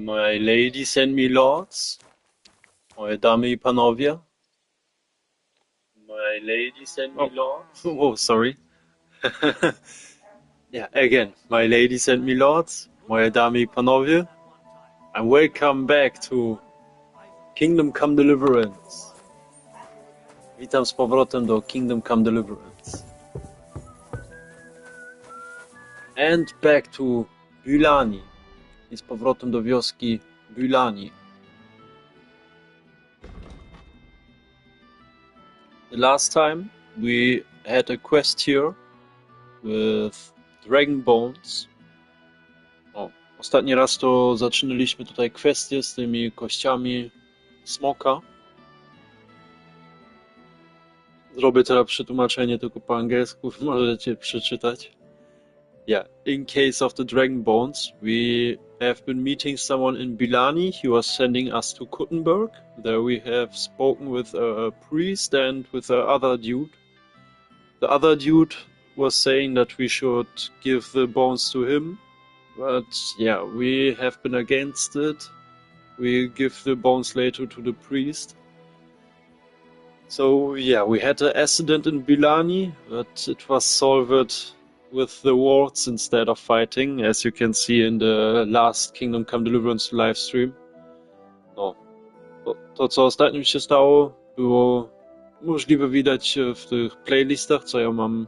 My ladies and me lords, moje damy I panowie. My ladies and me lords. Oh, sorry. Yeah, again. My ladies and me lords, moje damy I panowie. And welcome back to Kingdom Come Deliverance. Witam z powrotem do Kingdom Come Deliverance. And back to Bylany. I z powrotem do wioski Bylany. The last time we had a quest here with Dragon Bones. Ostatni raz to zaczynaliśmy tutaj kwestię z tymi kościami smoka. Zrobię teraz przetłumaczenie tylko po angielsku, możecie przeczytać. Yeah, in case of the Dragon Bones, we have been meeting someone in Bylany. He was sending us to Kuttenberg. There we have spoken with a priest and with the other dude. The other dude was saying that we should give the bones to him. But yeah, we have been against it. We give the bones later to the priest. So yeah, we had an accident in Bylany, but it was solved with the wards instead of fighting, as you can see in the last Kingdom Come Deliverance livestream. No. To co ostatnio się stało, było możliwe widać w tych playlistach, co ja mam,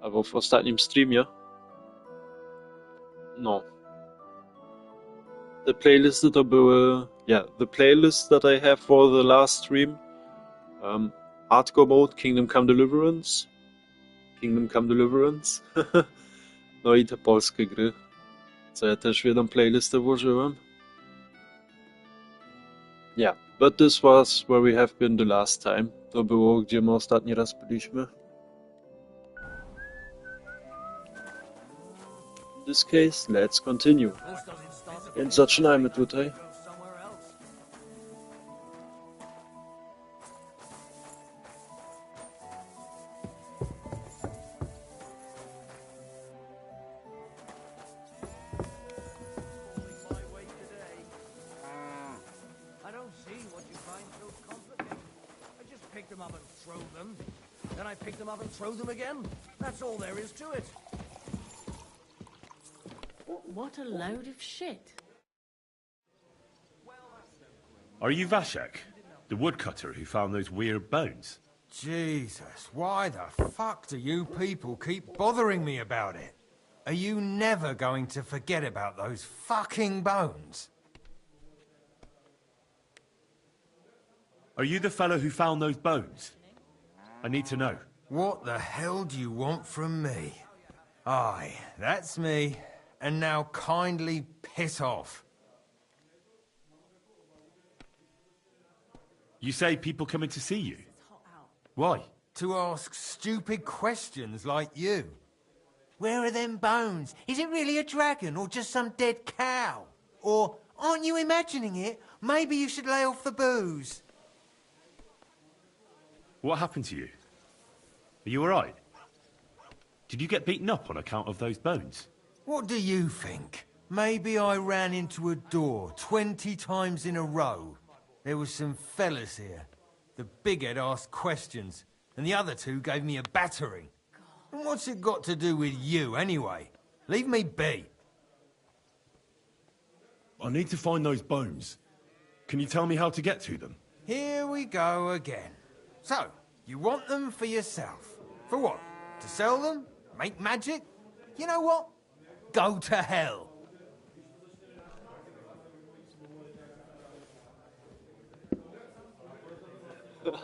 albo w ostatnim streamie. No. The playlisty to były, yeah, the playlist that I have for the last stream. Hardcore mode, Kingdom Come Deliverance. Kingdom Come Deliverance. No i te polskie gry, co ja też w jedną playlistę włożyłem. Yeah, but this was where we have been the last time. To było, gdzie my ostatni raz byliśmy. In this case, let's continue. Więc zaczynajmy tutaj. Throw them again. That's all there is to it. What a load of shit. Are you Vashek, the woodcutter who found those weird bones? Jesus, why the fuck do you people keep bothering me about it? Are you never going to forget about those fucking bones? Are you the fellow who found those bones? I need to know. What the hell do you want from me? Aye, that's me. And now kindly piss off. You say people coming to see you? Why? To ask stupid questions like you. Where are them bones? Is it really a dragon or just some dead cow? Or, aren't you imagining it? Maybe you should lay off the booze. What happened to you? Are you alright? Did you get beaten up on account of those bones? What do you think? Maybe I ran into a door 20 times in a row. There was some fellas here. The bighead asked questions, and the other two gave me a battering. And what's it got to do with you, anyway? Leave me be. I need to find those bones. Can you tell me how to get to them? Here we go again. So, you want them for yourself. For what? To sell them? Make magic? You know what? Go to hell.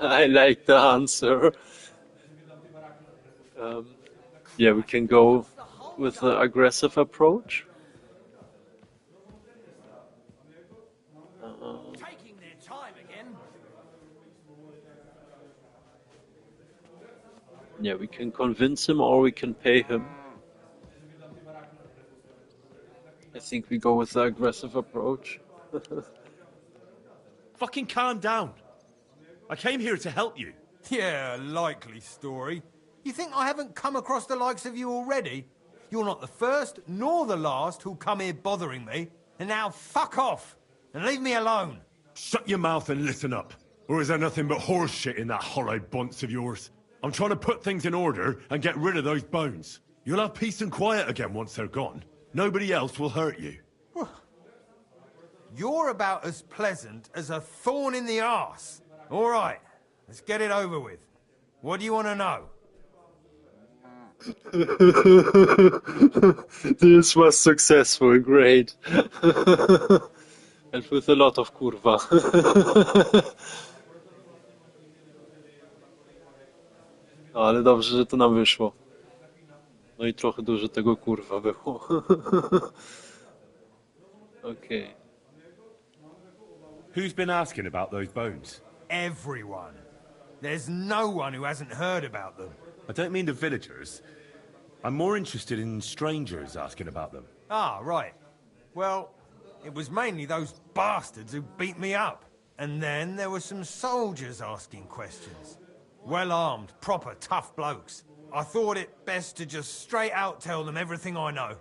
I like the answer. Yeah, we can go with the aggressive approach. Taking their time again. Yeah, we can convince him or we can pay him. I think we go with the aggressive approach. Fucking calm down. I came here to help you. Yeah, likely story. You think I haven't come across the likes of you already? You're not the first nor the last who'll come here bothering me. And now fuck off and leave me alone. Shut your mouth and listen up. Or is there nothing but horse shit in that hollow bunce of yours? I'm trying to put things in order and get rid of those bones. You'll have peace and quiet again once they're gone. Nobody else will hurt you. You're about as pleasant as a thorn in the arse. All right, let's get it over with. What do you want to know? This was successful, great. And with a lot of kurwa. No, ale dobrze, że to nam wyszło. No i trochę dużo tego kurwa było. Okay. Who's been asking about those bones? Everyone. There's no one who hasn't heard about them. I don't mean the villagers. I'm more interested in strangers asking about them. Ah, right. Well, it was mainly those bastards who beat me up. And then there were some soldiers asking questions. Well-armed, proper tough blokes. I thought it best to just straight out tell them everything I know.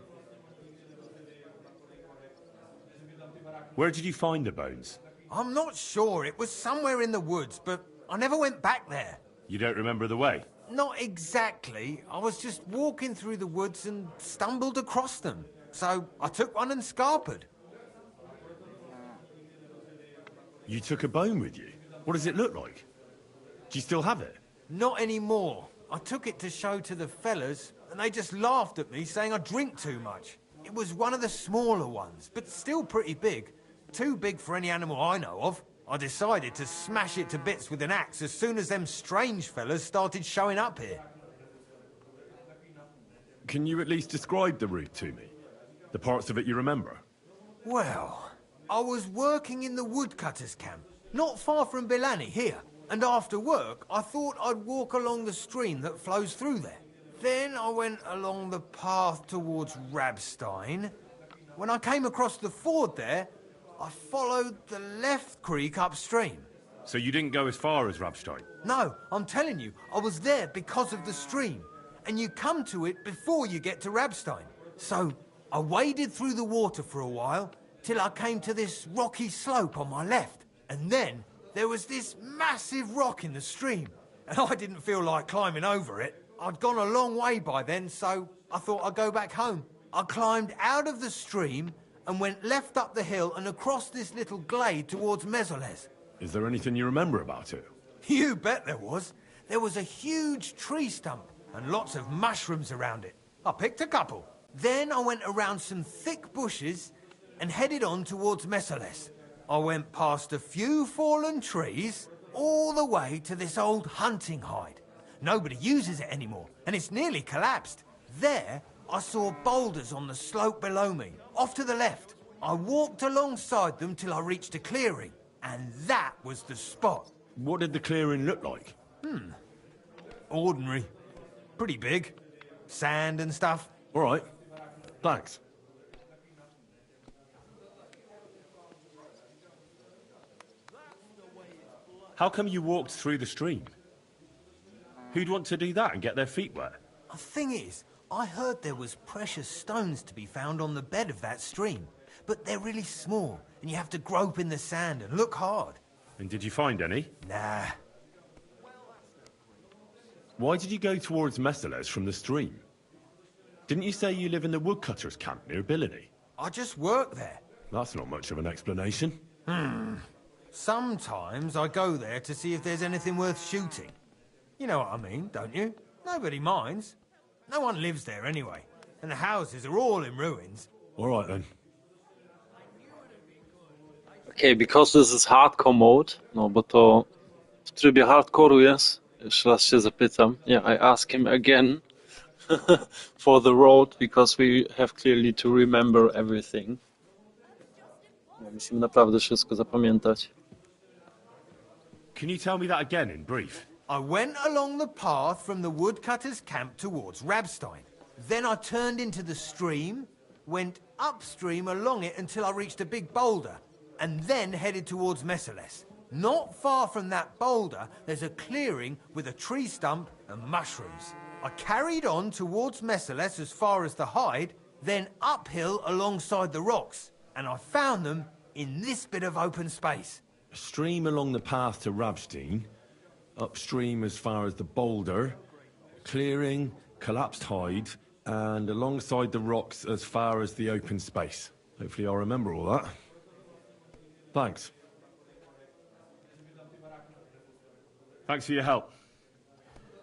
Where did you find the bones? I'm not sure. It was somewhere in the woods, but I never went back there. You don't remember the way? Not exactly. I was just walking through the woods and stumbled across them. So I took one and scarpered. You took a bone with you? What does it look like? Do you still have it? Not anymore. I took it to show to the fellas, and they just laughed at me, saying I drink too much. It was one of the smaller ones, but still pretty big. Too big for any animal I know of. I decided to smash it to bits with an axe as soon as them strange fellas started showing up here. Can you at least describe the route to me? The parts of it you remember? Well, I was working in the woodcutters' camp, not far from Bylany here. And after work, I thought I'd walk along the stream that flows through there. Then I went along the path towards Rabstein. When I came across the ford there, I followed the left creek upstream. So you didn't go as far as Rabstein? No, I'm telling you, I was there because of the stream. And you come to it before you get to Rabstein. So I waded through the water for a while, till I came to this rocky slope on my left. And then there was this massive rock in the stream. And I didn't feel like climbing over it. I'd gone a long way by then, so I thought I'd go back home. I climbed out of the stream and went left up the hill and across this little glade towards Mesoles. Is there anything you remember about it? You bet there was. There was a huge tree stump and lots of mushrooms around it. I picked a couple. Then I went around some thick bushes and headed on towards Mesoles. I went past a few fallen trees all the way to this old hunting hide. Nobody uses it anymore, and it's nearly collapsed. There, I saw boulders on the slope below me, off to the left. I walked alongside them till I reached a clearing, and that was the spot. What did the clearing look like? Ordinary. Pretty big. Sand and stuff. All right. Thanks. How come you walked through the stream? Who'd want to do that and get their feet wet? The thing is, I heard there was precious stones to be found on the bed of that stream. But they're really small, and you have to grope in the sand and look hard. And did you find any? Nah. Why did you go towards Mesoles from the stream? Didn't you say you live in the woodcutters' camp near Bylany? I just work there. That's not much of an explanation. Sometimes I go there to see if there's anything worth shooting. You know what I mean, don't you? Nobody minds. No one lives there anyway. And the houses are all in ruins. All right, then. Okay, because this is hardcore mode, no bo to w trybie hardcore'u jest. Jeszcze raz się zapytam. Yeah, I ask him again for the road, because we have clearly to remember everything. Musimy naprawdę wszystko zapamiętać. Can you tell me that again in brief? I went along the path from the woodcutters' camp towards Rabstein. Then I turned into the stream, went upstream along it until I reached a big boulder, and then headed towards Mesoles. Not far from that boulder, there's a clearing with a tree stump and mushrooms. I carried on towards Mesoles as far as the hide, then uphill alongside the rocks. and I found them in this bit of open space. A stream along the path to Rabstein, upstream as far as the boulder, clearing, collapsed hide, and alongside the rocks as far as the open space. Hopefully I'll remember all that. Thanks. Thanks for your help.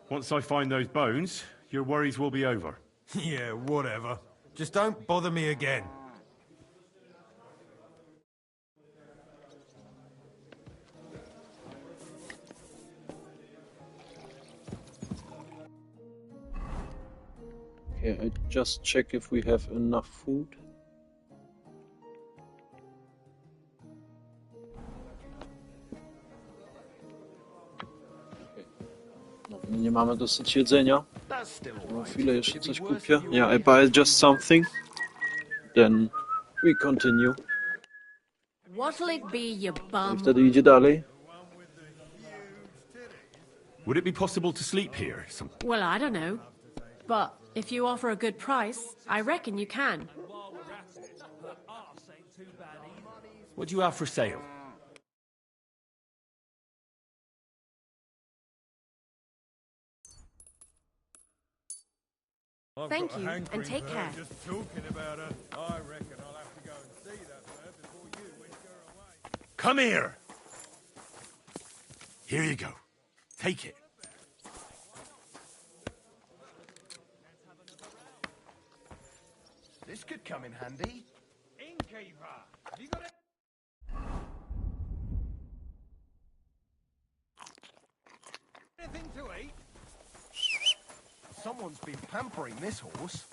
Once I find those bones, your worries will be over. Yeah, whatever. Just don't bother me again. Okay, I just check if we have enough food. Okay. No, my nie mamy dosyć jedzenia. Na chwilę jeszcze coś kupię. Yeah, I buy just something. Then we continue. What'll it be, you I bum? wtedy idzie dalej. Would it be possible to sleep here? Well, I don't know. But if you offer a good price, I reckon you can. What do you have for sale? Thank you, and take care. Just talking about her. I reckon I'll have to go and see that bird before you whisk her away. Come here! Here you go. Take it. This could come in handy. Innkeeper, have you got it? Anything to eat? Someone's been pampering this horse.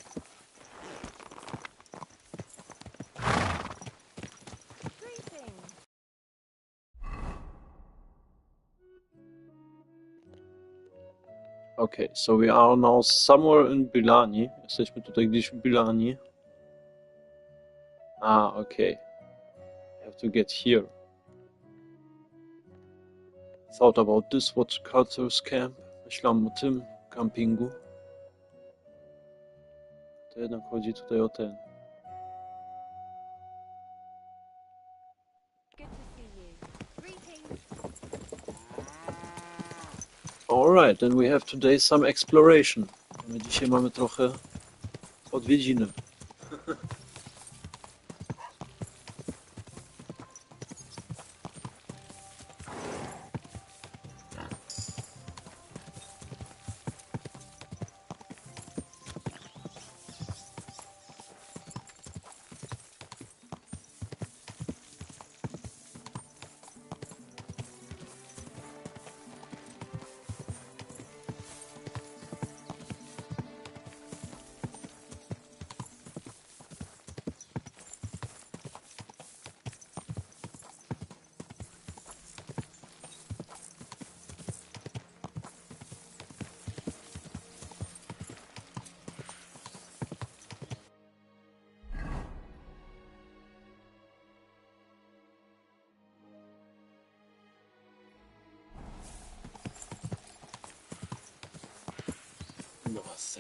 Okay, so we are now somewhere in Bylany. Jesteśmy tutaj gdzieś w Bylany. Ah, okay. Have to get here. Thought about this woodcutter's camp. Myślałem o tym campingu. To jednak chodzi tutaj o ten. Alright, then we have today some exploration. My dzisiaj mamy trochę odwiedziny.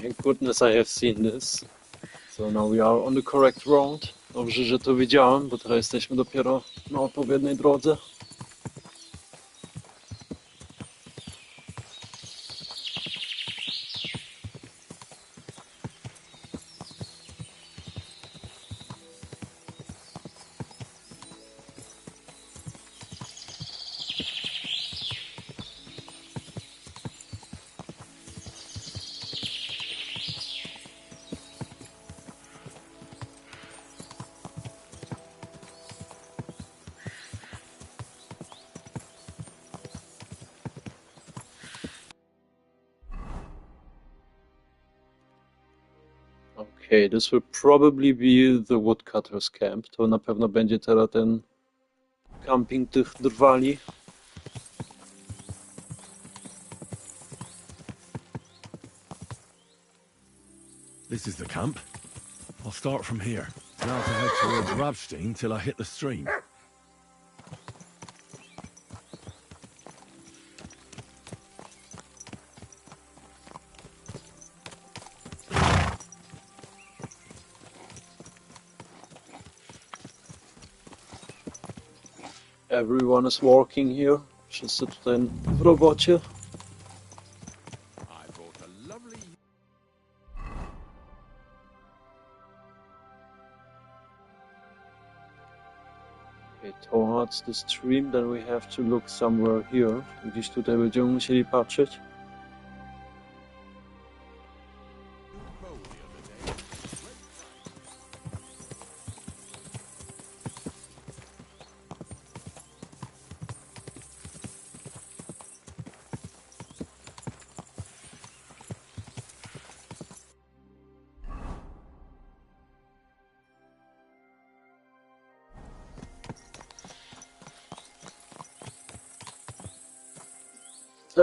Thank goodness I have seen this. So now we are on the correct road. Dobrze, że to wiedziałem, bo teraz jesteśmy dopiero na odpowiedniej drodze. Okay, this will probably be the woodcutter's camp. To na pewno będzie teraz ten camping tych drwali. This is the camp. I'll start from here. Now to head towards Rabstein till I hit the stream. Everyone is working here. Wszyscy tutaj w robocie. Okay, towards the stream, then we have to look somewhere here. Gdzieś tutaj będziemy musieli patrzeć.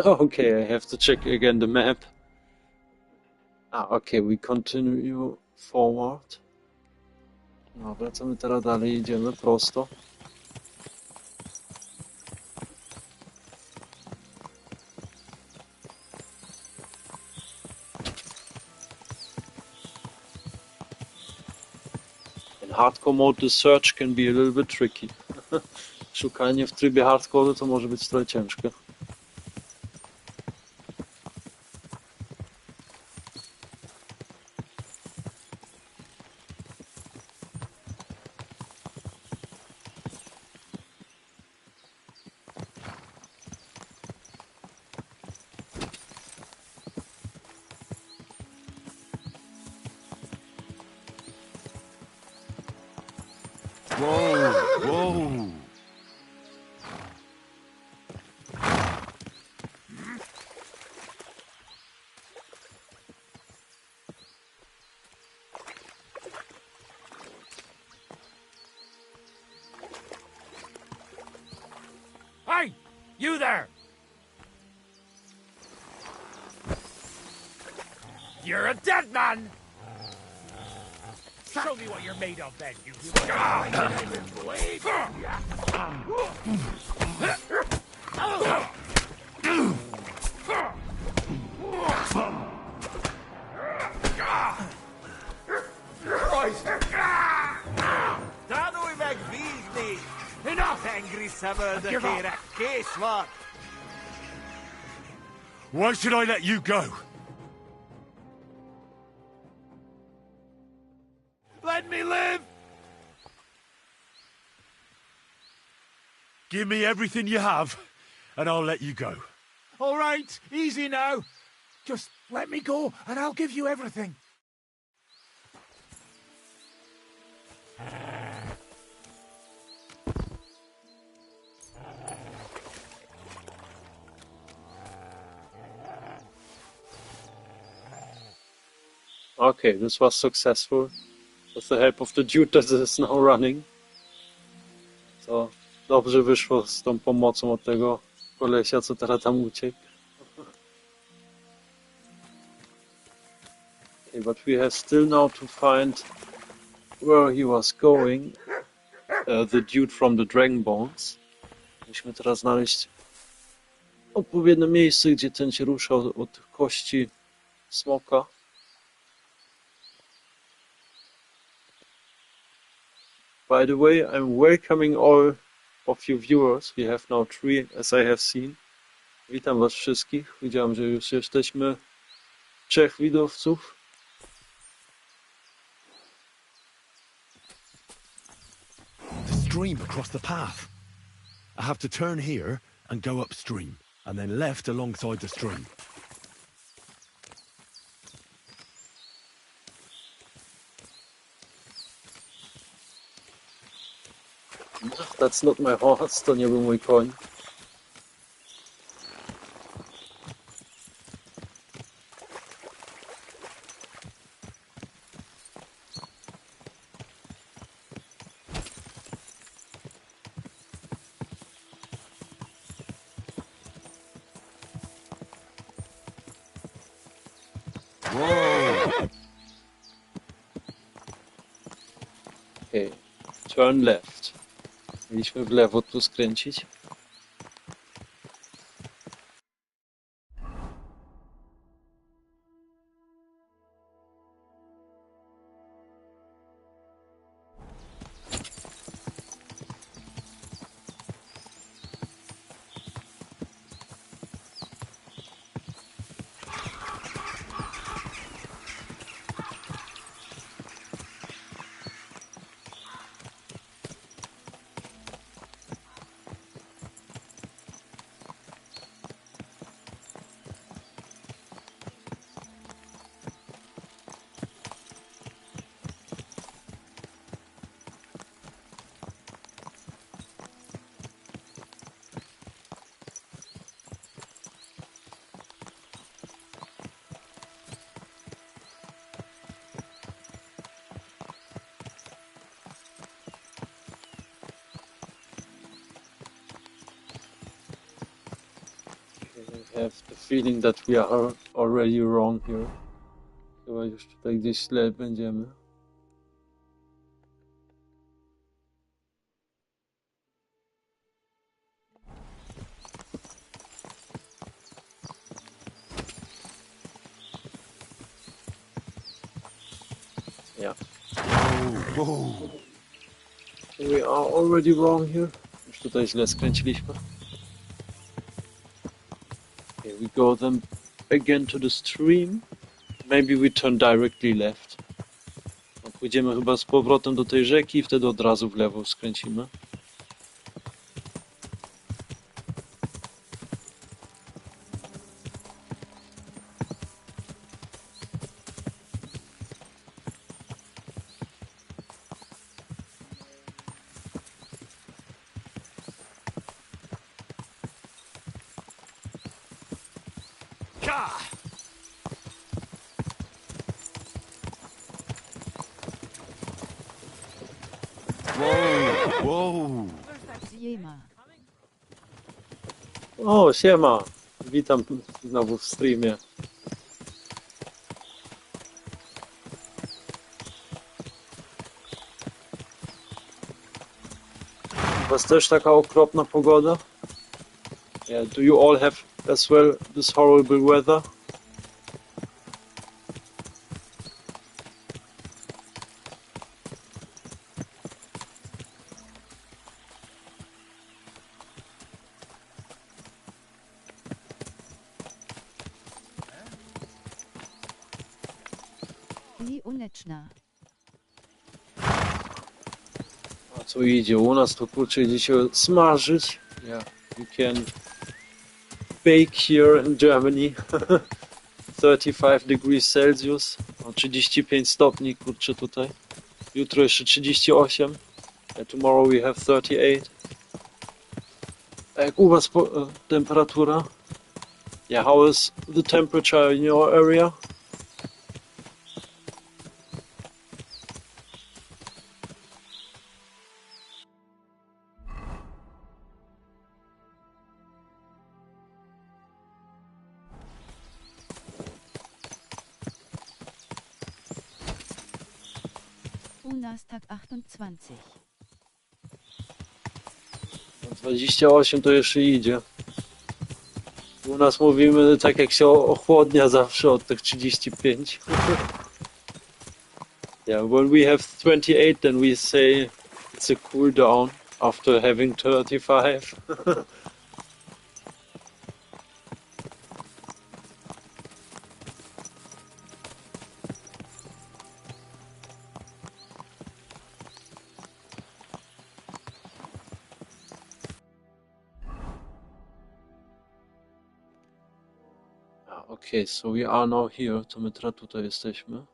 Okay, I have to check again the map. Okay, we continue forward. No, wracamy teraz dalej, idziemy prosto. In hardcore mode the search can be a little bit tricky. Szukanie w trybie hardcore to może być trochę ciężkie. Whoa, whoa. Hey! You there! You're a dead man! Show me what you're made of, then, you... Danuj meg vízni! Enough angry summer the kérek, kész van! Why should I let you go? Let me live! Give me everything you have, and I'll let you go. All right, easy now. Just let me go, and I'll give you everything. Okay, this was successful. With the help of the dude that is now running. To dobrze wyszło z tą pomocą od tego kolesia, co teraz tam uciekł. Okay, but we have still now to find where he was going. The dude from the Dragon Bones. Musimy teraz znaleźć odpowiednie miejsce, gdzie ten się ruszał od kości smoka. By the way, I'm welcoming all of you viewers. We have now 3, as I have seen. Witam was wszystkich. Widziałem, że już jesteśmy 3 widowców. The stream across the path. I have to turn here and go upstream, and then left alongside the stream. That's not my horse, to nie był mój koń. Okay, turn left. Mieliśmy w lewo tu skręcić. I have the feeling that we are already wrong here. Chyba już tutaj gdzieś źle będziemy. Yeah. Whoa. We are already wrong here. Już tutaj źle skręciliśmy. Here we go then again to the stream. Maybe we turn directly left. No, pójdziemy chyba z powrotem do tej rzeki i wtedy od razu w lewo skręcimy. Whoa. O, siema! Witam znowu w streamie. U was też taka okropna pogoda? Yeah, do you all have as well this horrible weather? A co idzie? U nas to kurczę idzie się smażyć. Yeah, you can bake here in Germany. 35 degrees Celsius. O, 35 stopni kurczę tutaj. Jutro jeszcze 38. And tomorrow we have 38. A jak u was temperatura? Yeah, how is the temperature in your area? U nas tak 28. 28 to jeszcze idzie. U nas mówimy tak jak się ochłodnia zawsze od tych 35. Yeah, when we have 28 then we say it's a cool down after having 35. Okay, so we are now here. To my teraz tutaj jesteśmy.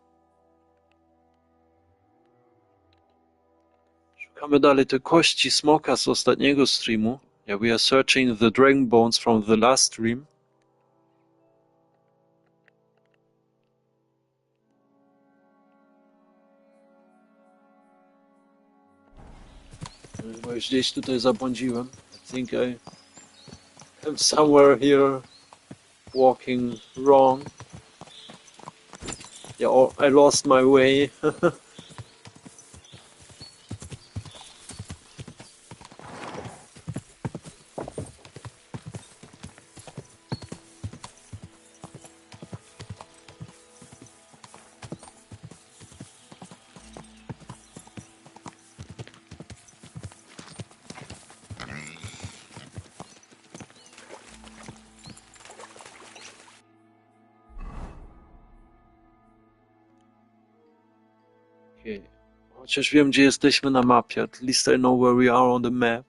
Szukamy dalej te kości smoka z ostatniego streamu. Yeah, we are searching the dragon bones from the last stream. Chyba już gdzieś tutaj zabłądziłem. I think I am somewhere here walking wrong. Yeah, or I lost my way. Okay. Chociaż wiem, gdzie jesteśmy na mapie. At least I know where we are on the map.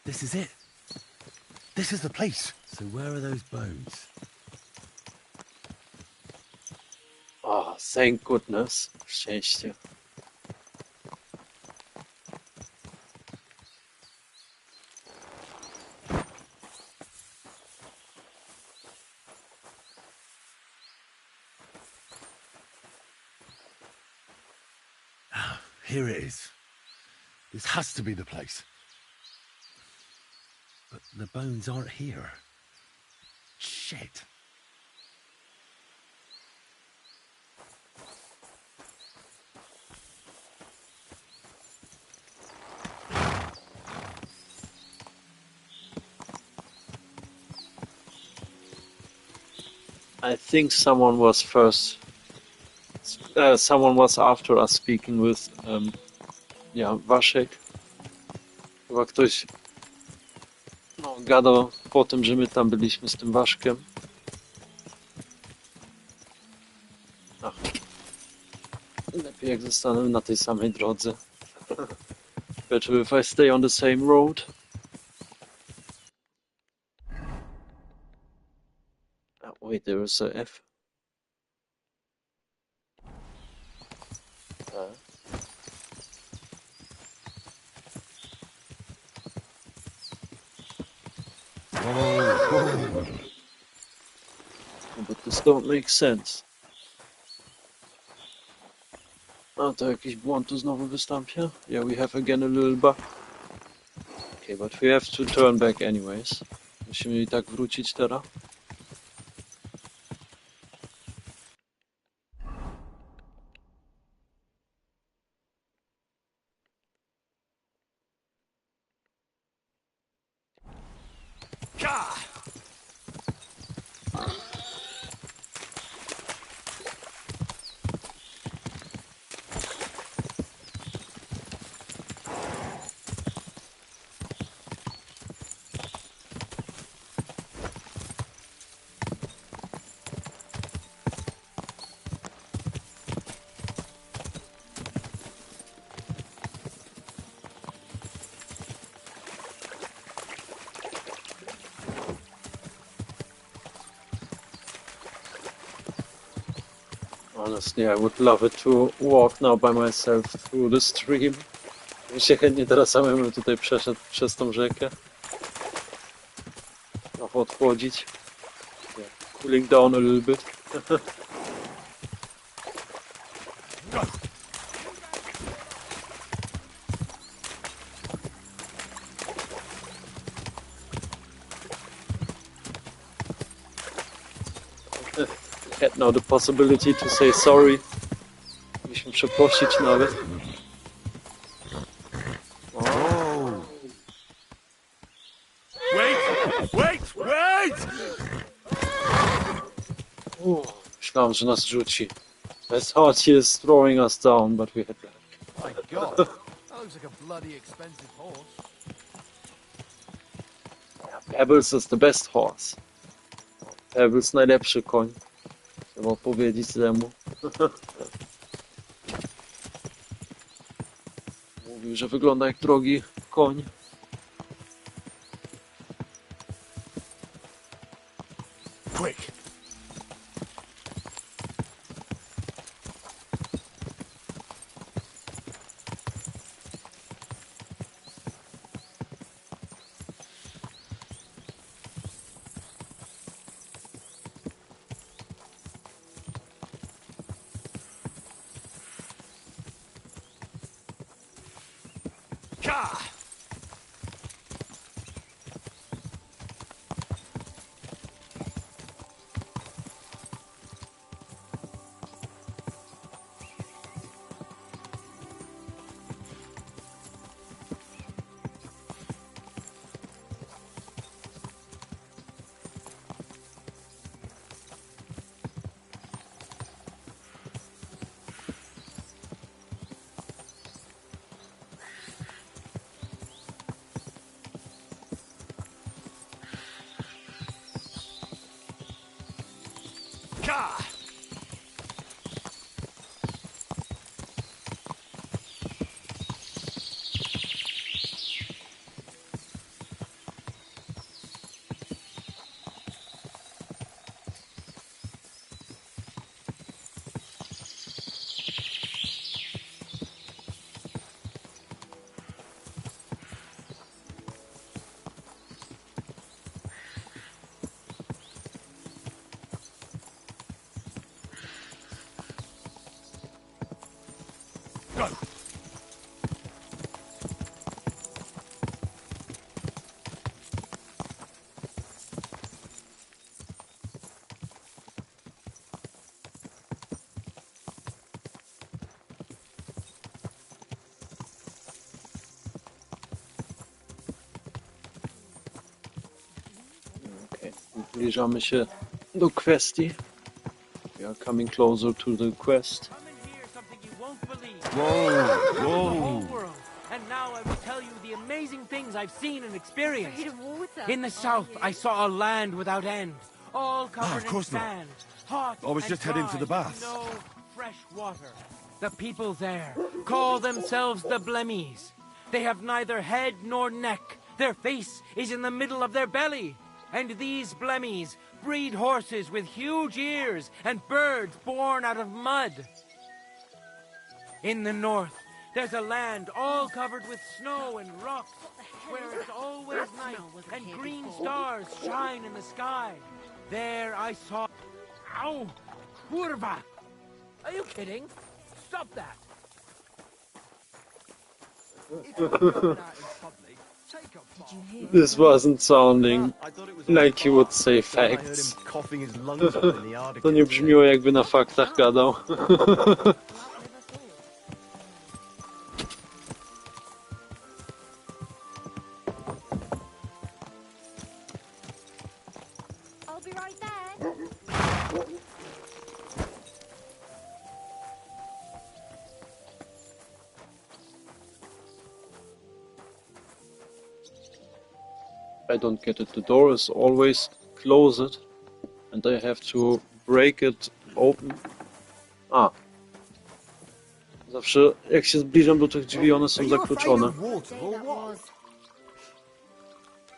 This is it. This is the place. So where are those bones? Oh, thank goodness. Szczęście. Here it is. This has to be the place. But the bones aren't here. Shit. I think someone was first. Someone was after us speaking with, yeah, Waszek. Chyba ktoś gadał po tym, że my tam byliśmy z tym Waszkiem. Ach, lepiej jak zostanę na tej samej drodze. Better if I stay on the same road. Oh, wait, there is a F. But this don't make sense. A to jakiś błąd tu znowu wystąpił? Yeah, we have again a little bug. Okay, but we have to turn back anyways. Musimy i tak wrócić teraz. Honestly, I would love it to walk now by myself through the stream. Bym się chętnie teraz samemu tutaj przeszedł przez tą rzekę. Trochę odchodzić. Yeah, cooling down a little bit. Had now the possibility to say sorry. Mieliśmy przeprosić nawet. Wait! Myślałem, że nas rzuci. I thought he is throwing us down, but we had that. My God, that looks like a bloody expensive horse. Pebbles is the best horse. Pebbles najlepszy koń. Trzeba powiedzieć temu. Mówił, że wygląda jak drogi koń. Quick! Zbliżamy się do kwestii. We are coming closer to the quest. Come and hear something you won't believe. Whoa, The whole whoa. world. And now I will tell you the amazing things I've seen and experienced. Made of water. In the south, I saw a land without end, all covered of in course not. sand, hot I was and just heading dry, to the baths. No fresh water. The people there call themselves the Blemmies. They have neither head nor neck. Their face is in the middle of their belly. And these Blemmies breed horses with huge ears and birds born out of mud. In the north, there's a land all covered with snow and rocks, where it's always night and green stars shine in the sky. There I saw... Ow! Kurva! Are you kidding? Stop that! If you're going out in public, take a bath. This wasn't sounding I thought it was like he would say Then I heard facts. him coughing his lungs up in the To article. nie brzmiło jakby na faktach gadał. I'll be right there. I don't get it. The door is always closed and I have to break it open. A. Zawsze jak się zbliżam do tych drzwi, one są zakluczone. Water or what?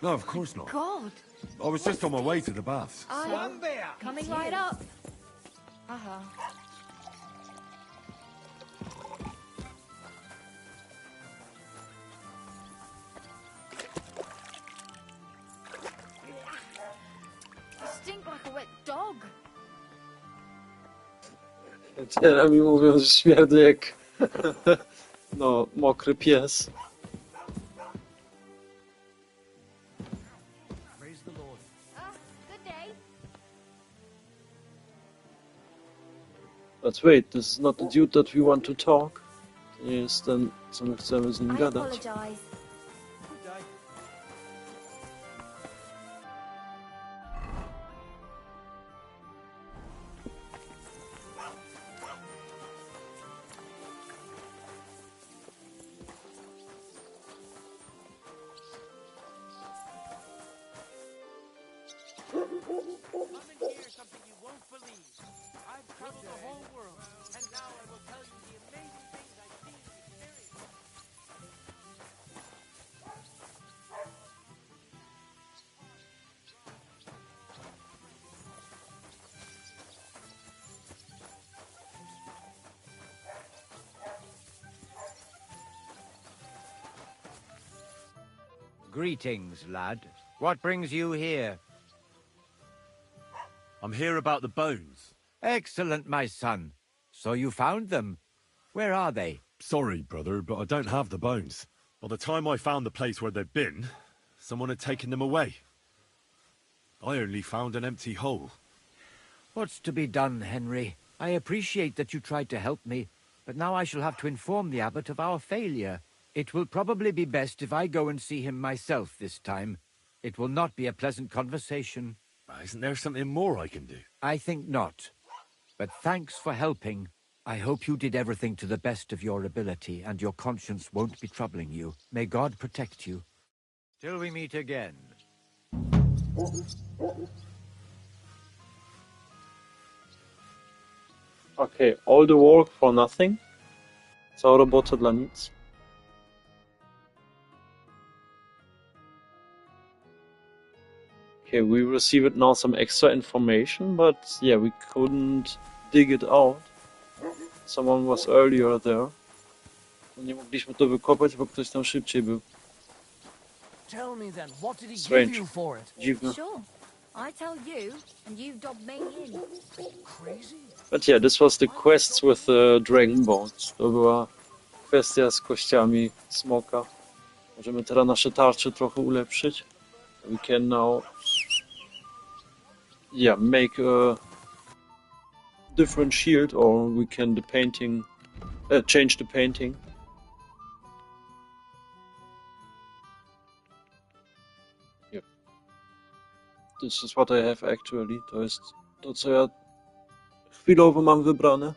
No, of course not. God. I was just on my way to the baths. One there! Coming right up. You stink like a wet dog. Teraz mi mówią, że śmierdzę jak no, mokry pies. Praise the Lord. Good day. But wait, this is not the dude that we want to talk. To nie jest ten, co my chcemy z nim I gadać. apologize. Good day. Come and hear something you won't believe. I've traveled the whole world, and now I will tell you the amazing things I've seen and experienced. Greetings, lad. What brings you here? I'm here about the bones. Excellent, my son. So you found them. Where are they? Sorry, brother, but I don't have the bones. By the time I found the place where they'd been, someone had taken them away. I only found an empty hole. What's to be done, Henry? I appreciate that you tried to help me, but now I shall have to inform the abbot of our failure. It will probably be best if I go and see him myself this time. It will not be a pleasant conversation. Isn't there something more I can do? I think not. But thanks for helping. I hope you did everything to the best of your ability, and your conscience won't be troubling you. May God protect you. Till we meet again. Okay, all the work for nothing. Cała robota dla nic. Okay, we received now some extra information, but yeah, we couldn't dig it out. Someone was earlier there. Nie mogliśmy to wykopać, bo ktoś tam szybciej był. Tell me then, what did he Strange. give you for it? Dziwne. Sure. I tell you, and you've dobbed me in. Crazy? But yeah, this was the quests with the dragon bones. To była kwestia z kościami smoka. Możemy teraz nasze tarcze trochę ulepszyć. We can now, yeah, make a different shield, or we can change the painting. Yep. This is what I have actually. To jest to, co ja chwilowo mam wybrane.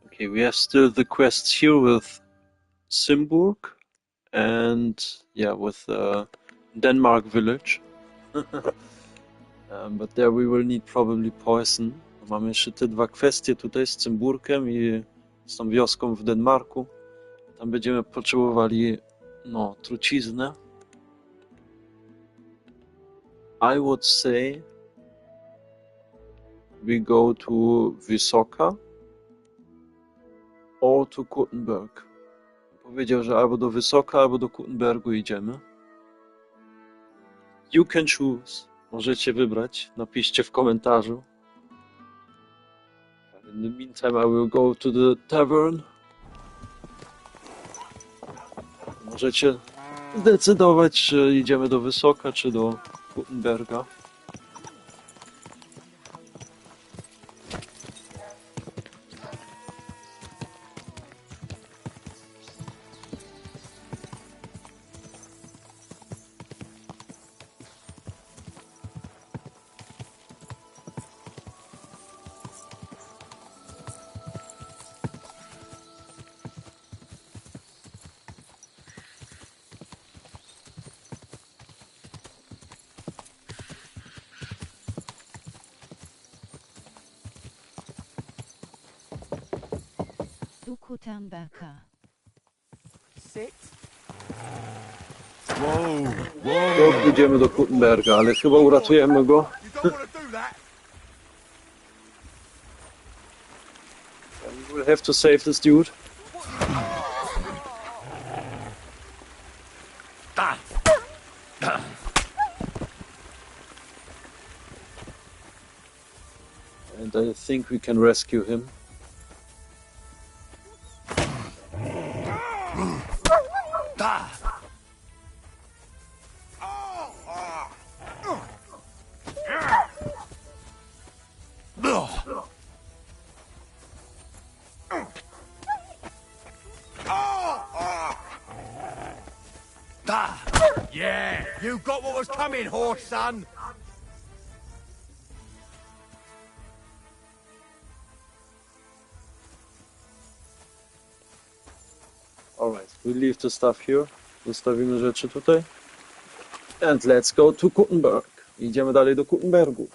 Okay, we have still the quests here with Simburg and yeah, with Denmark village. But there we will need probably poison. Mamy jeszcze te dwa kwestie tutaj z Cymburkiem i z tą wioską w Denmarku. Tam będziemy potrzebowali no, truciznę. I would say we go to Wysoka or to Kuttenberg. Powiedział, że albo do Wysoka, albo do Kuttenbergu idziemy. You can choose. Możecie wybrać. Napiszcie w komentarzu. In the meantime, I will go to the tavern. Możecie zdecydować, czy idziemy do Wysoka, czy do Kuttenberga. Du Kuternberger. Sit. To idziemy do Kuttenberga, ale chyba uratujemy go. We will have to save this dude. And I think we can rescue him. Yeah, you got what was coming, horse son. Alright, we leave the stuff here. Zostawimy rzeczy tutaj. And let's go to Kuttenberg. Idziemy dalej do Kuttenbergu.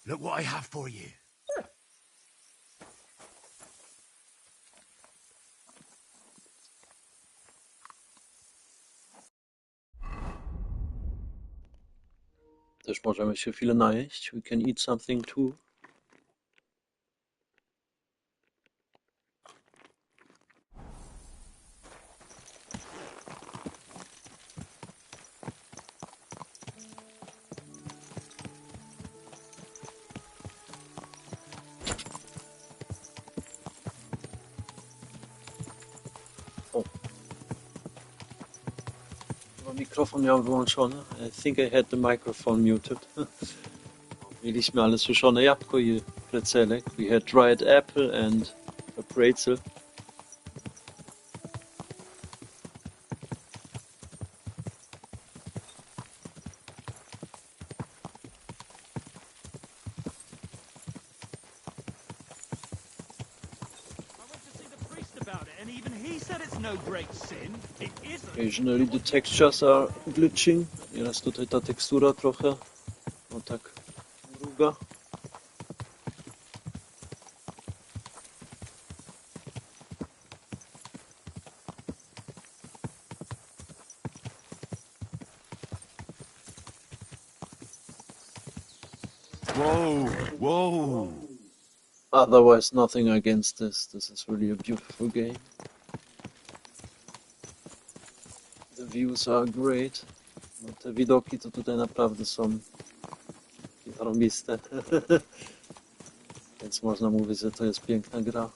Look what I have for you. Też możemy się chwilę najeść. We can eat something too. Mikrofon miałem wyłączony. I think I had the microphone muted. Mieliśmy ale suszone jabłko i precelek. We had dried apple and a pretzel. said it's no great sin. It isn't. Occasionally the textures are glitching. Nieraz tutaj ta tekstura trochę, no tak, mruga. Whoa, whoa. Otherwise, nothing against this. This is really a beautiful game. The views are great. No, te widoki to tutaj naprawdę są zarąbiste. Więc można mówić, że to jest piękna gra.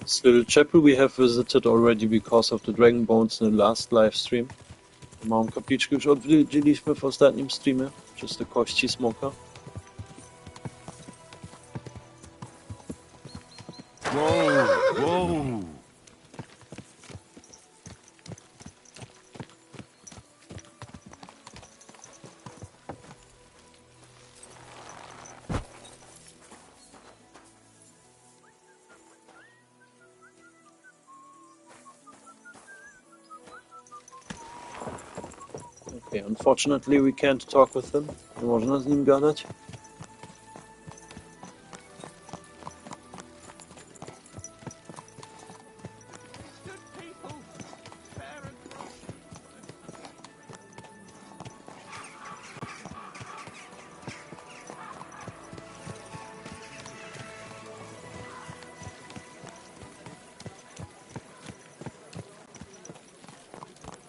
This little chapel we have visited already because of the dragon bones in the last live stream. Małą kapliczkę już odwiedziliśmy w ostatnim streamie, przez te kości smoka. Whoa, whoa. Okay, unfortunately we can't talk with him. Nie można z nim gadać.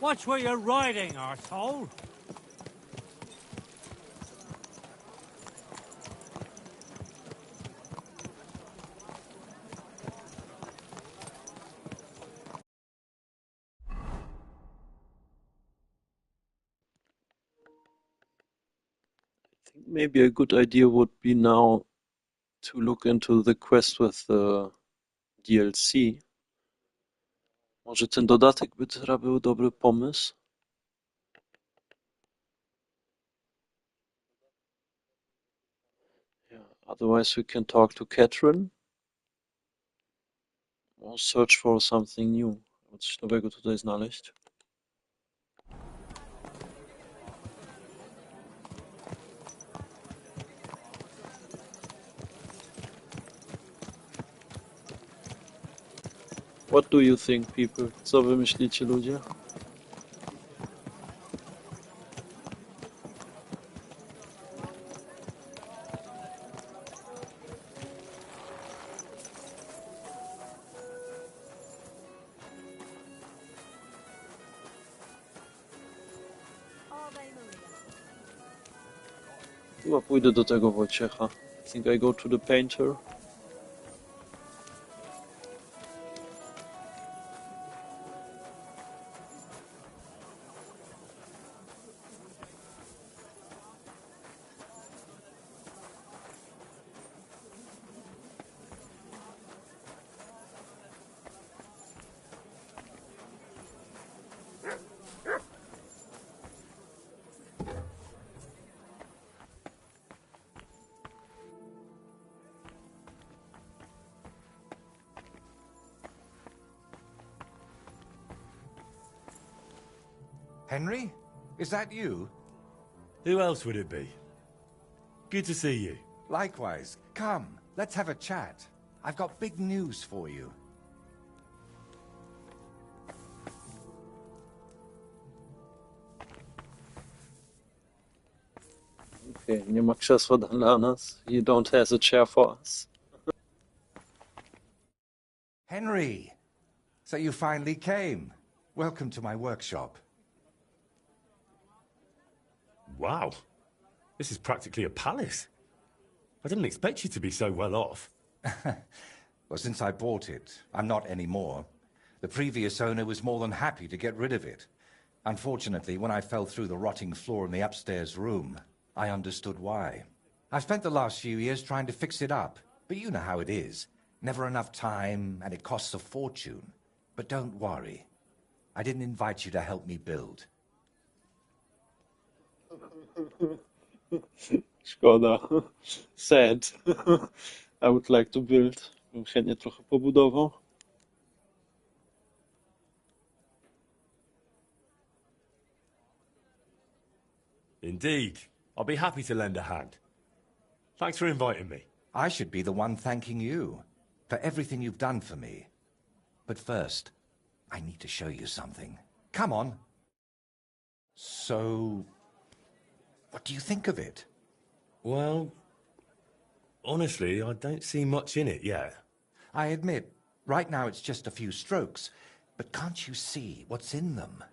Watch where you're riding, arsehole. I think maybe a good idea would be now to look into the quest with the DLC. Może ten dodatek by teraz był dobry pomysł? Yeah. Otherwise we can talk to Catherine. Or search for something new. Coś nowego tutaj znaleźć. What do you think, people? Co wy myślicie, ludzie? Chyba pójdę do tego Wojciecha. I think I go to the painter. Henry? Is that you? Who else would it be? Good to see you. Likewise. Come, let's have a chat. I've got big news for you. Okej, nie ma krzesła dla nas. You don't have a chair for us. Henry! So you finally came. Welcome to my workshop. Wow. This is practically a palace. I didn't expect you to be so well off. Well, since I bought it, I'm not anymore. The previous owner was more than happy to get rid of it. Unfortunately, when I fell through the rotting floor in the upstairs room, I understood why. I've spent the last few years trying to fix it up, but you know how it is. Never enough time, and it costs a fortune. But don't worry. I didn't invite you to help me build. Szkoda. Sad. I would like to build. Bym chętnie trochę pobudował. Indeed. I'll be happy to lend a hand. Thanks for inviting me. I should be the one thanking you for everything you've done for me. But first, I need to show you something. Come on. So, what do you think of it? Well, honestly, I don't see much in it yet. I admit, right now it's just a few strokes, but can't you see what's in them?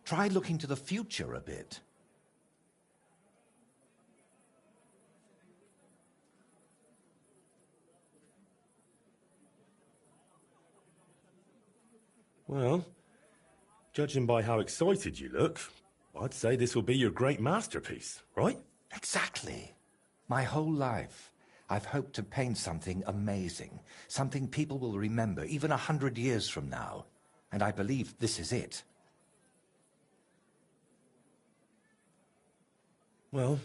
Try looking to the future a bit. Well, judging by how excited you look, I'd say this will be your great masterpiece, right? Exactly. My whole life, I've hoped to paint something amazing, something people will remember even 100 years from now. And I believe this is it. Well,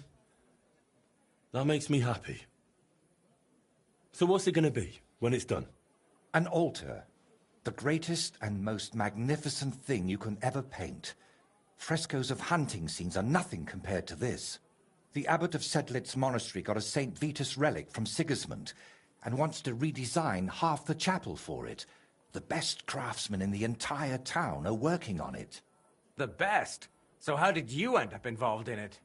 that makes me happy. So what's it going to be when it's done? An altar. The greatest and most magnificent thing you can ever paint. Frescoes of hunting scenes are nothing compared to this. The abbot of Sedlitz Monastery got a St. Vitus relic from Sigismund and wants to redesign half the chapel for it. The best craftsmen in the entire town are working on it. The best? So how did you end up involved in it?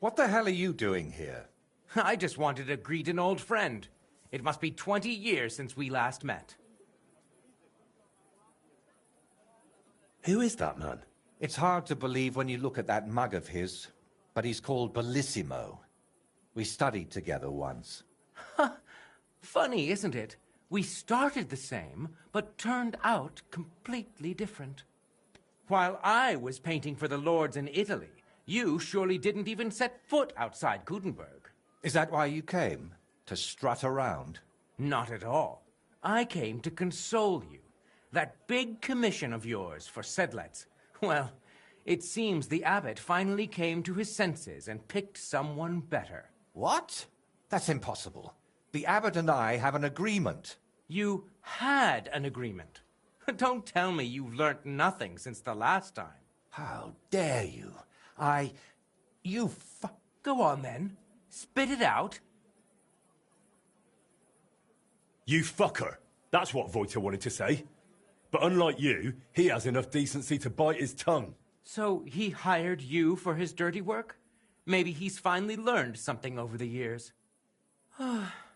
What the hell are you doing here? I just wanted to greet an old friend. It must be 20 years since we last met. Who is that man? It's hard to believe when you look at that mug of his, but he's called Bellissimo. We studied together once. Funny, isn't it? We started the same, but turned out completely different. While I was painting for the lords in Italy, you surely didn't even set foot outside Gutenberg. Is that why you came? To strut around? Not at all. I came to console you. That big commission of yours for Sedlitz. Well, it seems the abbot finally came to his senses and picked someone better. What? That's impossible. The abbot and I have an agreement. You had an agreement. Don't tell me you've learnt nothing since the last time. How dare you? Go on then. Spit it out. You fucker. That's what Voiter wanted to say. But unlike you, he has enough decency to bite his tongue. So he hired you for his dirty work? Maybe he's finally learned something over the years.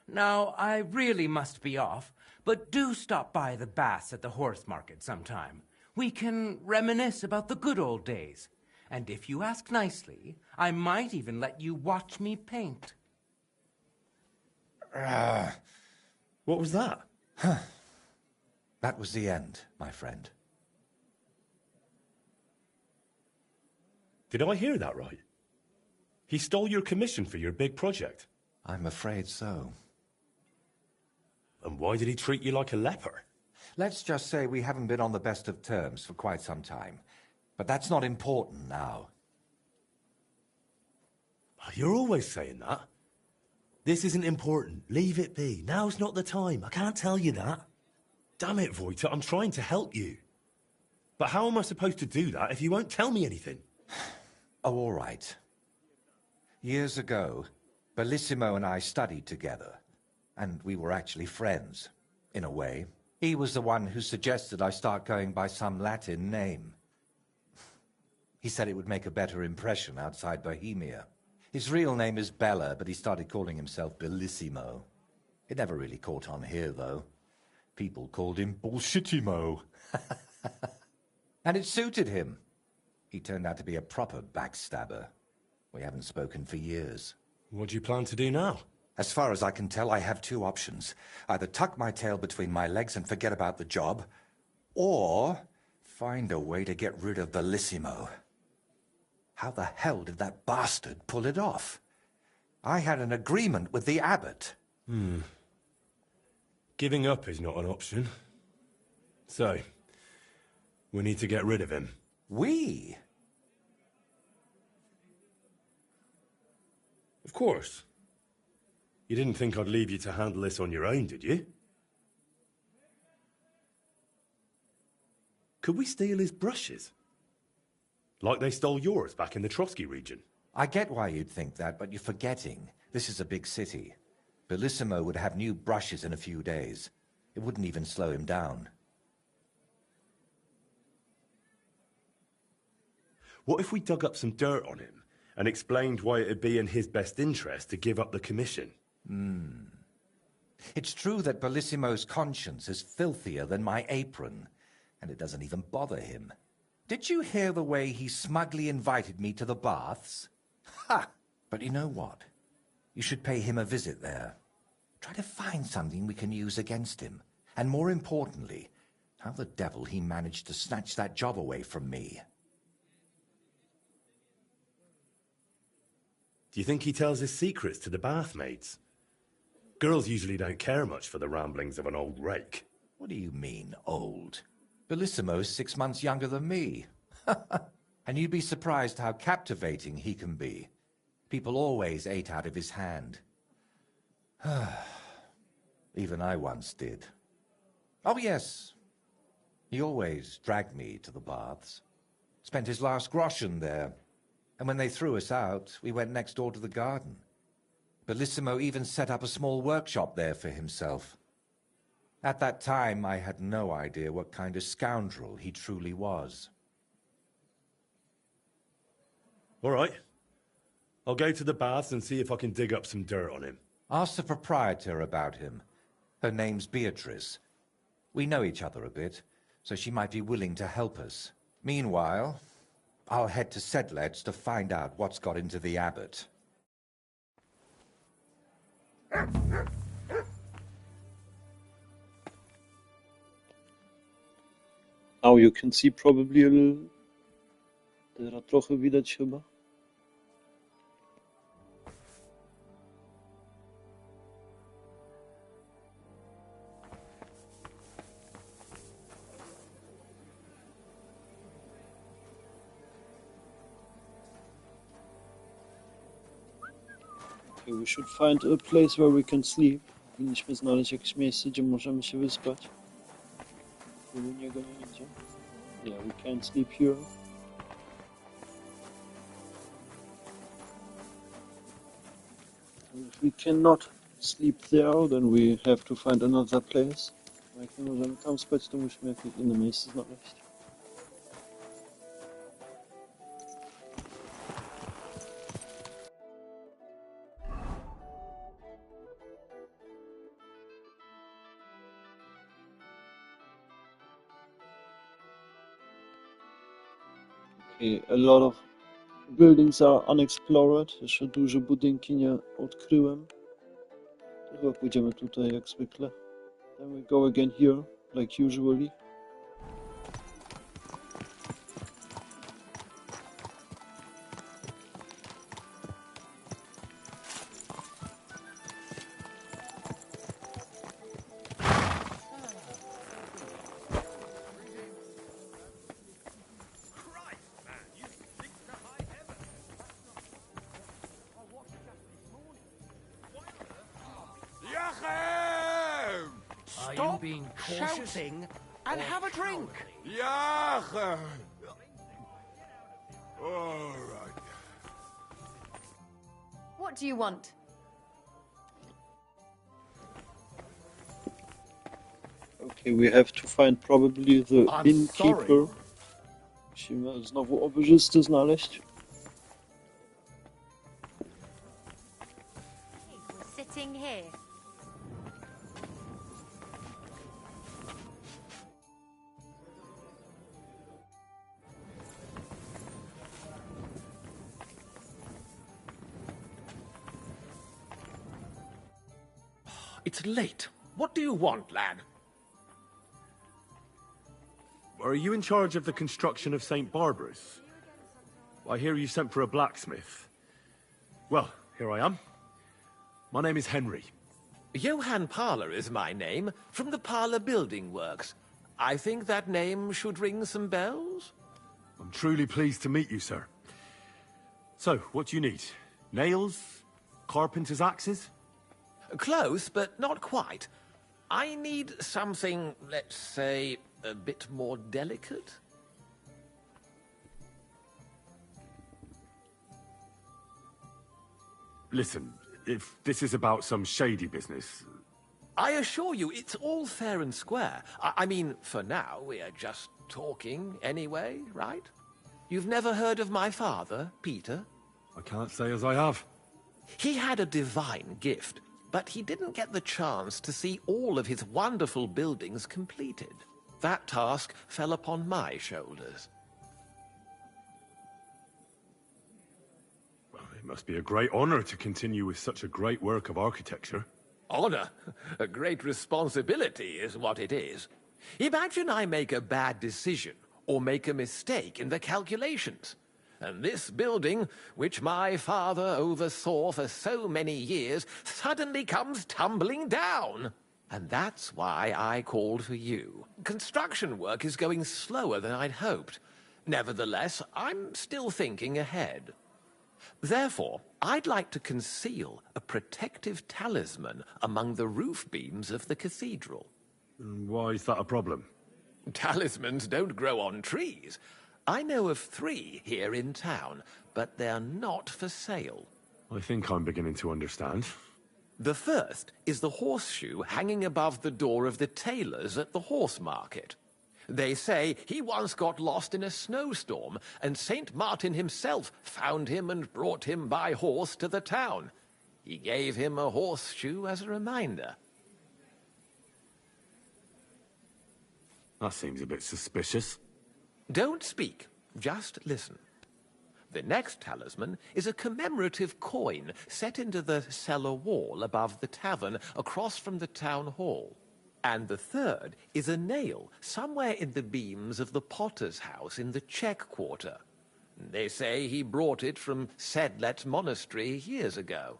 Now, I really must be off, but do stop by the baths at the horse market sometime. We can reminisce about the good old days. And if you ask nicely, I might even let you watch me paint. What was that? That was the end, my friend. Did I hear that right? He stole your commission for your big project? I'm afraid so. And why did he treat you like a leper? Let's just say we haven't been on the best of terms for quite some time. But that's not important now. You're always saying that. This isn't important. Leave it be. Now's not the time. I can't tell you that. Damn it, Voiter, I'm trying to help you. But how am I supposed to do that if you won't tell me anything? Oh, all right. Years ago, Bellissimo and I studied together. And we were actually friends, in a way. He was the one who suggested I start going by some Latin name. He said it would make a better impression outside Bohemia. His real name is Bella, but he started calling himself Bellissimo. It never really caught on here, though. People called him Bullshitimo. And it suited him. He turned out to be a proper backstabber. We haven't spoken for years. What do you plan to do now? As far as I can tell, I have two options. Either tuck my tail between my legs and forget about the job, or find a way to get rid of Bellissimo. How the hell did that bastard pull it off? I had an agreement with the abbot. Giving up is not an option. So, we need to get rid of him. We? Of course. You didn't think I'd leave you to handle this on your own, did you? Could we steal his brushes? Like they stole yours back in the Trotsky region? I get why you'd think that, but you're forgetting. This is a big city. Bellissimo would have new brushes in a few days. It wouldn't even slow him down. What if we dug up some dirt on him and explained why it'd be in his best interest to give up the commission? It's true that Bellissimo's conscience is filthier than my apron, and it doesn't even bother him. Did you hear the way he smugly invited me to the baths? Ha! But you know what? You should pay him a visit there. Try to find something we can use against him. And more importantly, how the devil he managed to snatch that job away from me. Do you think he tells his secrets to the bathmaids? Girls usually don't care much for the ramblings of an old rake. What do you mean, old? Bellissimo's 6 months younger than me. And you'd be surprised how captivating he can be. People always ate out of his hand. Even I once did. Oh, yes. He always dragged me to the baths. Spent his last groschen there. And when they threw us out, we went next door to the garden. Bellissimo even set up a small workshop there for himself. At that time, I had no idea what kind of scoundrel he truly was. All right. I'll go to the baths and see if I can dig up some dirt on him. Ask the proprietor about him. Her name's Beatrice. We know each other a bit, so she might be willing to help us. Meanwhile, I'll head to Sedlet's to find out what's got into the abbot. Now you can see probably a little. Teraz trochę widać chyba. Okay, we should find a place where we can sleep. Powinniśmy znaleźć jakieś miejsce, gdzie możemy się wyspać. U niego nie idzie. Yeah, we can sleep here. And if we cannot sleep there, then we have to find another place. Jak nie możemy tam spać, to musimy jakieś inne miejsce znaleźć. Okay, a lot of buildings are unexplored. Jeszcze duże budynki nie odkryłem. To chyba pójdziemy tutaj jak zwykle. Then we go again here, like usually. Stop being shouting and have a drink. Jachem! All right. What do you want? Okay, we have to find probably the innkeeper. Musimy znowu obeżysty znaleźć. sitting here. It's late. What do you want, lad? Are you in charge of the construction of St. Barbara's? I hear you sent for a blacksmith. Well, here I am. My name is Henry. Johann Parler is my name, from the Parler Building Works. I think that name should ring some bells? I'm truly pleased to meet you, sir. So, what do you need? Nails? Carpenter's axes? Close, but not quite. I need something, let's say, a bit more delicate. Listen, if this is about some shady business... I assure you, it's all fair and square. I mean, for now, we're just talking anyway, right? You've never heard of my father, Peter? I can't say as I have. He had a divine gift, but he didn't get the chance to see all of his wonderful buildings completed. That task fell upon my shoulders. Well, it must be a great honor to continue with such a great work of architecture. Honor? A great responsibility is what it is. Imagine I make a bad decision or make a mistake in the calculations. And this building, which my father oversaw for so many years, suddenly comes tumbling down. And that's why I called for you. Construction work is going slower than I'd hoped. Nevertheless, I'm still thinking ahead. Therefore, I'd like to conceal a protective talisman among the roof beams of the cathedral. Why is that a problem? Talismans don't grow on trees. I know of 3 here in town, but they're not for sale. I think I'm beginning to understand. The first is the horseshoe hanging above the door of the tailors at the horse market. They say he once got lost in a snowstorm, and St. Martin himself found him and brought him by horse to the town. He gave him a horseshoe as a reminder. That seems a bit suspicious. Don't speak, just listen. The next talisman is a commemorative coin set into the cellar wall above the tavern across from the town hall. And the third is a nail somewhere in the beams of the potter's house in the Czech quarter. They say he brought it from Sedlet Monastery years ago.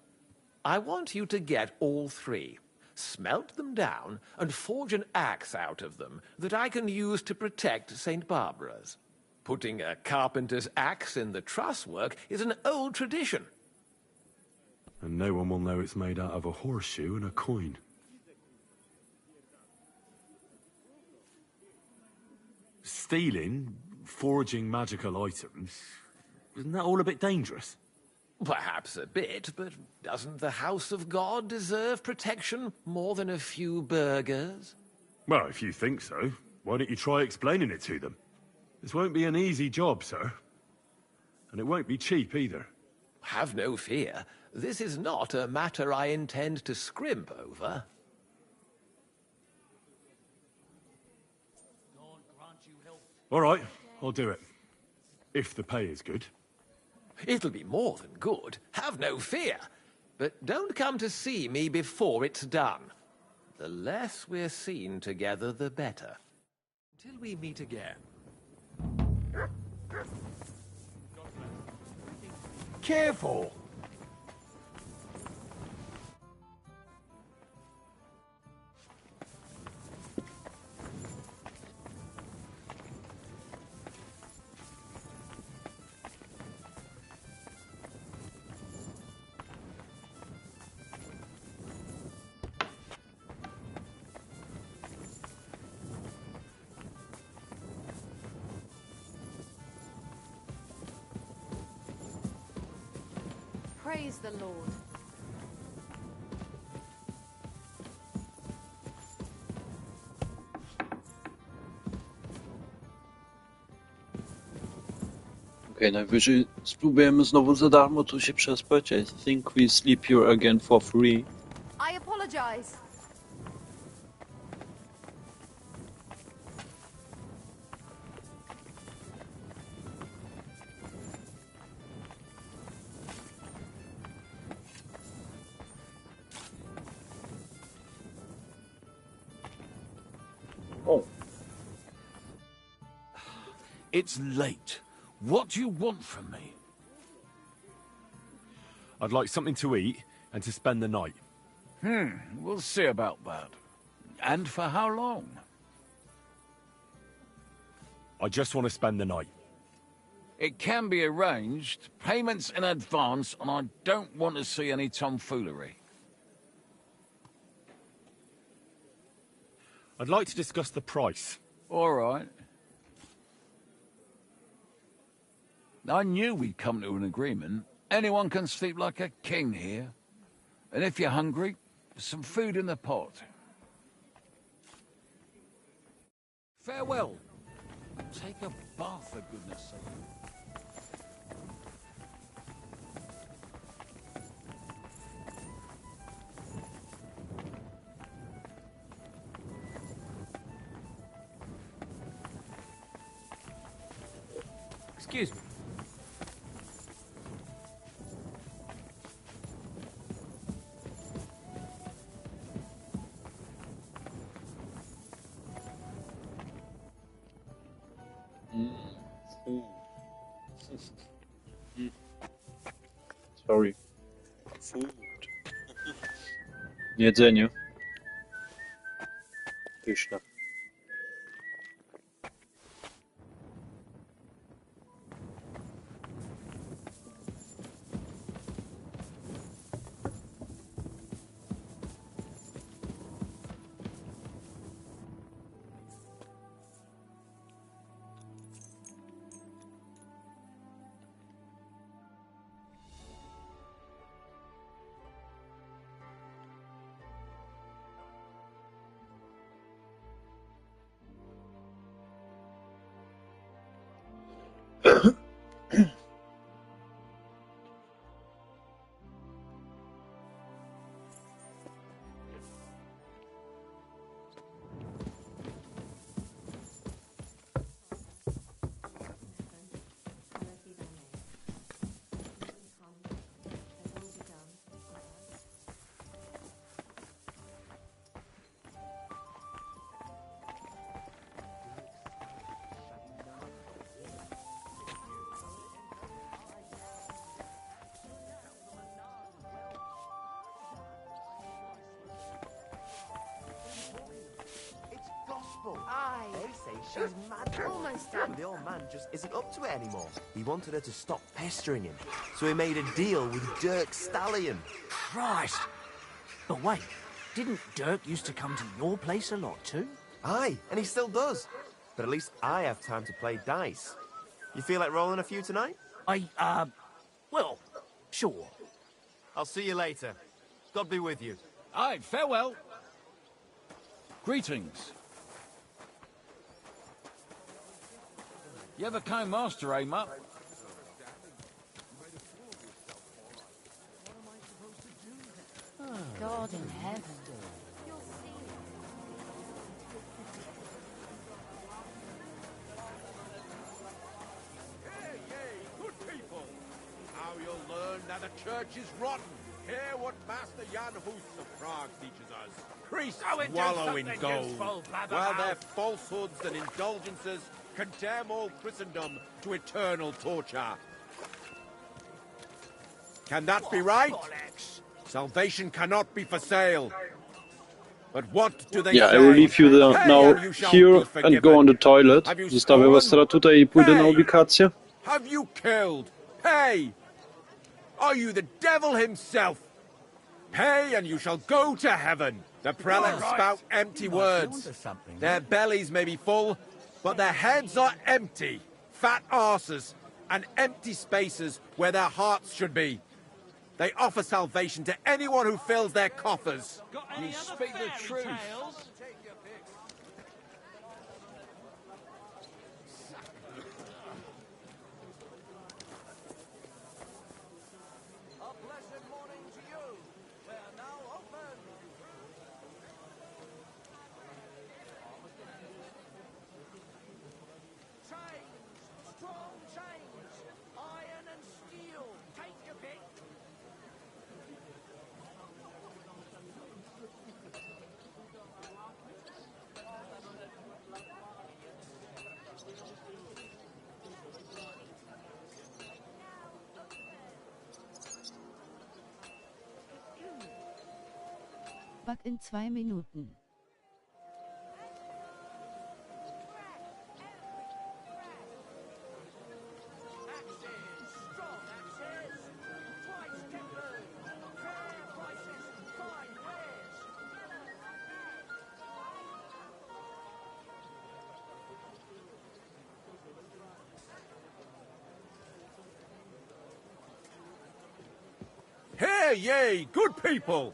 I want you to get all 3, smelt them down, and forge an axe out of them that I can use to protect St. Barbara's. Putting a carpenter's axe in the truss work is an old tradition. And no one will know it's made out of a horseshoe and a coin. Stealing, forging magical items, isn't that all a bit dangerous? Perhaps a bit, but doesn't the House of God deserve protection more than a few burghers? Well, if you think so, why don't you try explaining it to them? This won't be an easy job, sir. And it won't be cheap either. Have no fear. This is not a matter I intend to scrimp over. All right, I'll do it. If the pay is good. It'll be more than good. Have no fear. But don't come to see me before it's done. The less we're seen together, the better. Until we meet again. Careful! Praise the Lord. Okej, najwyżej spróbujemy znowu za darmo tu się przespać. I think we sleep here again for free. apologize. Oh. It's late. What do you want from me? I'd like something to eat and to spend the night. We'll see about that. And for how long? I just want to spend the night. It can be arranged. Payments in advance, and I don't want to see any tomfoolery. I'd like to discuss the price. All right. I knew we'd come to an agreement. Anyone can sleep like a king here. And if you're hungry, there's some food in the pot. Farewell. Take a bath, for goodness sake. Excuse me. Sorry. Food. Jedzenie. Pyszne. Aye. They say she's mad. Almost done. The old man just isn't up to it anymore. He wanted her to stop pestering him, so he made a deal with Dirk Stallion. Christ! But wait, didn't Dirk used to come to your place a lot too? Aye, and he still does. But at least I have time to play dice. You feel like rolling a few tonight? Well, sure. I'll see you later. God be with you. Aye, farewell. Greetings. You ever came master, eh, Mutt? God in heaven. Good people. Now you'll learn that the church is rotten. Hear what Master Jan Hus of Prague teaches us. Priests wallow in gold, while their falsehoods and indulgences condemn all Christendom to eternal torture. Can that be right? Salvation cannot be for sale. But what do they Yeah, say? I will leave you there Pay now and you shall here be and forgiven. go on the toilet. Have you Zostawię was teraz tutaj i pójdę na ubikację. Have you killed? Pay! Are you the devil himself? Pay and you shall go to heaven. The prelates spout empty words. Their bellies may be full, but their heads are empty. Fat arses and empty spaces where their hearts should be. They offer salvation to anyone who fills their coffers. You speak the truth. Back in 2 Minuten. Hear ye, good people!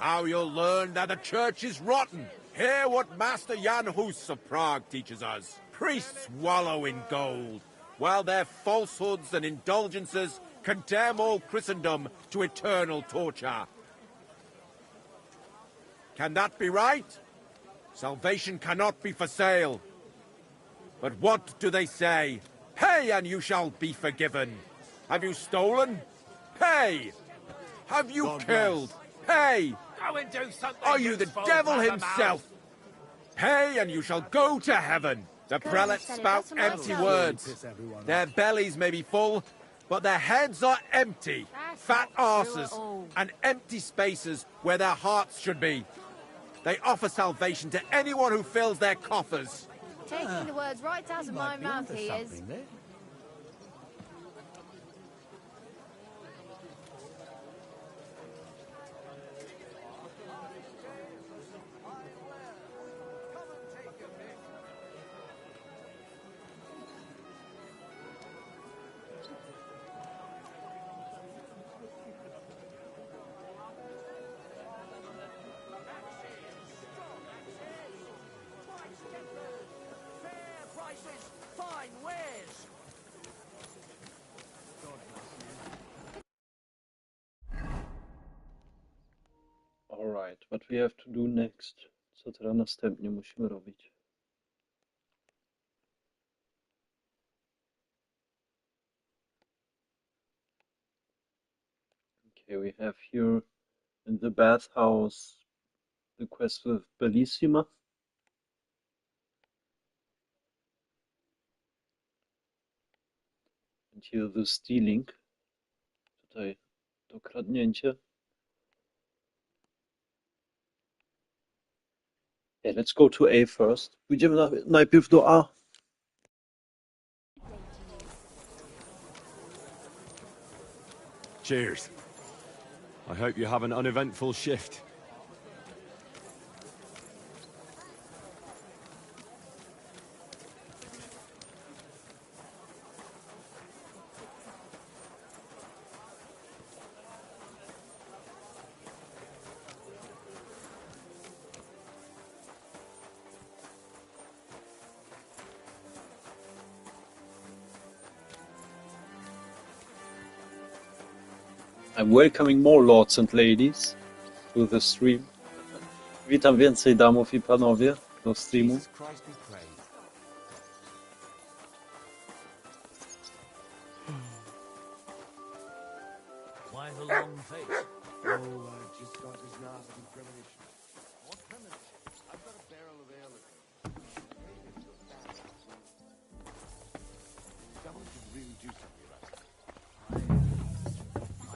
How you'll learn that the church is rotten. Hear what Master Jan Hus of Prague teaches us. Priests wallow in gold, while their falsehoods and indulgences condemn all Christendom to eternal torture. Can that be right? Salvation cannot be for sale. But what do they say? Pay and you shall be forgiven. Have you stolen? Pay! Have you killed? Pay! Go and do something. Are you the devil himself? Pay and you shall go to heaven. The prelates spout empty words. Their bellies may be full, but their heads are empty. Fat arses and empty spaces where their hearts should be. They offer salvation to anyone who fills their coffers. Taking the words right out of my mouth, he is. Alright, what we have to do next? Co teraz następnie musimy robić? Okay, we have here in the bathhouse the quest with Bellissima. And here the stealing. Tutaj to kradnięcie. Yeah, let's go to A first. Pójdziemy najpierw do A. Cheers. I hope you have an uneventful shift. I'm welcoming more lords and ladies to the stream. Witam więcej damów i panowie do streamu. Why the long face? Oh, I just got this nasty premonition. What premonition? I've got a barrel of ale. Someone should really do something about it.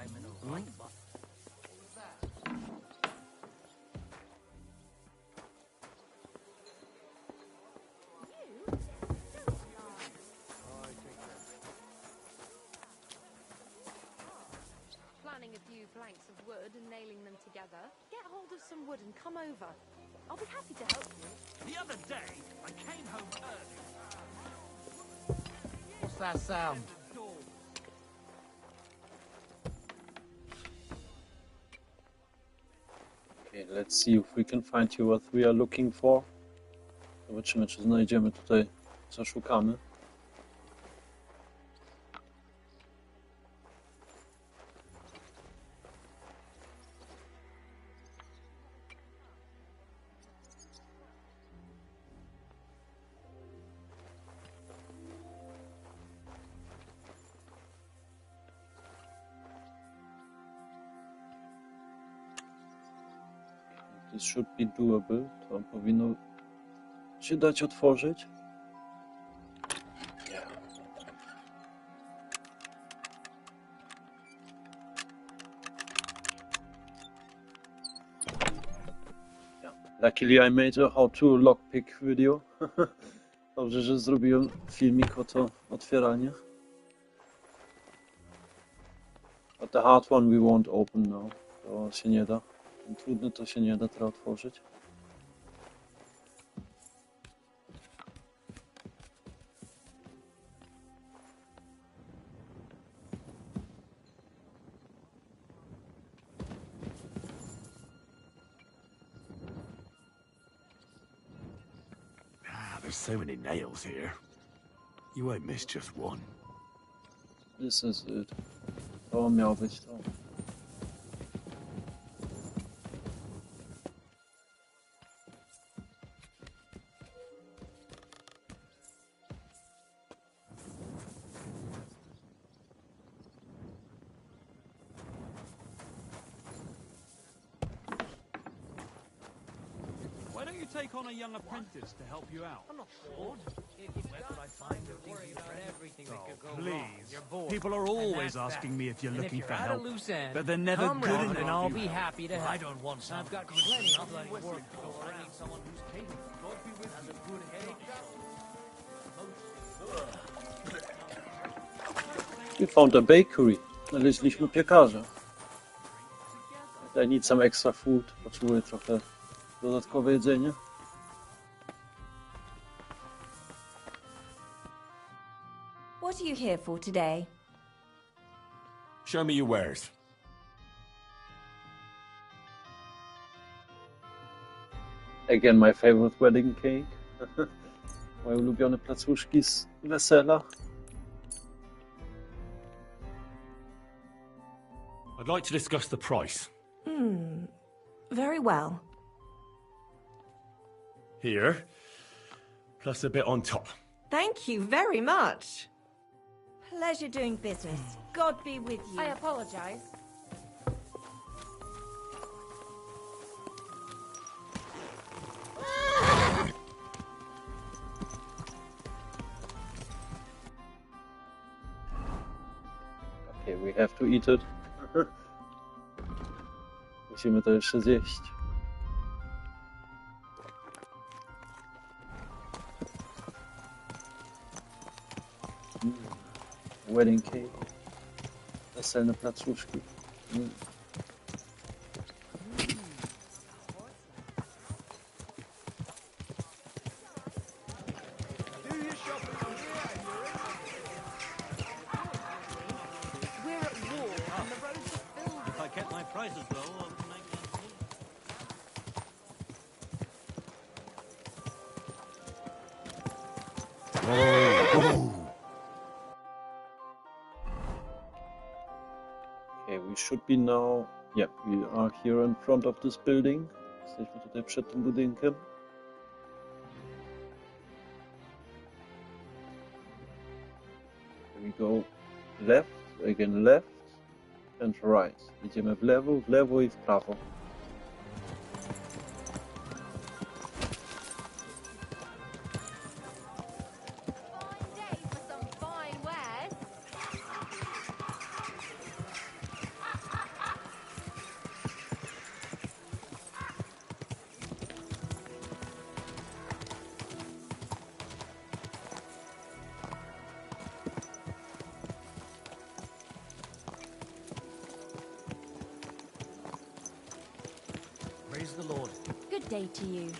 I'm in a right butt. What was that? Planning a few planks of wood and nailing them together. Get hold of some wood and come over. I'll be happy to help you. The other day, I came home early. What's that sound? Okay, let's see if we can find here what we are looking for. Zobaczymy, czy znajdziemy tutaj, co szukamy. This should be doable. To powinno się dać otworzyć. Luckily I made a how to lockpick video. Dobrze, że zrobiłem filmik o to otwieranie. But the hard one we won't open now. To się nie da. Ten trudny to się nie da teraz otworzyć. There's so many nails here. You won't miss just one. This is it. To miało być to. Why don't you take on a young apprentice to help you out? I'm not bored. Where could I find everything that could go wrong? Please. People are always asking me if you're looking for help, but they're never come good round enough. and I'll be happy to help. I don't want some. I've got plenty of bloody work to go around. I need someone who's capable. God be with you. Has a good head on. We found a bakery. Znaleźliśmy piekarza. I need some extra food. Potrzebuję trochę dodatkowe jedzenie. What are you here for today? Show me your wares. Again, my favorite wedding cake. Moje ulubione placuszki z wesela. I'd like to discuss the price. Very well. Here, plus a bit on top. Thank you very much. Pleasure doing business. God be with you. I apologize. Okay, we have to eat it. Musimy to jeszcze zjeść. Wedding cake. Weselne placuszki. If I kept my prices low, I would make that too. Okay, we should be now... Yeah, we are here in front of this building. Jesteśmy tutaj przed tym budynkiem. Here we go left, again left and right. Idziemy w lewo i w prawo. Praise the Lord. Good day to you.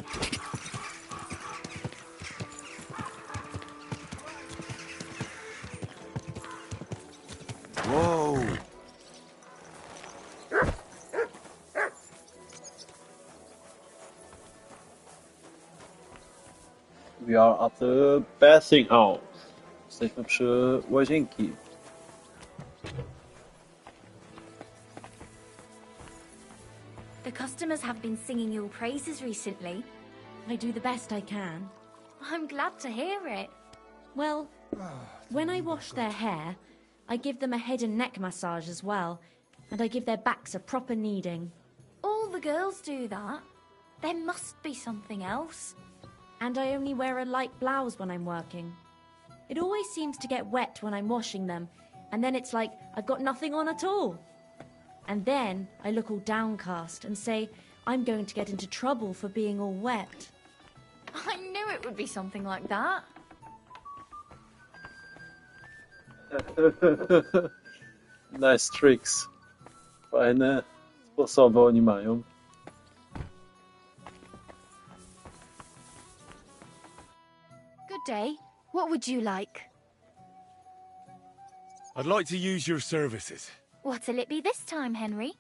Whoa! We are at the bathing house. Jesteśmy przy łazienki. The customers have been singing your praises recently. I do the best I can. I'm glad to hear it. Well, when I wash their hair, I give them a head and neck massage as well, and I give their backs a proper kneading. All the girls do that. There must be something else. And I only wear a light blouse when I'm working. It always seems to get wet when I'm washing them, and then it's like I've got nothing on at all. And then I look all downcast and say, I'm going to get into trouble for being all wet. I knew it would be something like that. Nice tricks. Fajne sposoby oni mają. Good day. What would you like? I'd like to use your services. What'll it be this time, Henry?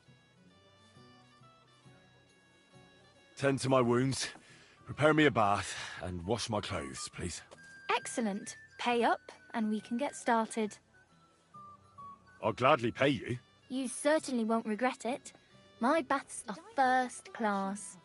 Tend to my wounds, prepare me a bath, and wash my clothes, please. Excellent. Pay up, and we can get started. I'll gladly pay you. You certainly won't regret it. My baths are first class.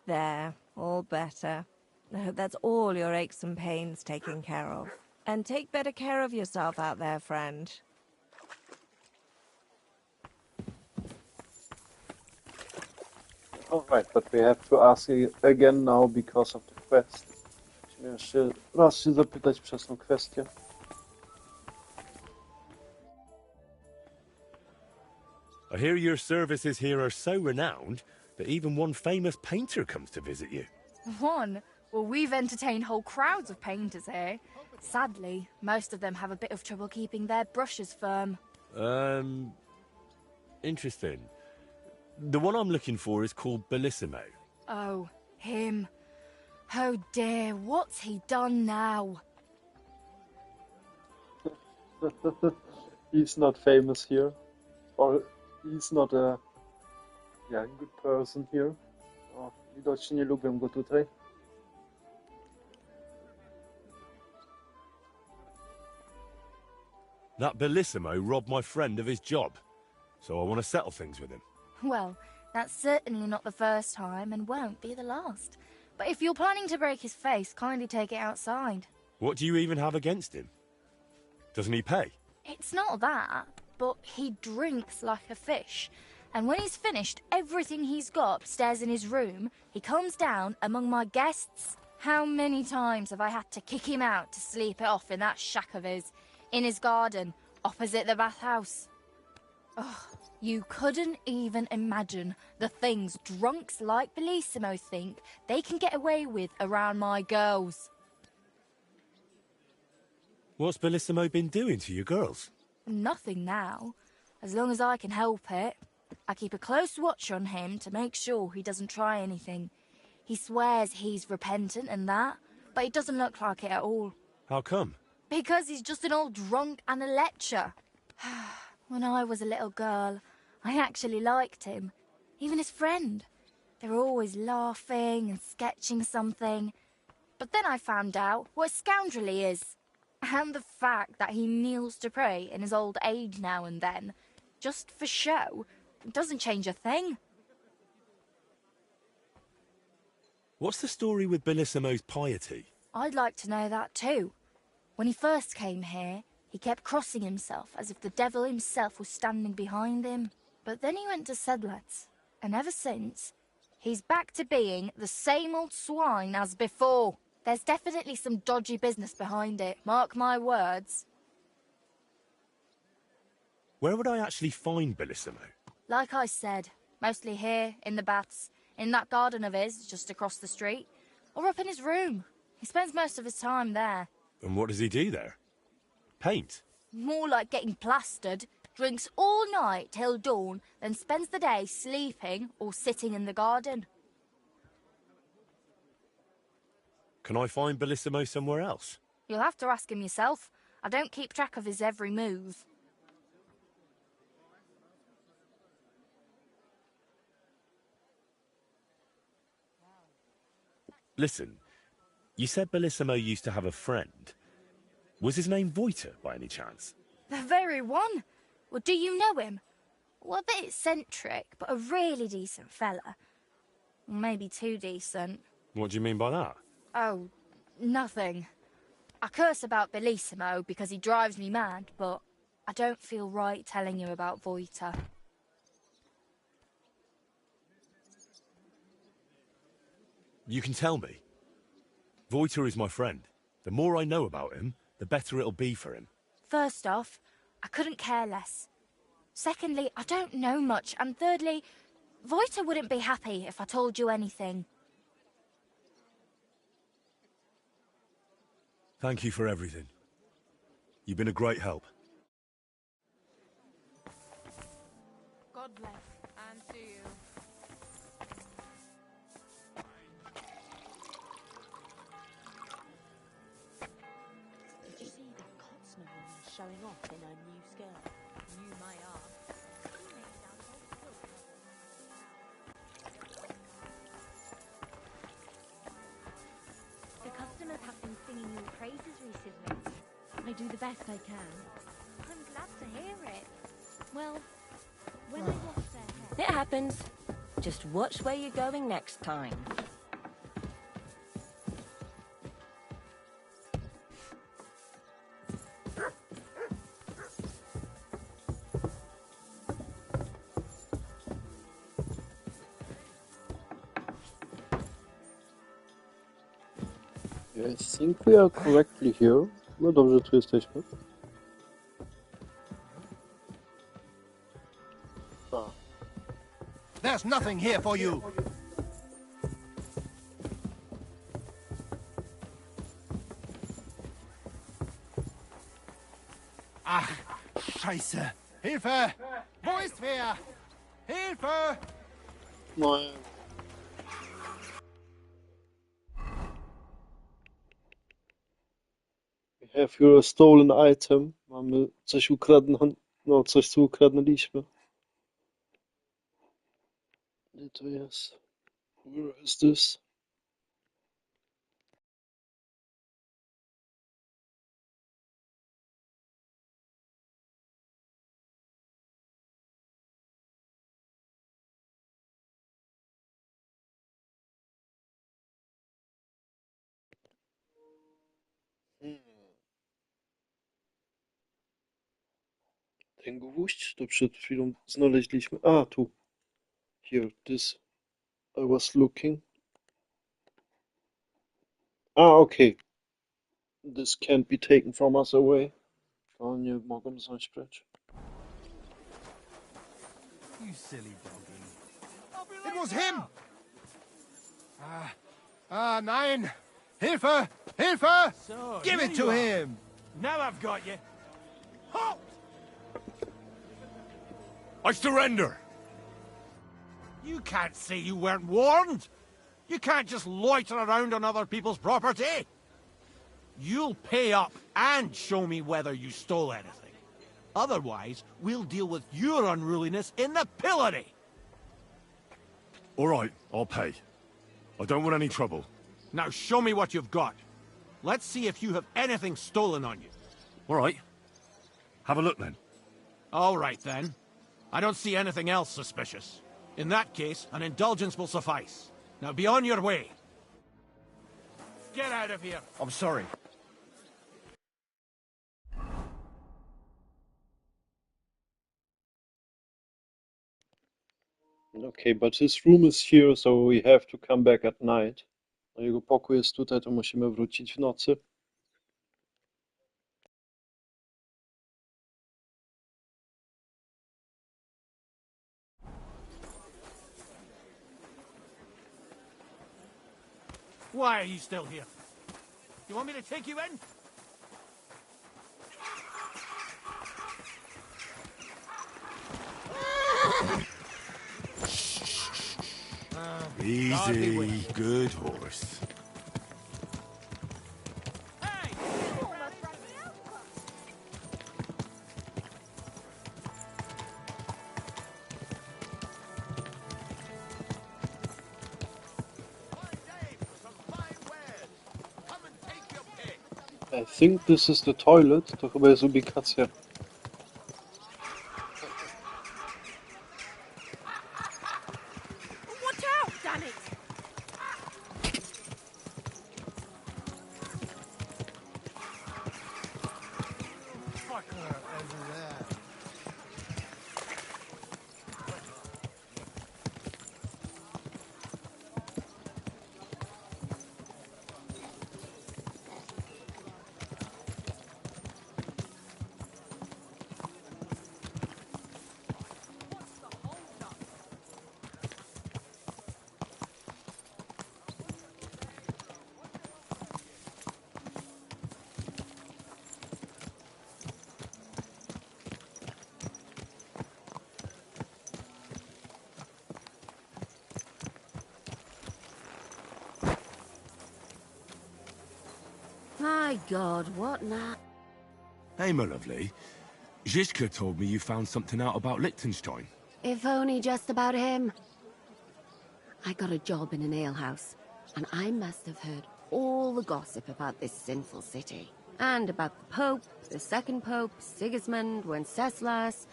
There, all better. I hope that's all your aches and pains taken care of. And take better care of yourself out there, friend. Alright, but we have to ask again now because of the quest. Musimy jeszcze raz się zapytać przez tą kwestię. I hear your services here are so renowned that even one famous painter comes to visit you. One? Well, we've entertained whole crowds of painters here. Sadly, most of them have a bit of trouble keeping their brushes firm. Interesting. The one I'm looking for is called Bellissimo. Oh, him. Oh dear, what's he done now? He's not famous here. Or he's not a good person here. O, widocznie nie lubię go tutaj. That Bellissimo robbed my friend of his job, so I want to settle things with him. Well, that's certainly not the first time and won't be the last. But if you're planning to break his face, kindly take it outside. What do you even have against him? Doesn't he pay? It's not that, but he drinks like a fish. And when he's finished everything he's got upstairs in his room, he comes down among my guests. How many times have I had to kick him out to sleep it off in that shack of his, in his garden, opposite the bathhouse? Oh, you couldn't even imagine the things drunks like Bellissimo think they can get away with around my girls. What's Bellissimo been doing to your girls? Nothing now, as long as I can help it. I keep a close watch on him to make sure he doesn't try anything. He swears he's repentant and that, but it doesn't look like it at all. How come? Because he's just an old drunk and a lecher. When I was a little girl, I actually liked him. Even his friend. They were always laughing and sketching something. But then I found out what a scoundrel he is. And the fact that he kneels to pray in his old age now and then, just for show, doesn't change a thing. What's the story with Bellissimo's piety? I'd like to know that too. When he first came here, he kept crossing himself as if the devil himself was standing behind him. But then he went to Sedlec, and ever since, he's back to being the same old swine as before. There's definitely some dodgy business behind it, mark my words. Where would I actually find Bellissimo? Like I said, mostly here, in the baths, in that garden of his, just across the street, or up in his room. He spends most of his time there. And what does he do there? Paint? More like getting plastered. Drinks all night till dawn, then spends the day sleeping or sitting in the garden. Can I find Bellissimo somewhere else? You'll have to ask him yourself. I don't keep track of his every move. Listen, you said Bellissimo used to have a friend. Was his name Voiter, by any chance? The very one. Well, do you know him? Well, a bit eccentric, but a really decent fella. Maybe too decent. What do you mean by that? Oh, nothing. I curse about Bellissimo because he drives me mad, but I don't feel right telling you about Voiter. You can tell me. Voiter is my friend. The more I know about him, the better it'll be for him. First off, I couldn't care less. Secondly, I don't know much. And thirdly, Voiter wouldn't be happy if I told you anything. Thank you for everything. You've been a great help. God bless, and to you. Did you see that Cotsman woman showing off in her new skirt? You may ask. The customers have been singing your praises recently. I do the best I can. I'm glad to hear it. Well, when I wash their hair... It happens. Just watch where you're going next time. I think we are correctly here. No dobrze tu jesteśmy. There's nothing here for you. Ach, Scheiße. Hilfe! Wo ist wer? Hilfe! No. We have here a stolen item. Mamy coś ukradną, no coś co ukradnęliśmy. Gdzie to jest? Where is this? Ten gwóźdź to przed chwilą znaleźliśmy. A, tu. Here, this. I was looking. Okay. This can't be taken from us away. To nie mogą zająć precz. You silly doggy. It was him! Nein! Hilfe! Hilfe! So, Give it to him! Now I've got you. Halt! I surrender! You can't say you weren't warned! You can't just loiter around on other people's property! You'll pay up and show me whether you stole anything. Otherwise, we'll deal with your unruliness in the pillory! All right, I'll pay. I don't want any trouble. Now show me what you've got. Let's see if you have anything stolen on you. All right. Have a look then. All right then. I don't see anything else suspicious. In that case, an indulgence will suffice. Now be on your way. Get out of here. I'm sorry. Okay, but his room is here, so we have to come back at night. No, jego pokój jest tutaj, to musimy wrócić w nocy. Why are you still here? You want me to take you in? Easy, good horse. I think this is the toilet. To chyba jest ubikacja. Watch out, damn it! Fucker over there. My God, what now? Hey, my lovely. Zizka told me you found something out about Liechtenstein. If only just about him. I got a job in an alehouse, and I must have heard all the gossip about this sinful city. And about the Pope, the second Pope, Sigismund, Wenceslas,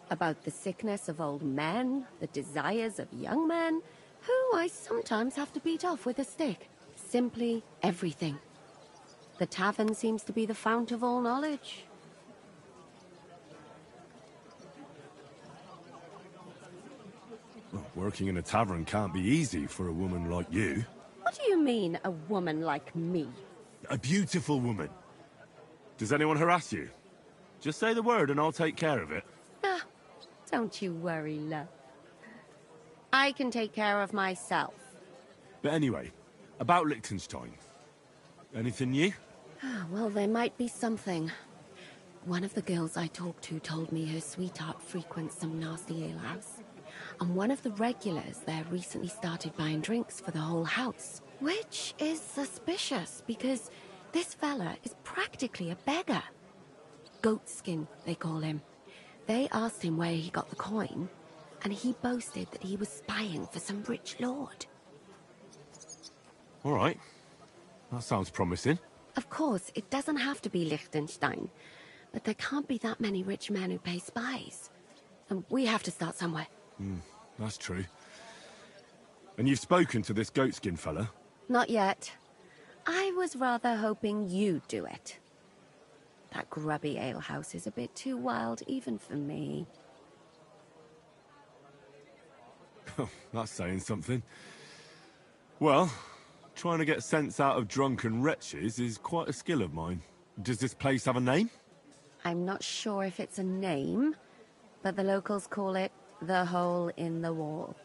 about the sickness of old men, the desires of young men, who I sometimes have to beat off with a stick. Simply everything. The tavern seems to be the fount of all knowledge. Well, working in a tavern can't be easy for a woman like you. What do you mean, a woman like me? A beautiful woman. Does anyone harass you? Just say the word and I'll take care of it. Ah, don't you worry, love. I can take care of myself. But anyway, about Liechtenstein. Anything new? Well, there might be something. One of the girls I talked to told me her sweetheart frequents some nasty alehouse. And one of the regulars there recently started buying drinks for the whole house. Which is suspicious, because this fella is practically a beggar. Goatskin, they call him. They asked him where he got the coin, and he boasted that he was spying for some rich lord. All right. That sounds promising. Of course, it doesn't have to be Liechtenstein, but there can't be that many rich men who pay spies. And we have to start somewhere. That's true. And you've spoken to this goatskin fella? Not yet. I was rather hoping you'd do it. That grubby alehouse is a bit too wild even for me. That's saying something. Well, trying to get sense out of drunken wretches is quite a skill of mine. Does this place have a name? I'm not sure if it's a name, but the locals call it the Hole in the Wall.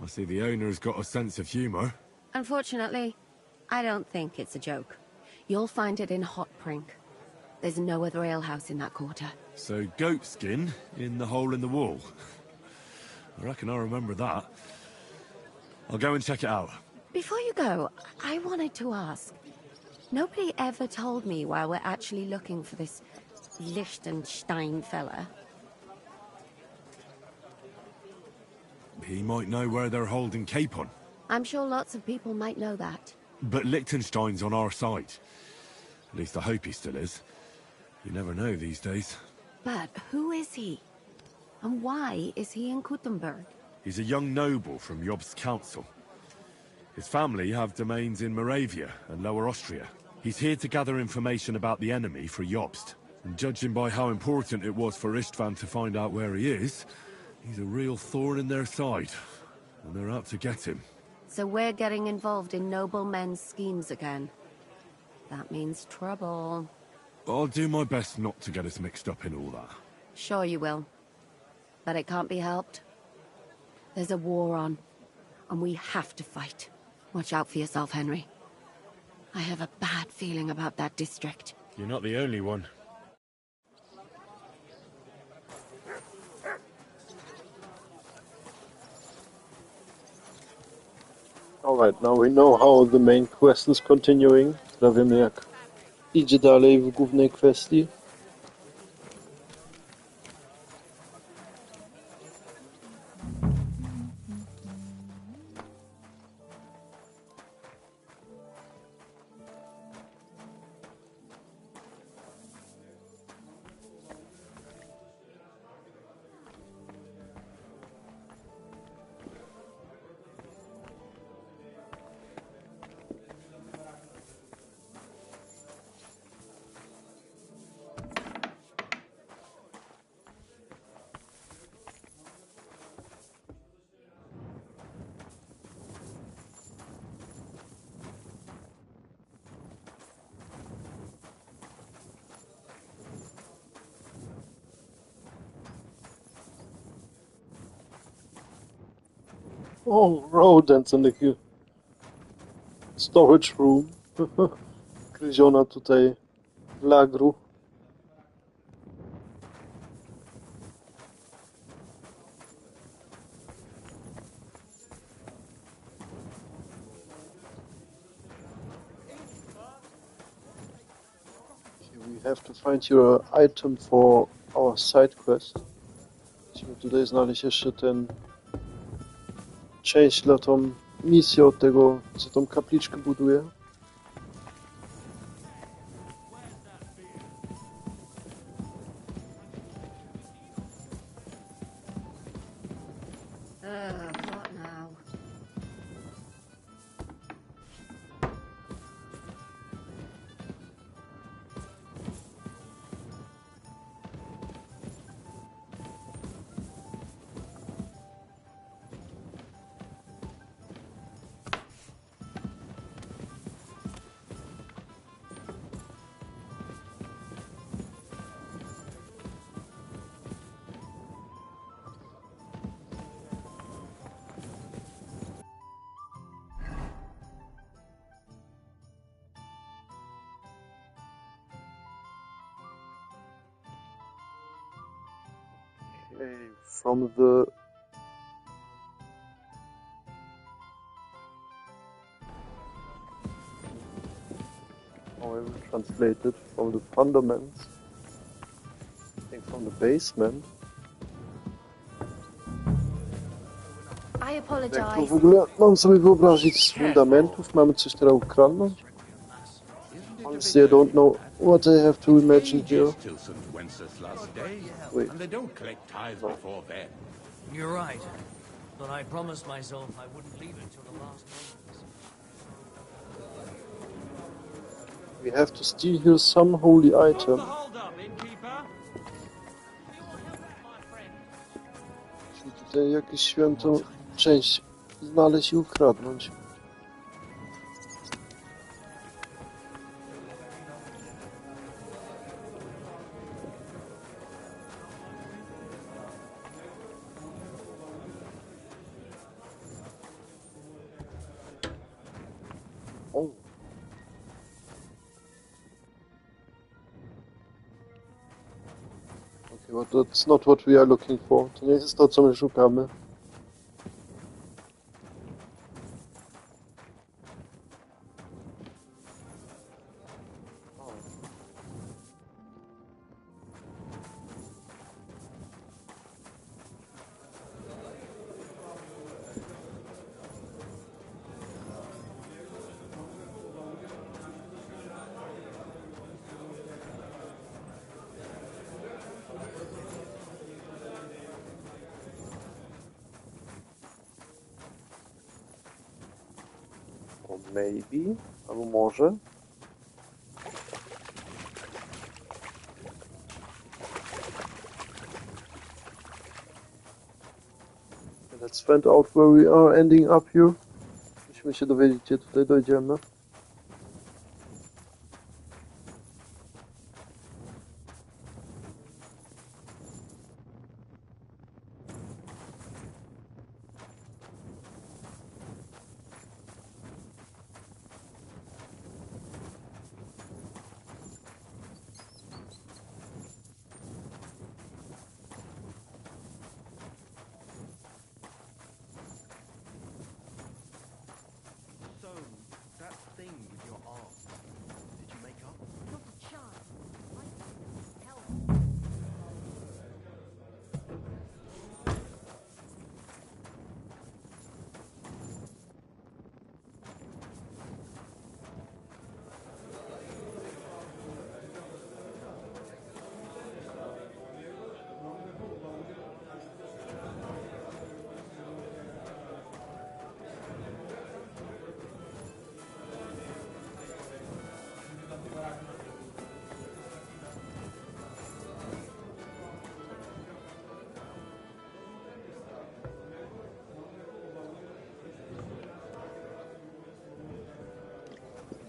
I see the owner's got a sense of humour. Unfortunately, I don't think it's a joke. You'll find it in Hot Prink. There's no other alehouse in that quarter. So goatskin in the hole in the wall. I reckon I remember that. I'll go and check it out. Before you go, I wanted to ask. Nobody ever told me why we're actually looking for this Liechtenstein fella. He might know where they're holding Capon. I'm sure lots of people might know that. But Liechtenstein's on our side. At least I hope he still is. You never know these days. But who is he? And why is he in Kuttenberg? He's a young noble from Jobst's council. His family have domains in Moravia and Lower Austria. He's here to gather information about the enemy for Jobst. And judging by how important it was for Istvan to find out where he is, he's a real thorn in their side. And they're out to get him. So we're getting involved in noble men's schemes again. That means trouble. I'll do my best not to get us mixed up in all that. Sure you will. But it can't be helped. There's a war on, and we have to fight. Watch out for yourself, Henry. I have a bad feeling about that district. You're not the only one. Alright, now we know how the main quest is continuing. Dla wiemy jak idzie dalej w głównej kwestii. Oh, rodents in the storage room. Gryziona tutaj lagru. We have to find your item for our side quest. Musimy tutaj znaleźć jeszcze ten część dla tą misję od tego, co tą kapliczkę buduje. What now? Okay, from the how I will translate it, from the fundaments, I think from the basement. I Jak to apologize. w ogóle mam sobie wyobrazić z fundamentów? Mamy coś teraz ukradnąć? Honestly, I don't know what I have to imagine here. Wait. And they don't collect tithes before then. You're right. But I promised myself I wouldn't leave it till the last moment. We have to steal here some holy item. Musimy tutaj jakąś świętą część znaleźć i ukradnąć. Oh. Okay, but that's not what we are looking for. To nie jest to, co my szukamy. Or maybe, albo może. Let's find out where we are ending up here. Musimy się dowiedzieć, gdzie tutaj dojdziemy. That thing with your arm, did you make up? Not a chance. Help.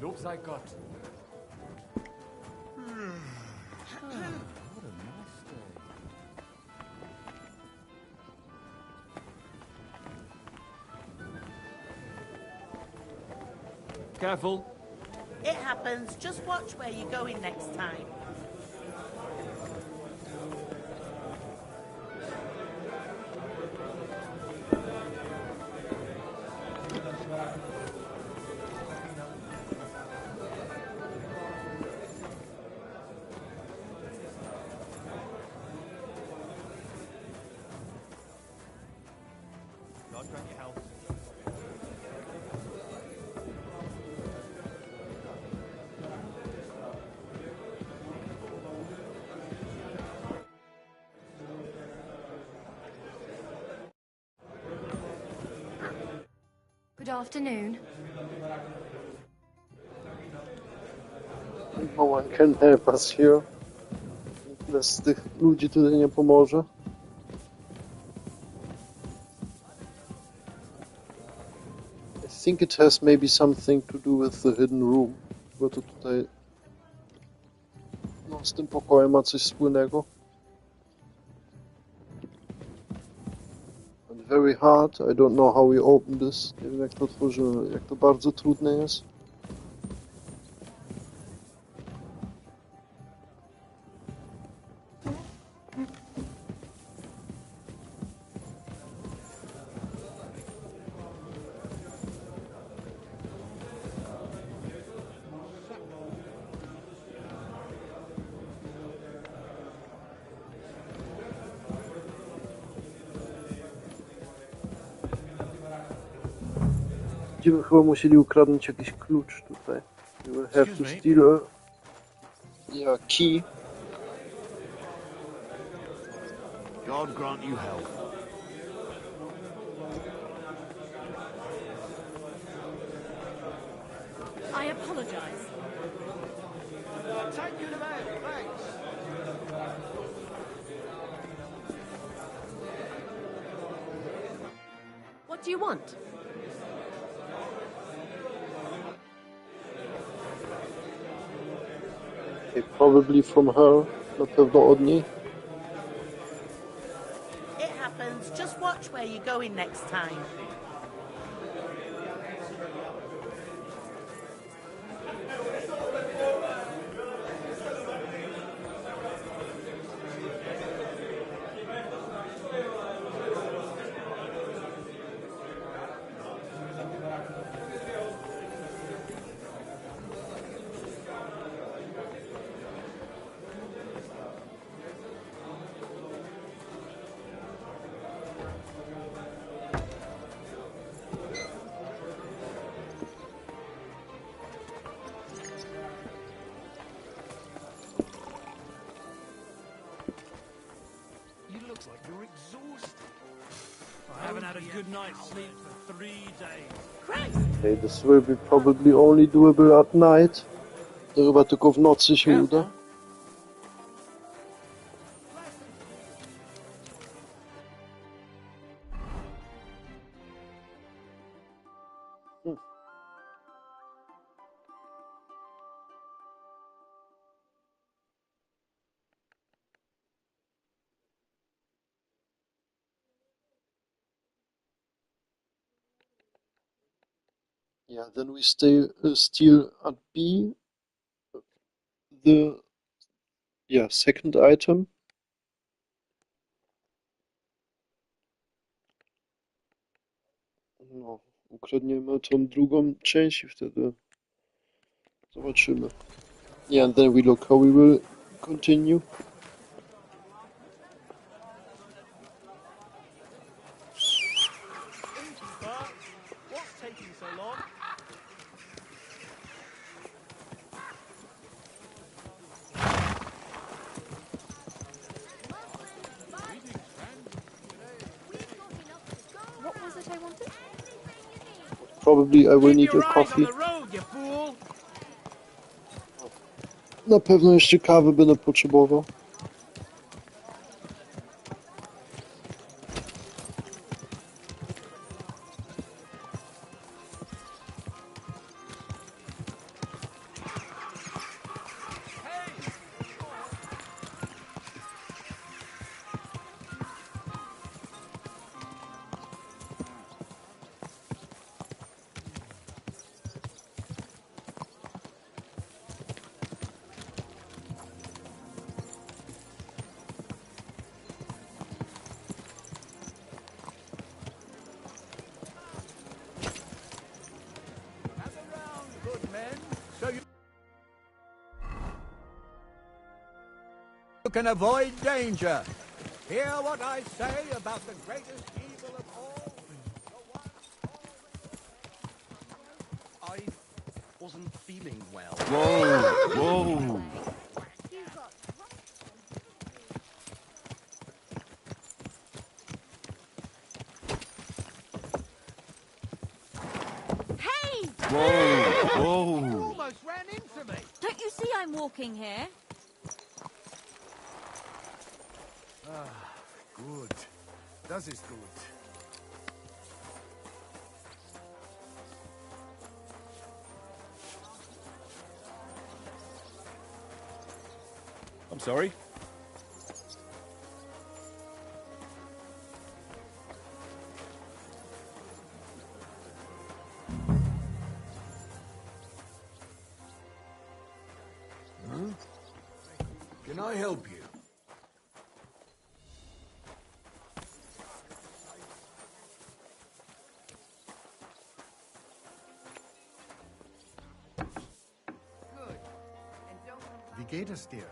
Looks like got. Careful. It happens. Just watch where you're going next time. God grant you health. Good afternoon. No one can help us here. Nikt z tych ludzi tutaj nie pomoże. I think it has maybe something to do with the hidden room. Bo to tutaj no, z tym pokojem ma coś wspólnego. And very hard. I don't know how we open this. Nie wiem jak to otworzymy. Jak to bardzo trudne jest. Będziemy chyba musieli ukradnąć jakiś klucz tutaj. We will have to steal a key. God grant you health. I apologize. Take you to bed, thanks. What do you want? Okay, probably from her. Na pewno od niej. It happens. Just watch where you're going next time. Looks like you're exhausted. I haven't had a good night's sleep for 3 days. Okay, this will be probably only doable at night. To chyba tylko w nocy się uda. Yeah, then we stay steal at B. The second item. No, ukradniemy tą drugą część i wtedy zobaczymy. Yeah, and then we look how we will continue. What's taking so long? What was it I wanted? Probably I will need a coffee. Na pewno jeszcze kawy będę potrzebował. You can avoid danger. Hear what I say about the greatest evil of all. Whoa, whoa. Hey! Whoa, whoa. You almost ran into me. Don't you see I'm walking here? Ah, gut. Das ist gut. I'm sorry? Huh? Can I help you? Wie geht es dir?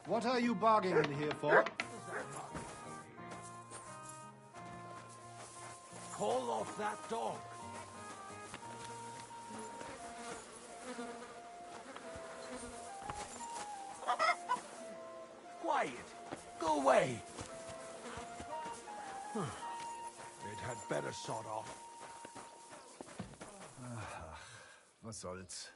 What are you bargaining here for? Call off that dog. Quiet. Go away. It had better sod off. Was soll's?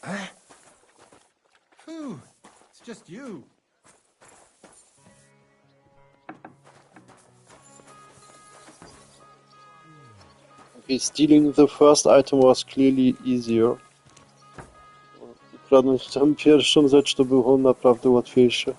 Huh? Phew, it's just you. Okay, stealing the first item was clearly easier. Ukradnąć tam pierwszą rzecz to było naprawdę łatwiejsze.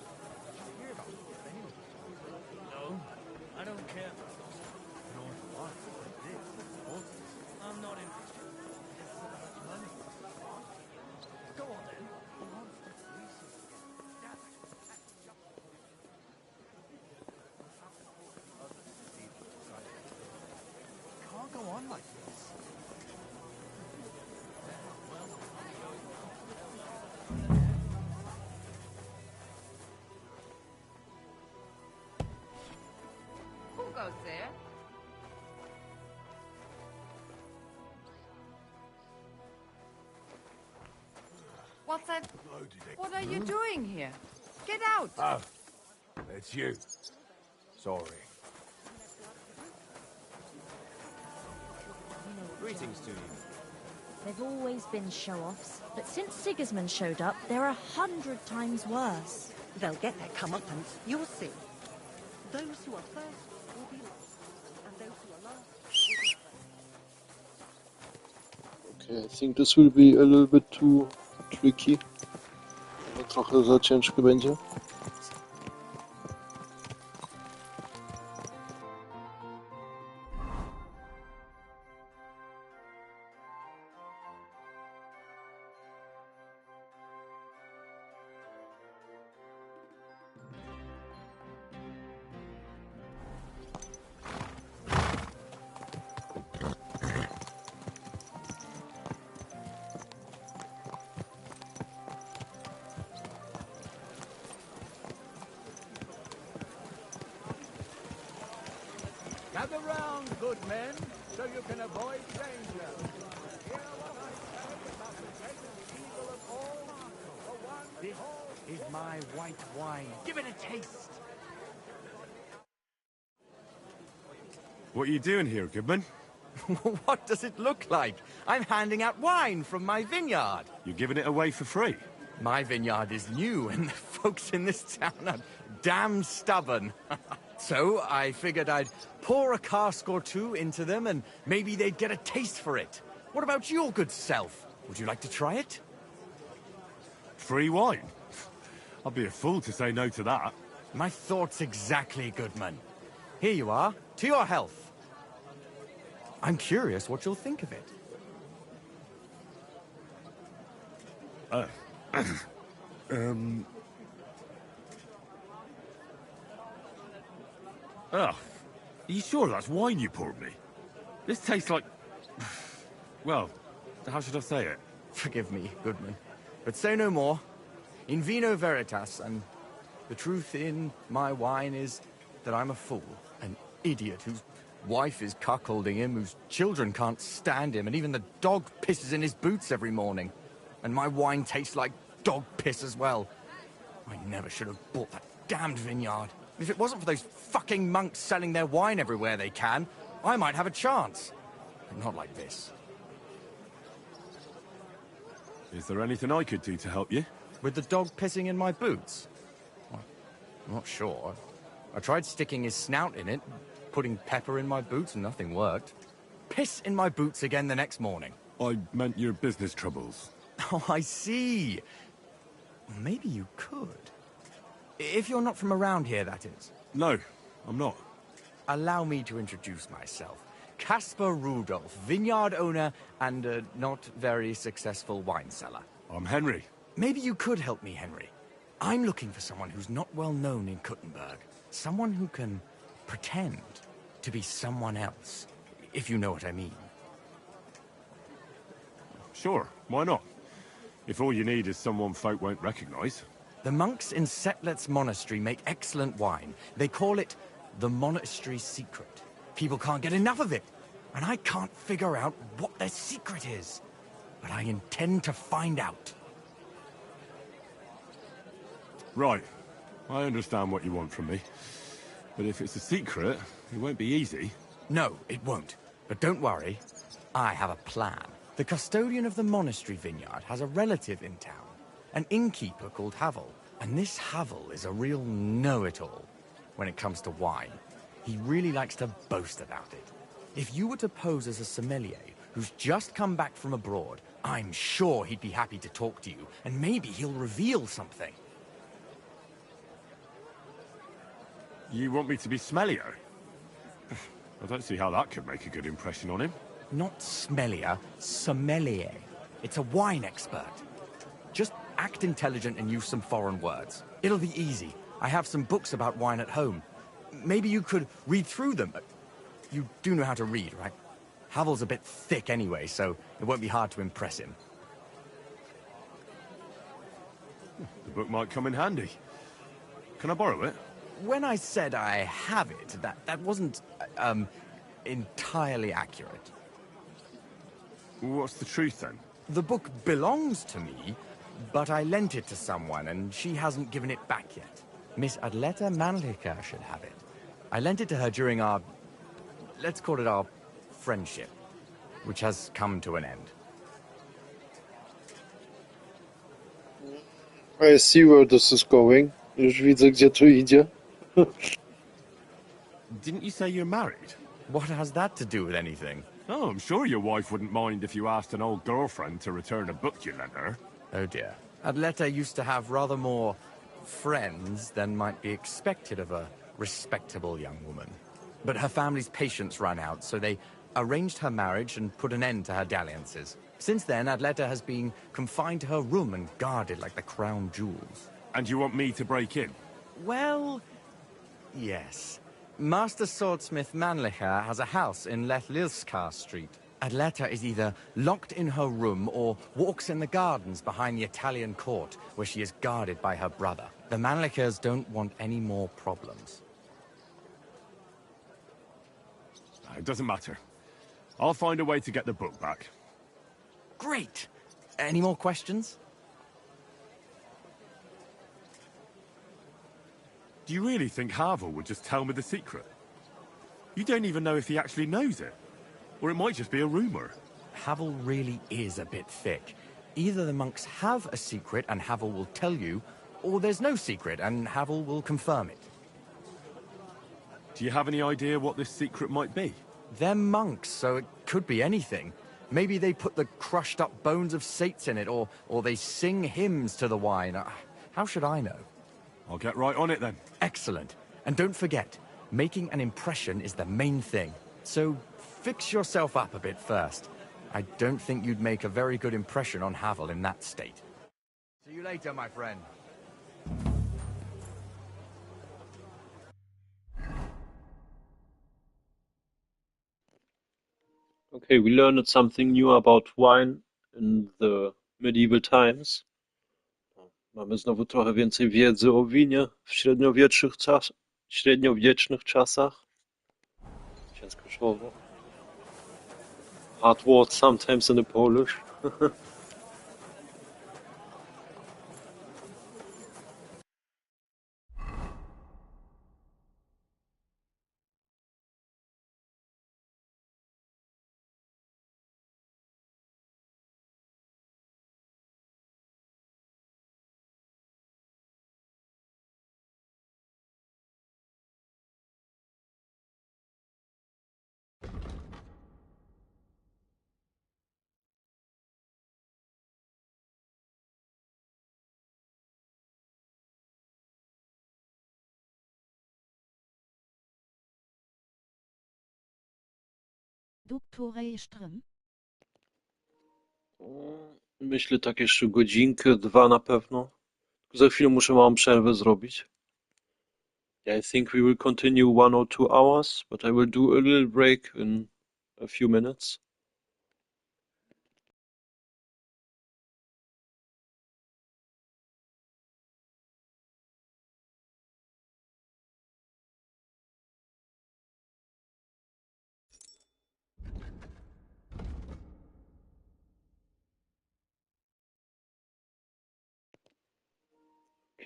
Goes there. What's that? What are you doing here? Get out! Oh, it's you. Sorry. Greetings to you. They've always been show-offs, but since Sigismund showed up, they're 100 times worse. They'll get their comeuppance, you'll see. Those who are first will be last, and those who are last will be first. Okay, I think this will be a little bit too tricky. Trochę za ciężko będzie. Gather round, good men, so you can avoid danger. Hear what I say about the greatest evil of all, the one This is my white wine. Give it a taste. What are you doing here, Goodman? What does it look like? I'm handing out wine from my vineyard. You're giving it away for free? My vineyard is new, and the folks in this town are damn stubborn. So I figured I'd pour a cask or two into them, and maybe they'd get a taste for it. What about your good self? Would you like to try it? Free wine? I'd be a fool to say no to that. My thoughts exactly, Goodman. Here you are, to your health. I'm curious what you'll think of it. Oh, are you sure that's wine you poured me? This tastes like... well, How should I say it? Forgive me, Goodman, but say no more. In vino veritas, and the truth in my wine is that I'm a fool, an idiot whose wife is cuckolding him, whose children can't stand him, and even the dog pisses in his boots every morning. And my wine tastes like dog piss as well. I never should have bought that damned vineyard. If it wasn't for those fucking monks selling their wine everywhere they can, I might have a chance. But not like this. Is there anything I could do to help you? With the dog pissing in my boots? Well, I'm not sure. I tried sticking his snout in it, putting pepper in my boots, and nothing worked. Piss in my boots again the next morning. I meant your business troubles. Oh, I see. Well, maybe you could. If you're not from around here, that is. No, I'm not. Allow me to introduce myself. Caspar Rudolph, vineyard owner and a not very successful wine seller. I'm Henry. Maybe you could help me, Henry. I'm looking for someone who's not well known in Kuttenberg. Someone who can pretend to be someone else, if you know what I mean. Sure, why not? If all you need is someone folk won't recognize. The monks in Setlet's monastery make excellent wine. They call it the monastery secret. People can't get enough of it, and I can't figure out what their secret is. But I intend to find out. Right. I understand what you want from me. But if it's a secret, it won't be easy. No, it won't. But don't worry. I have a plan. The custodian of the monastery vineyard has a relative in town, an innkeeper called Havel. And this Havel is a real know-it-all when it comes to wine. He really likes to boast about it. If you were to pose as a sommelier who's just come back from abroad, I'm sure he'd be happy to talk to you, and maybe he'll reveal something. You want me to be smellier? I don't see how that could make a good impression on him. Not smellier, sommelier. It's a wine expert. Just act intelligent and use some foreign words. It'll be easy. I have some books about wine at home. Maybe you could read through them. You do know how to read, right? Havel's a bit thick anyway, so it won't be hard to impress him. The book might come in handy. Can I borrow it? When I said I have it, that wasn't, entirely accurate. What's the truth, then? The book belongs to me, but I lent it to someone, and she hasn't given it back yet. Miss Adleta Manlica should have it. I lent it to her during our, let's call it our friendship, which has come to an end. I see where this is going. Już widzę, gdzie tu idzie. Didn't you say you're married? What has that to do with anything? Oh, I'm sure your wife wouldn't mind if you asked an old girlfriend to return a book you lent her. Oh dear. Adleta used to have rather more friends than might be expected of a respectable young woman. But her family's patience ran out, so they arranged her marriage and put an end to her dalliances. Since then, Adleta has been confined to her room and guarded like the crown jewels. And you want me to break in? Well, yes. Master Swordsmith Manlicher has a house in Lethlilskar Street. Adleta is either locked in her room or walks in the gardens behind the Italian court, where she is guarded by her brother. The Manlichers don't want any more problems. It doesn't matter. I'll find a way to get the book back. Great! Any more questions? Do you really think Havel would just tell me the secret? You don't even know if he actually knows it. Or it might just be a rumor. Havel really is a bit thick. Either the monks have a secret and Havel will tell you, or there's no secret and Havel will confirm it. Do you have any idea what this secret might be? They're monks, so it could be anything. Maybe they put the crushed up bones of saints in it, or they sing hymns to the wine. How should I know? I'll get right on it then. Excellent. And don't forget, making an impression is the main thing. So fix yourself up a bit first. I don't think you'd make a very good impression on Havel in that state. See you later, my friend. Okay, we learned something new about wine in the medieval times. Mamy znowu trochę więcej wiedzy o winie w średniowiecznych czasach. Ciężko słowo. Hard word sometimes in the Polish. Myślę tak jeszcze godzinkę, dwa na pewno. Za chwilę muszę małą przerwę zrobić. Yeah, I think we will continue 1 or 2 hours, but I will do a little break in a few minutes.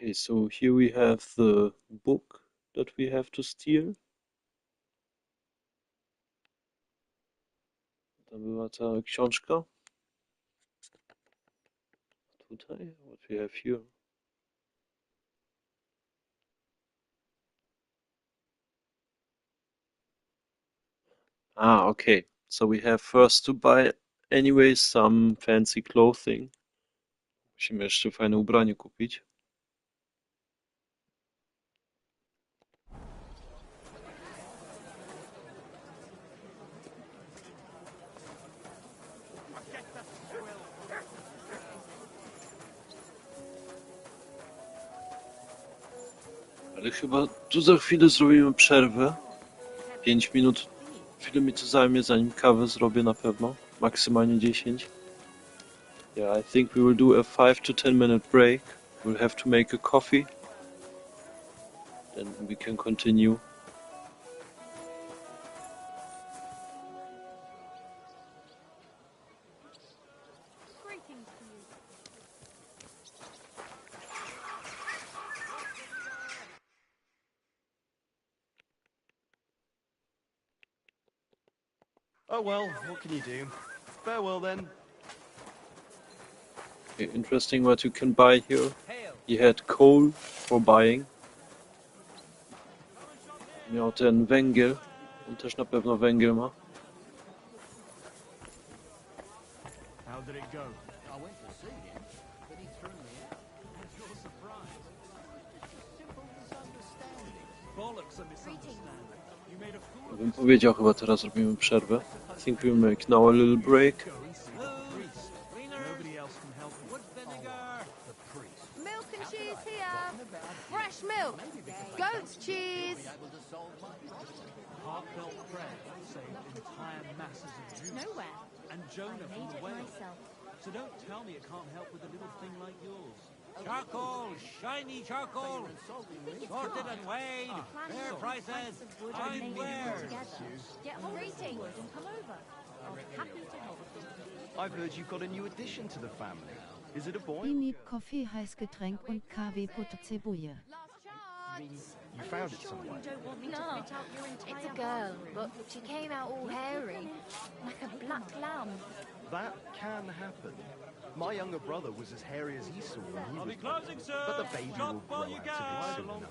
Okay, so here we have the book that we have to steal. To była ta książka. Tutaj, what we have here. Ah, okay. So we have first to buy anyway some fancy clothing. Musimy jeszcze fajne ubranie kupić. Ale chyba tu za chwilę zrobimy przerwę. 5 minut. Chwilę mi to zajmie, zanim kawę zrobię na pewno. Maksymalnie 10. Yeah, I think we will do a 5 to 10 minute break. We'll have to make a coffee. Then we can continue. Oh well, what can you do? Farewell then. Okay, interesting what you can buy here. He had coal for buying. Miał ten węgiel. On też na pewno węgiel ma. How did it go? I went to see him, but he threw me out. And you're surprised. It's just a simple misunderstanding. Bollocks a misunderstanding. You made a fool of Bym powiedział, chyba teraz robimy przerwę. I think we'll make now a little break. Nobody else can help you. The priest. Milk and cheese here. Fresh milk. Goat's cheese. Heartfelt prayer saved entire masses of Jews. Nowhere. And Jonah from the whale. Myself. So don't tell me it can't help with a little thing like yours. Charcoal, shiny charcoal, sorted and weighed, fair prices, fine wares. Get hold of some wood and come over. I'll be happy to help. I've heard you've got a new addition to the family. Is it a boy? Ini Kaffee, Heißgetränk und KW Butter Zebuye. You found it somewhere. No, it's a girl, but she came out all hairy, like a black lamb. That can happen. My younger brother was as hairy as Esau when he was closing, sir. but the baby will grow out of it soon enough.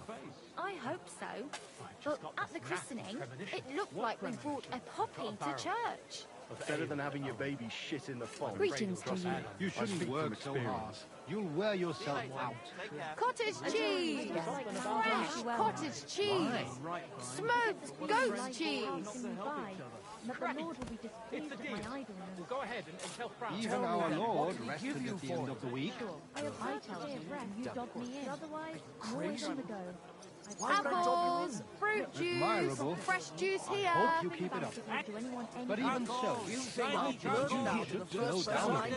I hope so. But at the christening, it looked like we brought a poppy to church. Better than having your baby shit in the font. Greetings to you. You shouldn't work so hard. You'll wear yourself out. Cottage cheese. Fresh cottage cheese. Smoked goat's cheese. But the Lord will be displeased with my idleness. Go ahead and tell Frank. Even our Lord rested at the end of the week. I have heard to day of rest, and you dogged me in. Otherwise, I'm always on the go. Apples, fruit juice, Admirable. fresh juice here. Hope you keep it up. But even so, you think I'll put you here to slow down?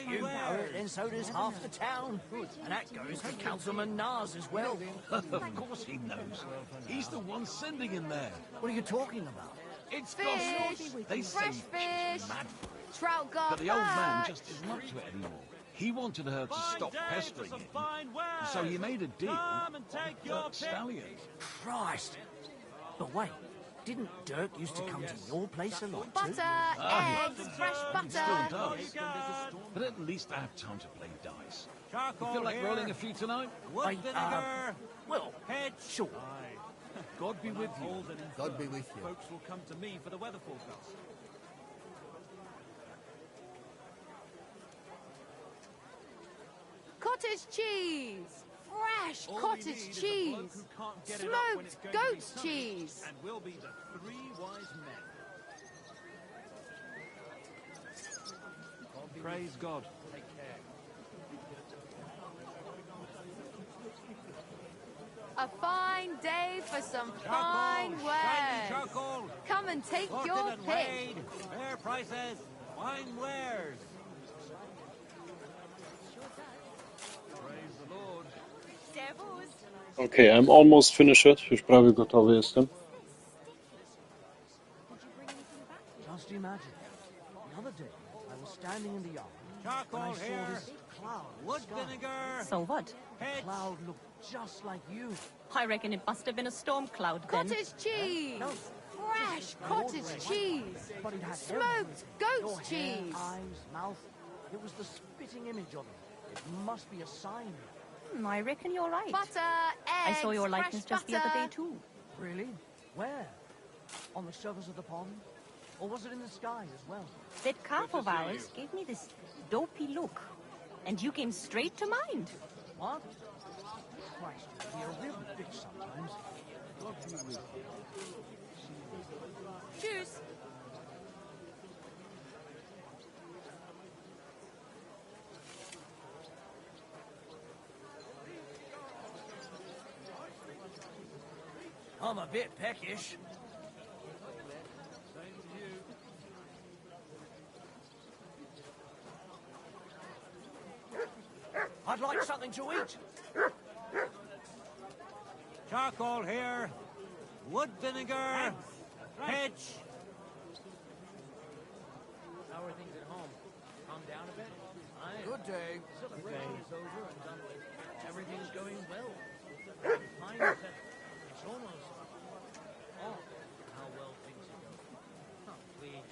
You know it, and so does half the town. And that goes for Councilman Nars as well. Of course he knows. He's the one sending him there. What are you talking about? It's Fish, gospel. They say fresh she's fish, mad for it. trout gar But the old man patch. just isn't up to it anymore. He wanted her to stop pestering him. So he made a deal with Stallion. Christ. But wait, didn't Dirk used to come to your place a lot too? Butter, eggs, fresh He still butter. does. But at least I have time to play dice. You feel like rolling a few tonight? Well, sure. God be with you. God be with you. Folks will come to me for the weather forecast. Cottage cheese, fresh cottage cheese, smoked goat's cheese. And we'll be the three wise men. Praise God. Take care. A fine day for some fine wares. Come and take your pick. Fair prices, fine wares. Praise the Lord. Okay, I'm almost finished. Już prawie gotowy jestem. Just imagine. The other day, I was standing in the yard and I saw this cloud. Wood vinegar. So what? The cloud looked just like you. I reckon it must have been a storm cloud then. Cottage cheese, fresh cottage cheese, But it had smoked everything. Your goat's hair, cheese. eyes, mouth. It was the spitting image of it. It must be a sign. I reckon you're right. Butter, eggs, I saw your likeness fresh just the other day butter. too. Really? Where? On the surface of the pond? Or was it in the sky as well? That calf of ours gave me this dopey look. And you came straight to mind. What? Christ, you're a real bitch sometimes. God be with you. Juice. I'm a bit peckish. I'd like something to eat. Charcoal here. Wood vinegar. Pitch. How are things at home? Calm down a bit? Good day. Celebration is over and done with. Everything's going well. It's almost. Oh, how well things are going. Oh, please.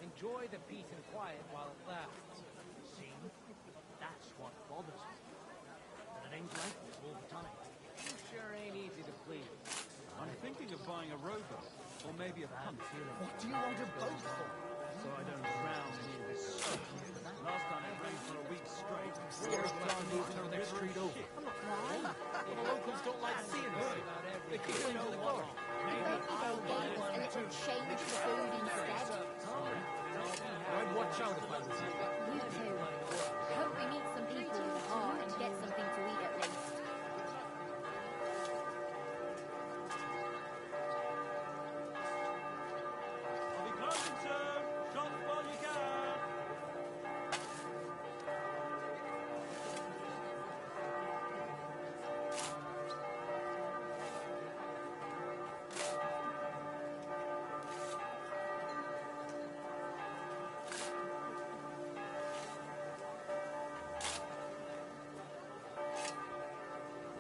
Enjoy the peace and quiet while it lasts. See? That's what bothers me. But it ain't like this all the time. You sure ain't easy to please. I'm thinking of buying a rowboat, or maybe a punt. What do you want a boat for? So I don't drown in this stuff. Last time it rained for a week straight. The next street over. The locals don't like seeing us. They keep it to the water. Maybe I'll buy one and it will change the food instead. I'd watch out if I was you. You too. Hope we meet some people with a heart and get something to eat at least. I'll be closing soon. Shop while you can.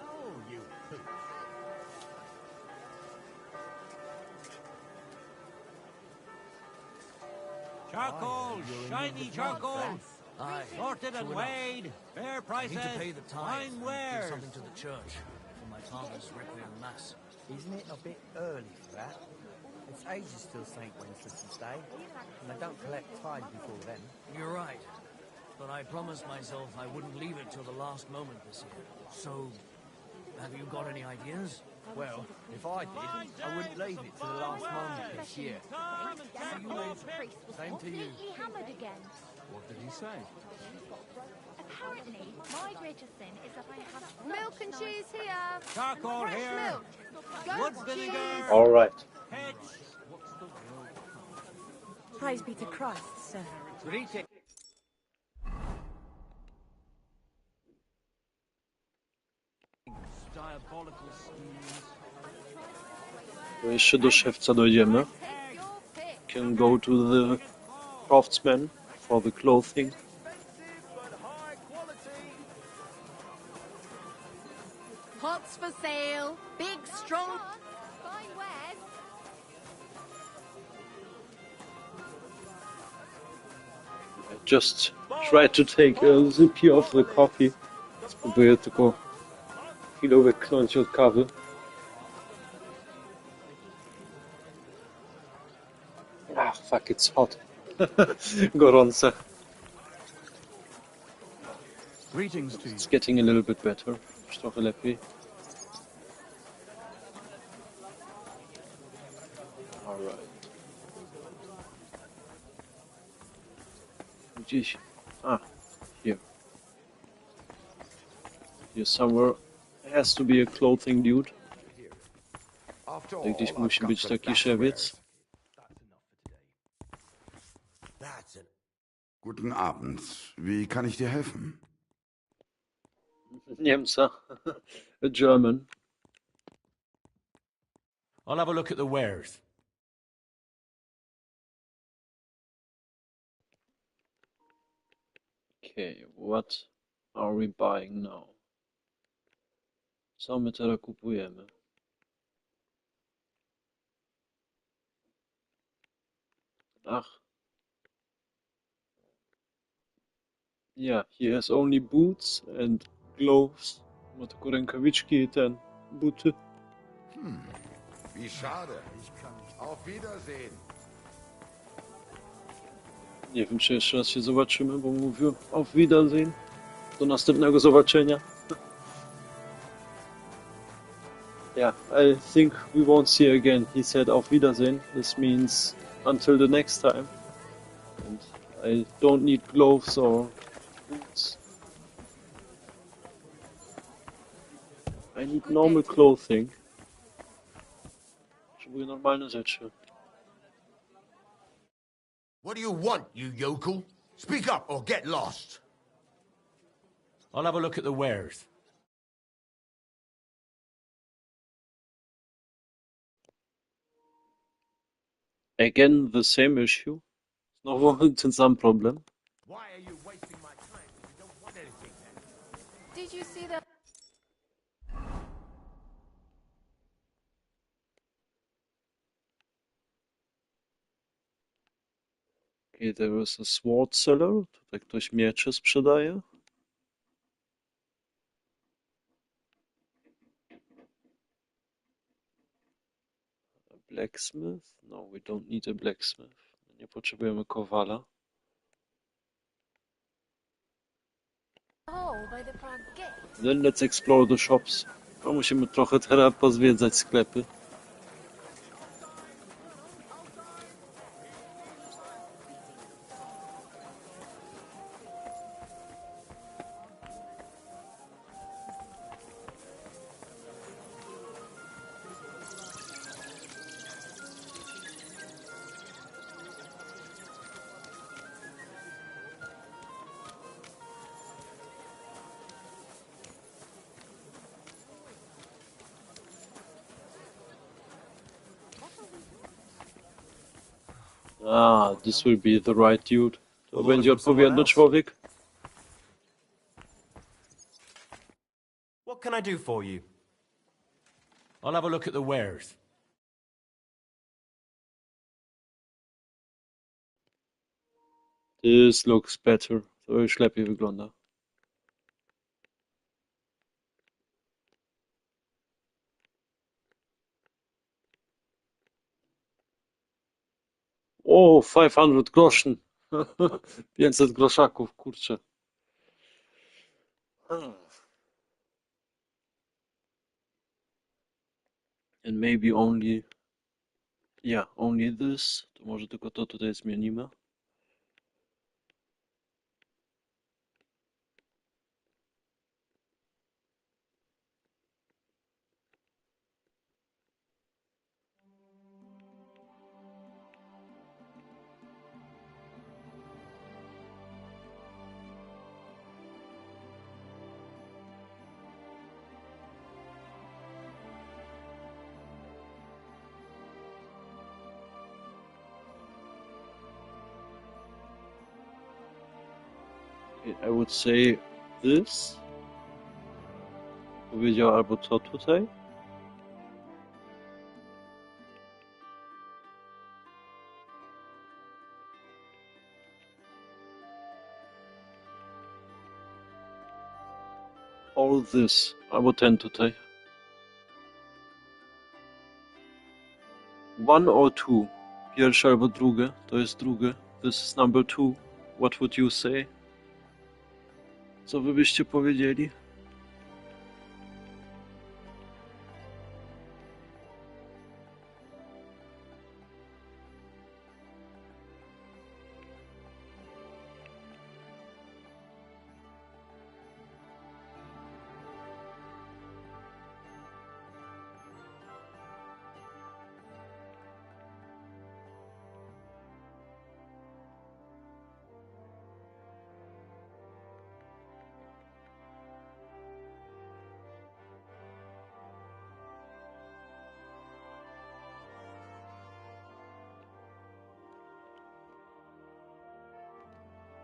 Oh, you pooch. Charcoal, shiny charcoal. Aye. Sorted and True enough. weighed. Fair I prices. need to pay the tithe Fine and give wares. something to the church for my father's requiem mass. Isn't it a bit early for that? It's ages till St. Wenceslas Day, and they don't collect tithe before then. You're right. But I promised myself I wouldn't leave it till the last moment this year. So, have you got any ideas? Well, if I did, I wouldn't leave it to the last moment this year. See you later. Same to you. Completely hammered again. What did he say? Apparently, my greatest sin is that I have Milk and cheese here. Charcoal Fresh here. milk. Wood Goat vinegar. cheese. All right. Praise be to Christ, sir. Greeting. Diabolical schemes. To jeszcze do szewca dojdziemy. Can go to the craftsman for the clothing. Pots for sale. Big, strong. Fine wares. I just tried to take a zippy of the coffee. Spróbuję tylko chwilę wyknąć od kawy. Ah, fuck, it's hot. Gorące. Greetings to you. It's getting a little bit better. Już trochę lepiej. Alright. Gdzieś... Ah, here. Here somewhere has to be a clothing dude. Tutaj gdzieś musi być taki szewiec. Guten Abend. Wie kann ich dir helfen? Niemca. A German. I'll have a look at the wares. Okay, what are we buying now? Co my teraz kupujemy? Ach. Yeah, he has only boots and gloves. Ma tylko rękawiczki i buty. Wie schade. Auf Wiedersehen. Nie wiem, czy jeszcze raz się zobaczymy, bo mówił auf Wiedersehen. Do następnego zobaczenia. Yeah, I think we won't see again. He said auf Wiedersehen. This means until the next time. And I don't need gloves or boots. I need normal clothing. Potrzebuję normalne rzeczy. What do you want, you yokel? Speak up or get lost. I'll have a look at the wares. Again, the same issue. Znowu ten sam problem. Why are you wasting my time if you don't want anything then? Did you see that? Okay, there is a sword seller. Tutaj ktoś miecze sprzedaje. A blacksmith? No, we don't need a blacksmith. Nie potrzebujemy kowala. Oh, by the front gate. Then let's explore the shops. No, musimy trochę teraz pozwiedzać sklepy. Ah, this will be the right dude. To będzie odpowiedni człowiek. What can I do for you? I'll have a look at the wares. This looks better. To już lepiej wygląda. O, 500 groszy. 500 groszaków, kurczę. And maybe only... Yeah, only this. To może tylko to tutaj zmienimy. I would say this. Powiedział albo co tutaj? All this. Albo ten tutaj. One or two. Pierwsze albo drugie. To jest drugie. This is number two. What would you say? Co wy byście powiedzieli?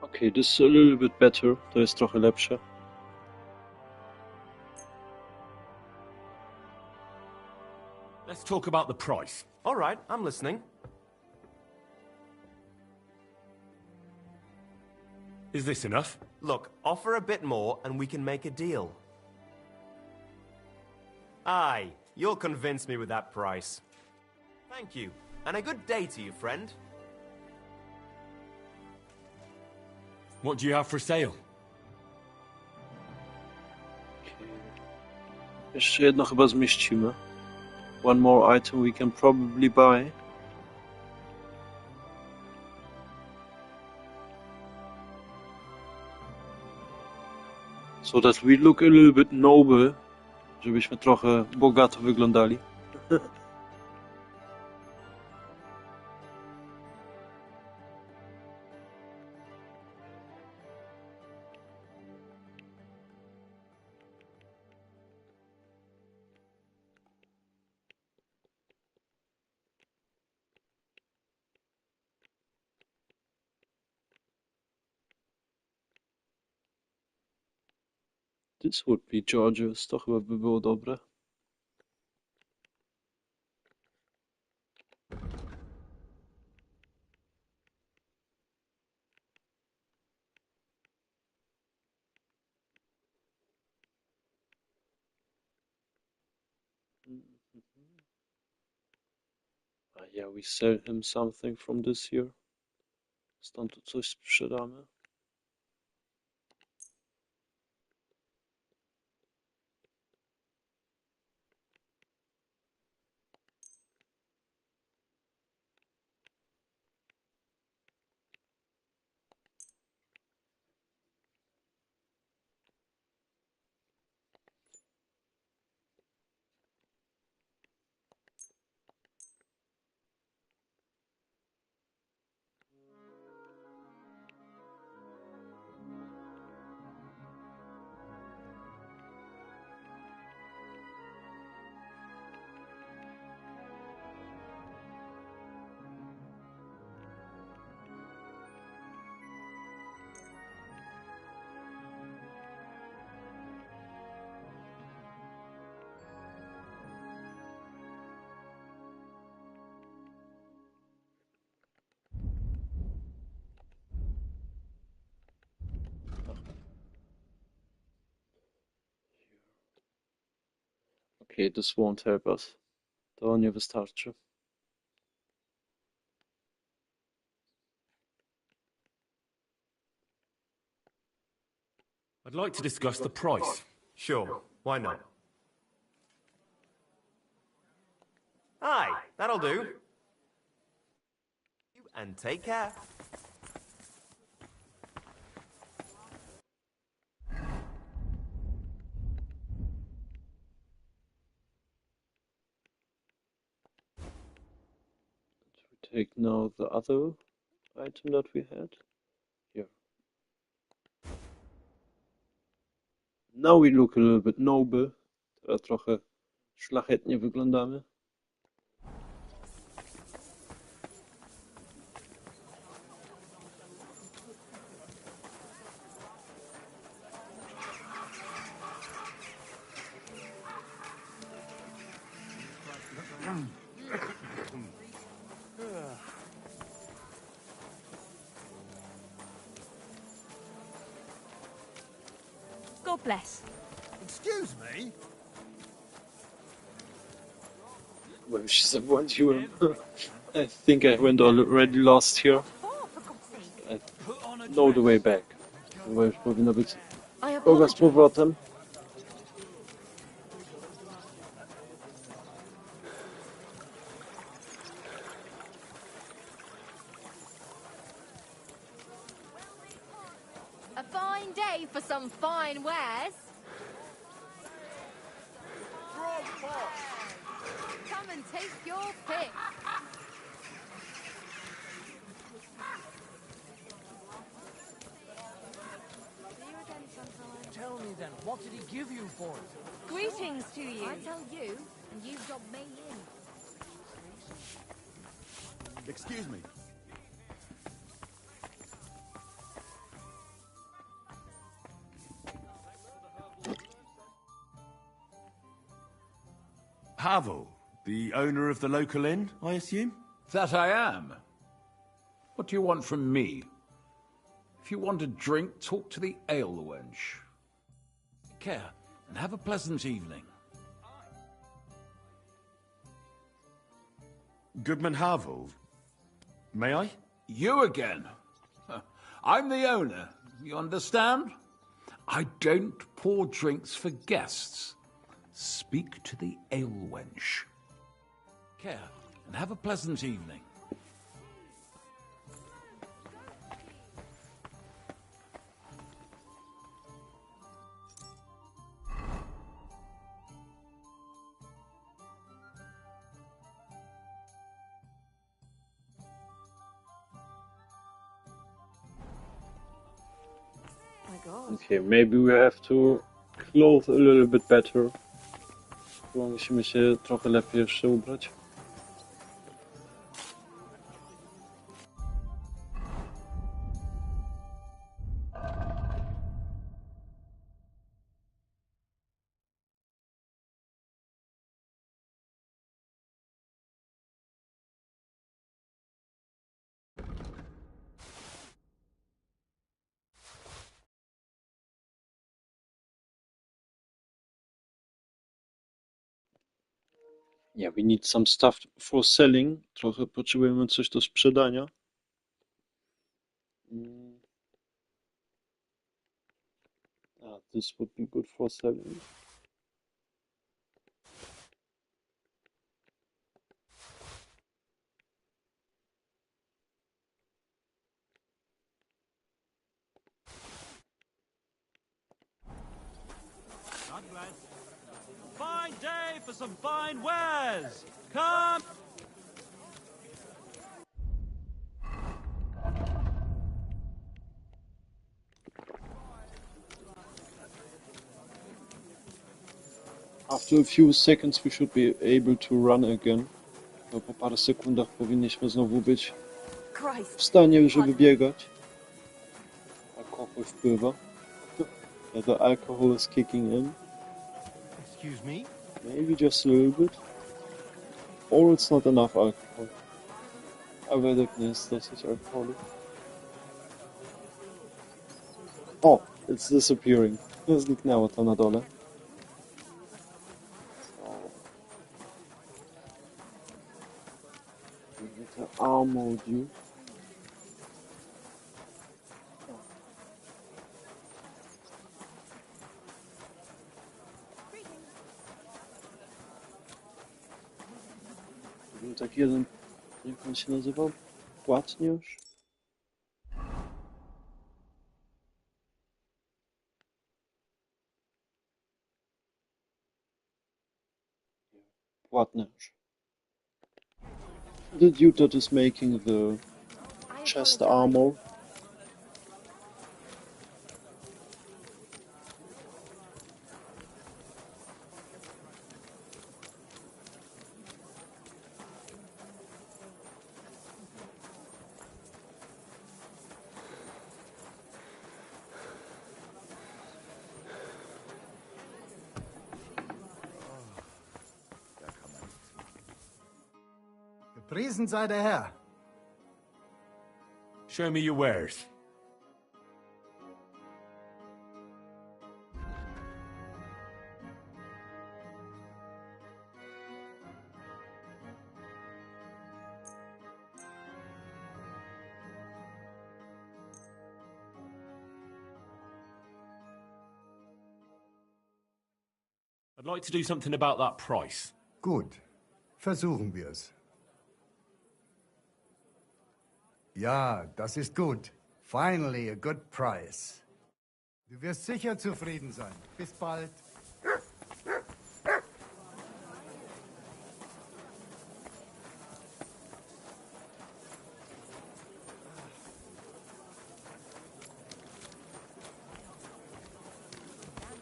Okay, this is a little bit better. To jest trochę lepsze. Let's talk about the price. All right, I'm listening. Is this enough? Look, offer a bit more and we can make a deal. Aye, you'll convince me with that price. Thank you, and a good day to you, friend. What do you have for sale? Jeszcze jedno chyba zmieścimy. One more item we can probably buy. So that we look a little bit noble. Żebyśmy trochę bogato wyglądali. This would be Georgia's, to chyba by było dobre. Yeah, we sell him something from this here. Stąd tu coś sprzedamy. Okay, this won't help us. To nie wystarczy. I'd like to discuss the price. Sure, why not? Aye, that'll do. And take care. Take now the other item that we had. Here. Now we look a little bit noble. Teraz trochę szlachetnie wyglądamy. God bless. Excuse me? Bo już się zabłądziłem. I think I went already lost here. I know the way back. Chyba już powinno być droga z powrotem. A fine day for some fine wares. Come and take your pick. Tell me then, what did he give you for it? Greetings to you. I tell you, and you dob me in. Excuse me. Pavel, the owner of the local inn, I assume? That I am. What do you want from me? If you want a drink, talk to the ale wench. Take care, and have a pleasant evening. Goodman Havel. May I? You again? I'm the owner, you understand? I don't pour drinks for guests. Speak to the ale wench. Care, and have a pleasant evening. Okay, maybe we have to clothe a little bit better. Chyba musimy się trochę lepiej jeszcze ubrać. Yeah, we need some stuff for selling. Trochę potrzebujemy coś do sprzedania. This would be good for selling. God bless. Fine day for some fine wares. Come. After a few seconds we should be able to run again. No, po paru sekundach powinniśmy znowu być w stanie, żeby biegać. Alkohol wpływa. The alcohol is kicking in. Excuse me? Maybe just a little bit. Or it's not enough alcohol. A według mnie jest dosyć alkoholu. O! It's disappearing. Zniknęło to na dole. So, armor you. Był taki jeden, jak on się nazywał? Płatniarz? Płatniarz. The dude that is making the chest armor. Gepriesen sei der Herr. Show me your wares. like to do something about that price. Gut, versuchen wir's. Ja, das ist gut. Finally a good price. Du wirst sicher zufrieden sein. Bis bald.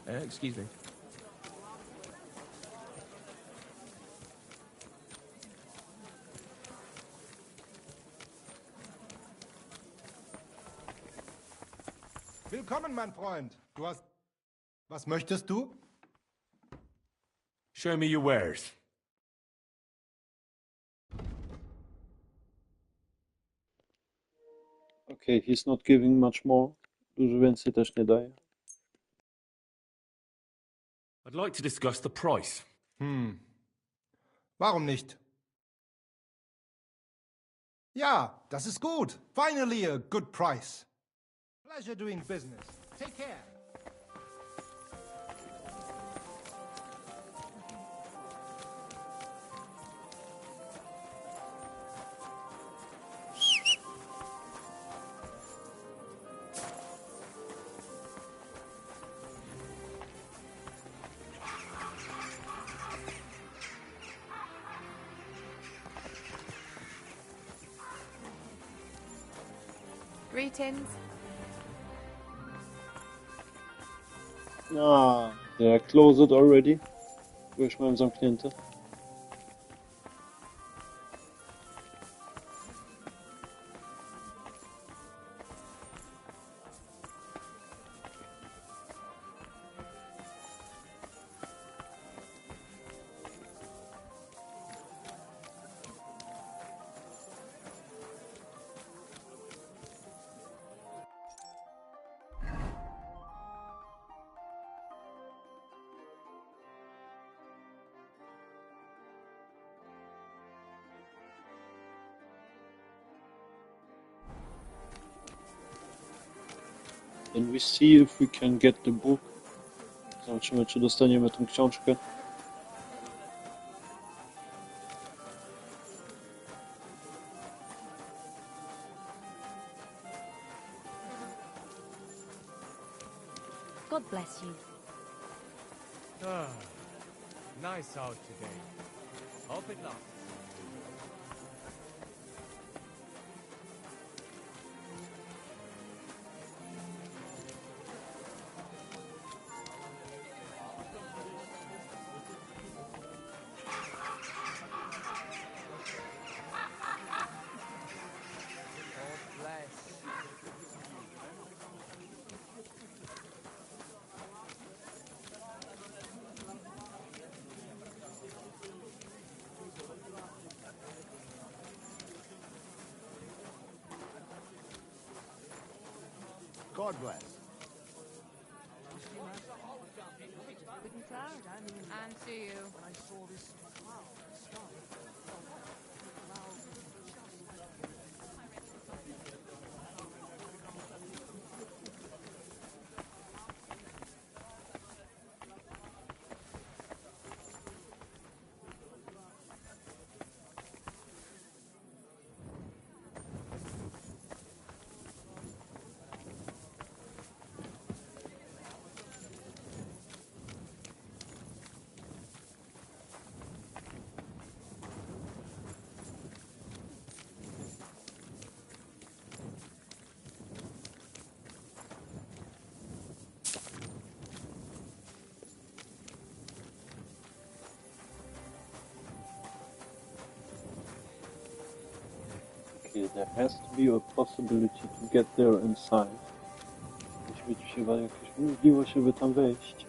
Excuse me. Willkommen, mein Freund. Du hast... Was möchtest du? Show me your wares. Okay, he's not giving much more. Dużo więcej też nie daje. I'd like to discuss the price. Warum nicht? Ja, das ist gut. Finally a good price. Pleasure doing business. Take care. Greetings. They're closed already. Bo już mam zamknięte. And we see if we can get the book. Zobaczymy, czy dostaniemy tę książkę. God bless you. Nice out today. Hope it lasts. God bless. And to you. Okay, there has to be a possibility to get there inside. Musi być chyba jakaś możliwość, żeby tam wejść.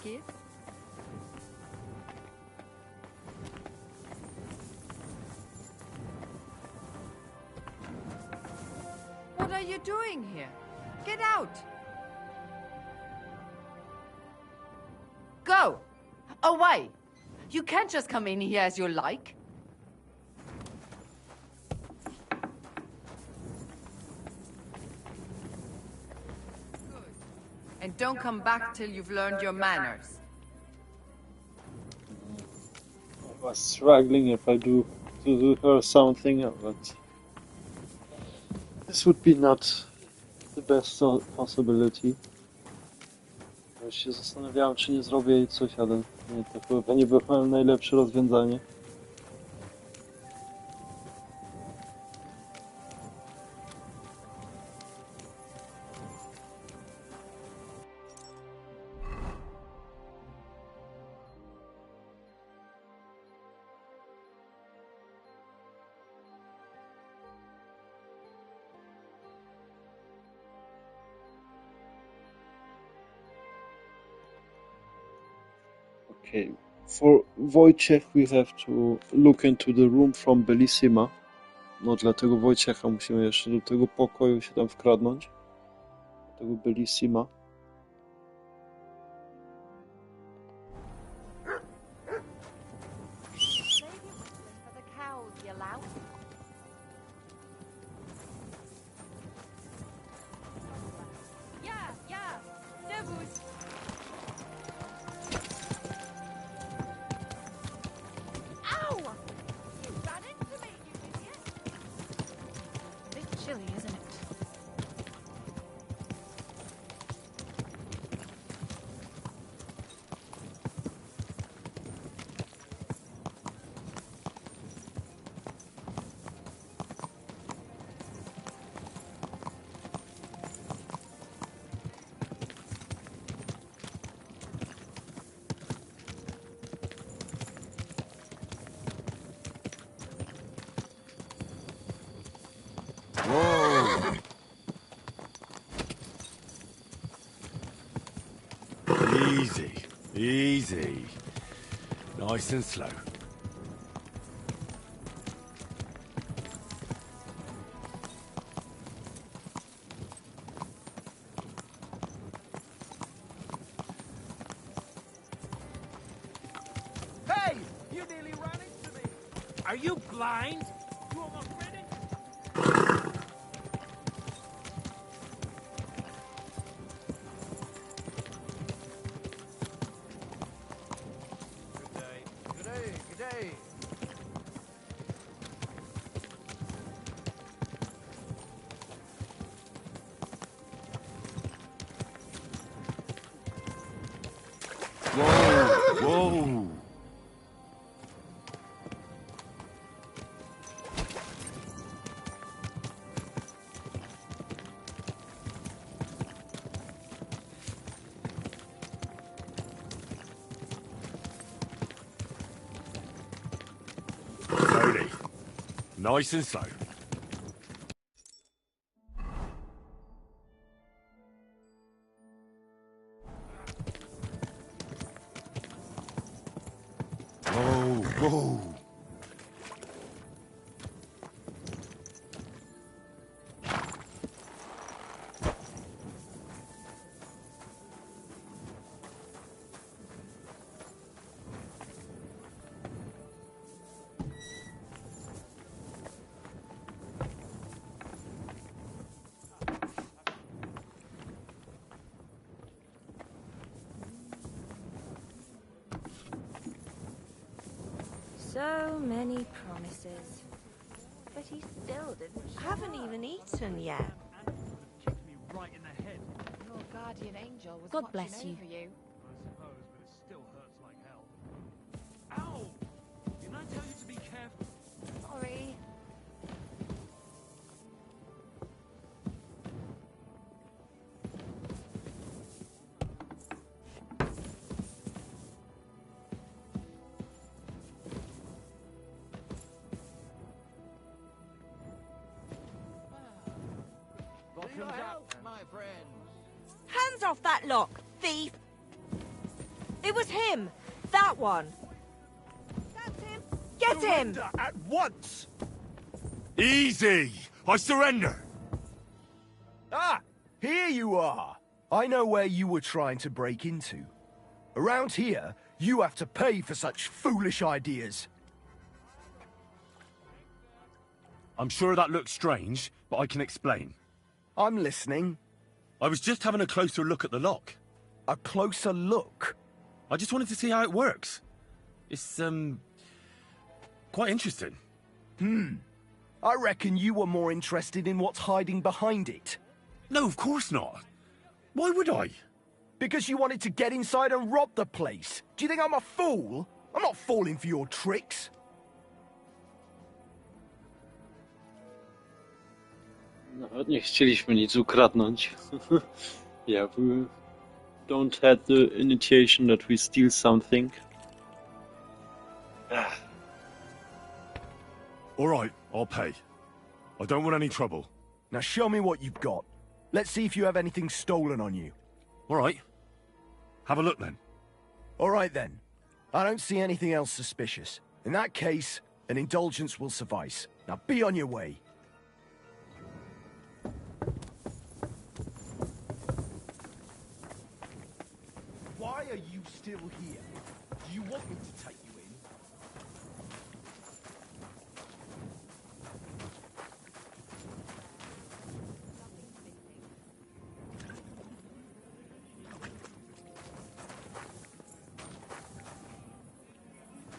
kiss? What are you doing here? Get out! Go! Away! You can't just come in here as you like. Good. And don't come back till you've learned your manners. I was struggling if I do her something, but this would be not the best possibility. Już się zastanawiałem, czy nie zrobię jej coś, ale nie, to chyba nie było najlepsze rozwiązanie. Okay, for Wojciech we have to look into the room from Bellissima. No dlatego Wojciecha musimy jeszcze do tego pokoju się tam wkradnąć. Do tego Bellissima. Chilly, isn't it? Whoa! Easy, easy. Nice and slow. Hey! You nearly ran into me! Are you blind? You almost ran into me! Good day, good day. Whoa, whoa. Slowly. Nice and slow. Whoa, whoa. So many promises. But he still didn't show Haven't up. even eaten yet. Right in the head. Your guardian angel was God watching bless you. over you. I suppose, but it still hurts like hell. Ow! Didn't I tell you to be careful? Sorry. Bottoms up, my friends. Hands off that lock, thief! It was him! That one! That's him! Get him! Surrender at once! Easy! I surrender! Ah! Here you are! I know where you were trying to break into. Around here, you have to pay for such foolish ideas. I'm sure that looks strange, but I can explain. I'm listening. I was just having a closer look at the lock. A closer look? I just wanted to see how it works. It's, quite interesting. I reckon you were more interested in what's hiding behind it. No, of course not. Why would I? Because you wanted to get inside and rob the place. Do you think I'm a fool? I'm not falling for your tricks. Nawet nie chcieliśmy nic ukradnąć. Yeah, we don't have the initiation that we steal something. Alright, I'll pay. I don't want any trouble. Now show me what you've got. Let's see if you have anything stolen on you. Alright. Have a look then. Alright then. I don't see anything else suspicious. In that case, an indulgence will suffice. Now be on your way. Why are you still here? Do you want me to take you in?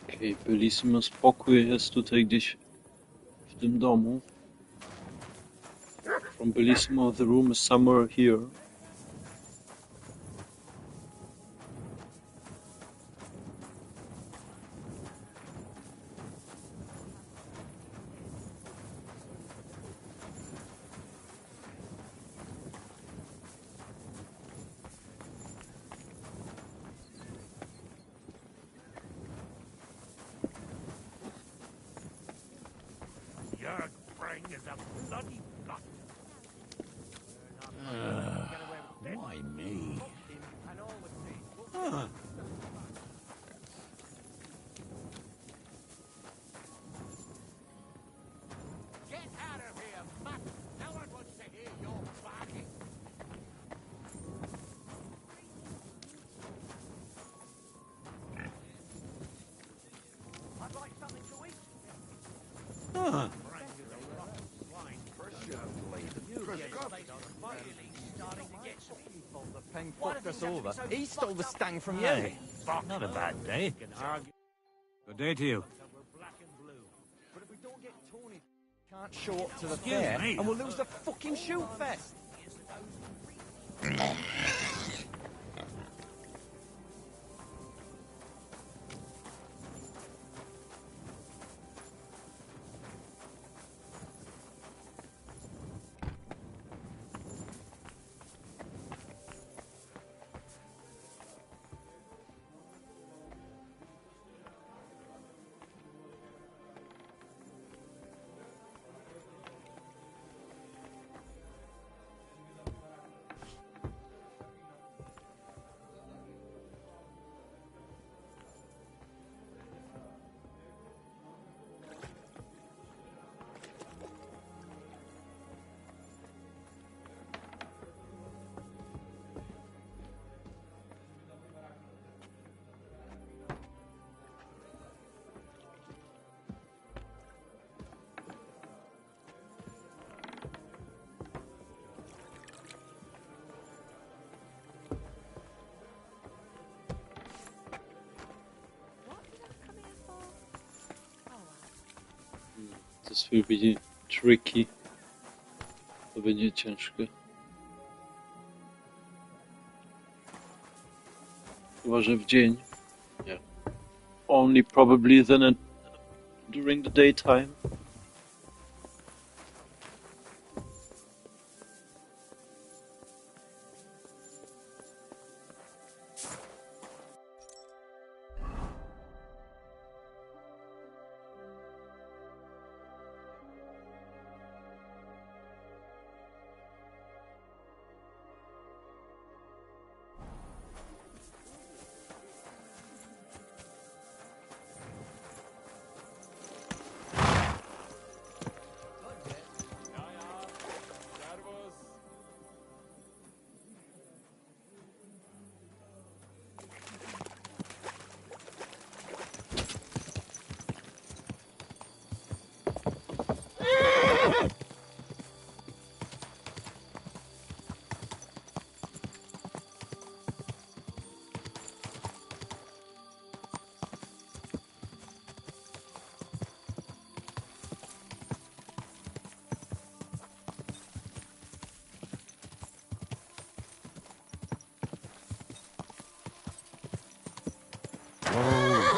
Okej, Bylissimo spokój jest tutaj gdzieś w tym domu. From Bylissimo, the room is somewhere here. Your brain is a bloody gut. Why me? Get out of here, mutt! No one wants to hear your barking. I'd like something to eat. The pen fucked us over. He stole the stang from you. Not a bad day. Good day to you. But if we don't get Tony, can't show up to the fair, and we'll lose the fucking shoot fest. This will be tricky. To będzie ciężkie. Chyba, że w dzień. Yeah. Only probably then during the daytime.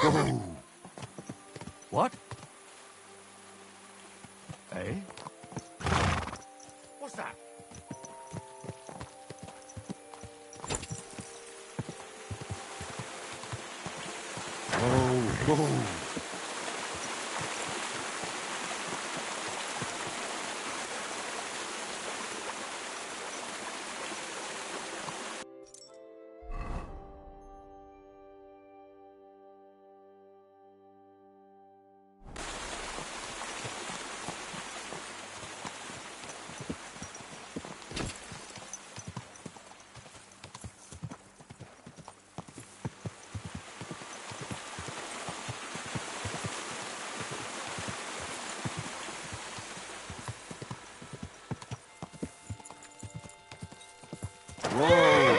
Whoa. What? Eh? What's that? Whoa, whoa. Whoa!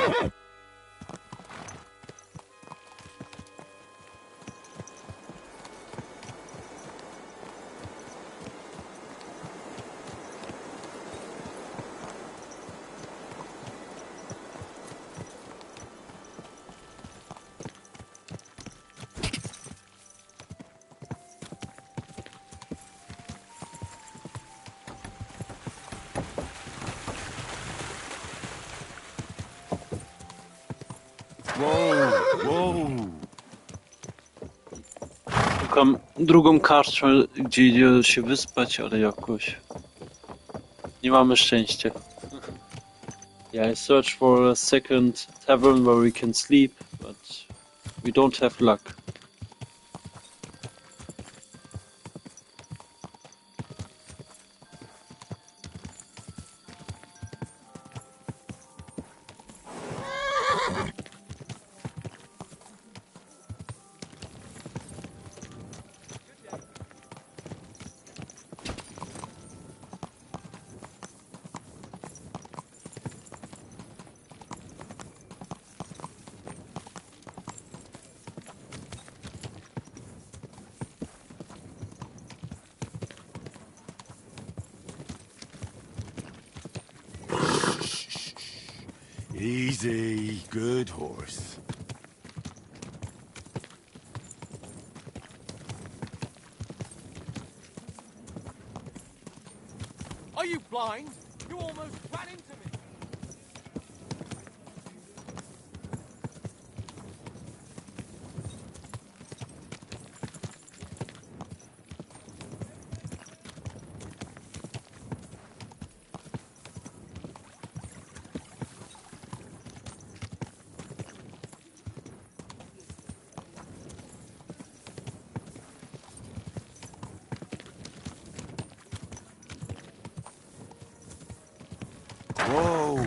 Whoa, whoa. Szukam drugą karczmę, gdzie idzie się wyspać, ale jakoś nie mamy szczęścia. Yeah, I searched for a second tavern where we can sleep, but we don't have luck. Easy, good horse. Are you blind? You almost ran into me. Whoa!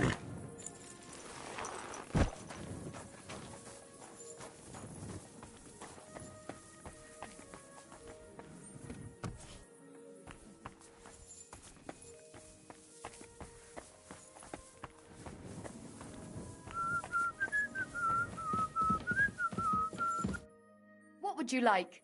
What would you like?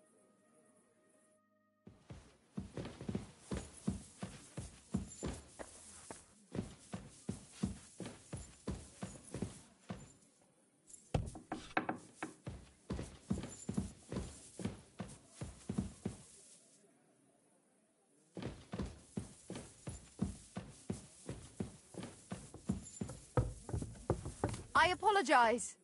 I apologize.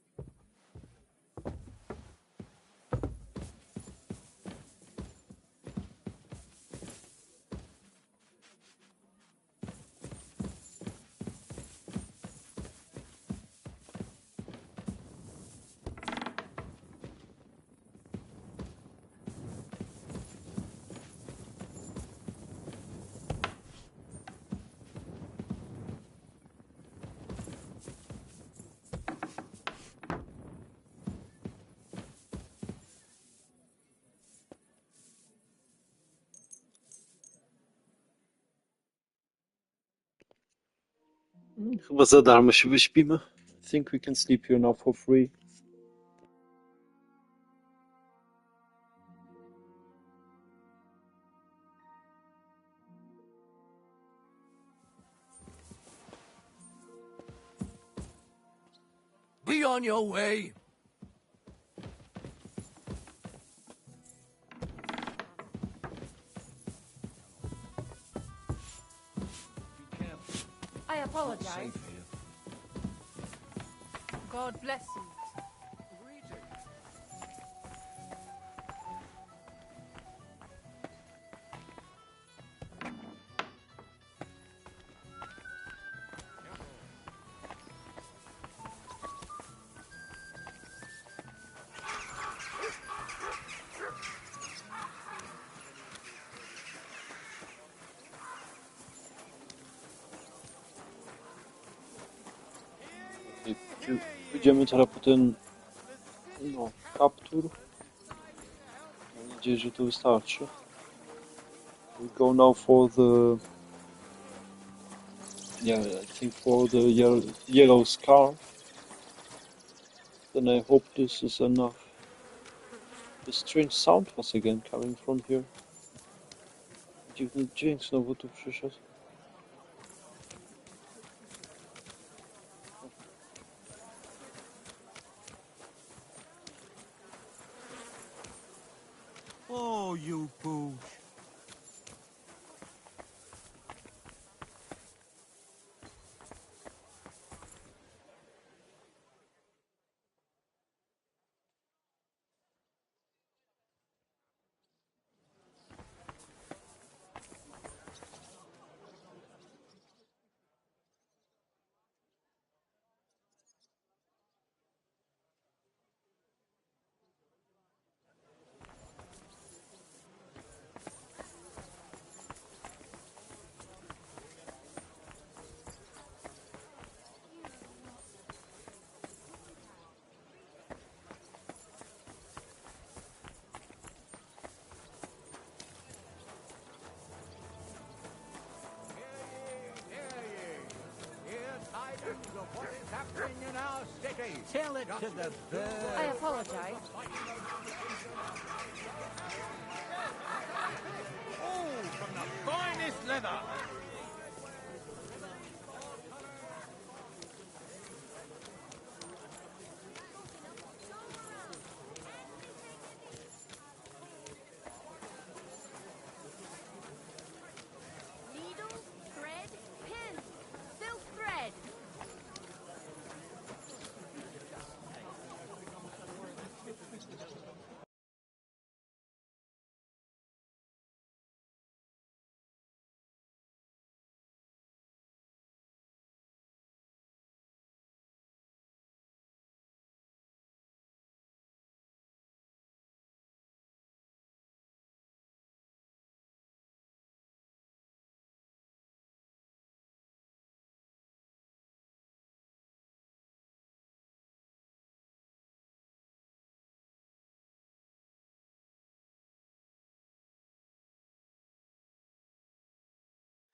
Chyba za darmo się wyśpimy. I think we can sleep here now for free. Be on your way. I apologize. God bless you. Idziemy teraz po ten kaptur. Mam nadzieję, że to wystarczy. We go now for the I think for the yellow scarf. Then I hope this is enough. The strange sound was again coming from here. Dziwny dźwięk znowu tu przyszedł. Oh, you pooch. What is happening in our city? Tell it to the birds. I apologize. Oh, from the finest leather. Needles, thread, pins, silk thread.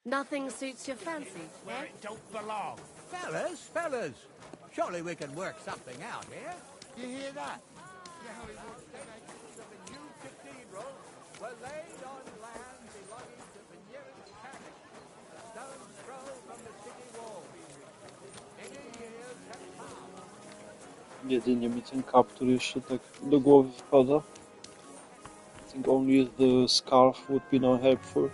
Nothing suits your fancy, Where eh? it don't belong. Fellas, surely we can work something out here. You hear that? The foundations of a new cathedral were laid on land belonging to the nearest parish, a stone's throw from the city wall. Many years have passed. Jedynie mi ten kaptur jeszcze tak do głowy wpada. I think only the scarf would be now helpful.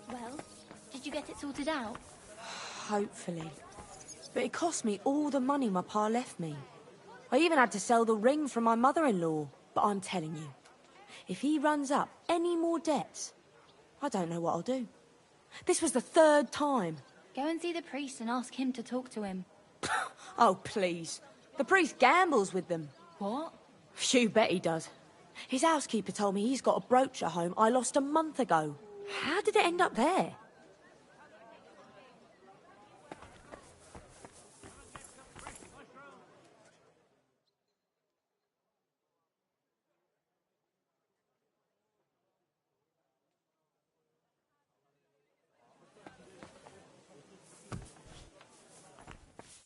Well, did you get it sorted out? Hopefully. But it cost me all the money my pa left me. I even had to sell the ring from my mother-in-law. But I'm telling you, if he runs up any more debts, I don't know what I'll do. This was the 3rd time. Go and see the priest and ask him to talk to him. Oh, please. The priest gambles with them. What? You bet he does. His housekeeper told me he's got a brooch at home I lost a month ago. How did it end up there?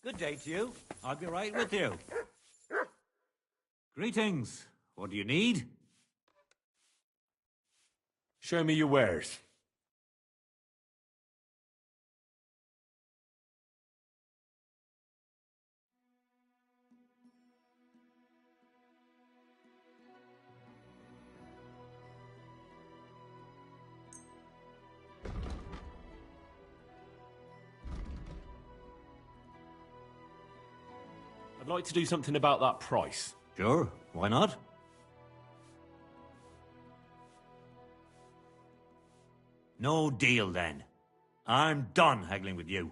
Good day to you. I'll be right with you. Greetings. What do you need? Show me your wares. like to do something about that price. Sure, why not? No deal, then. I'm done haggling with you.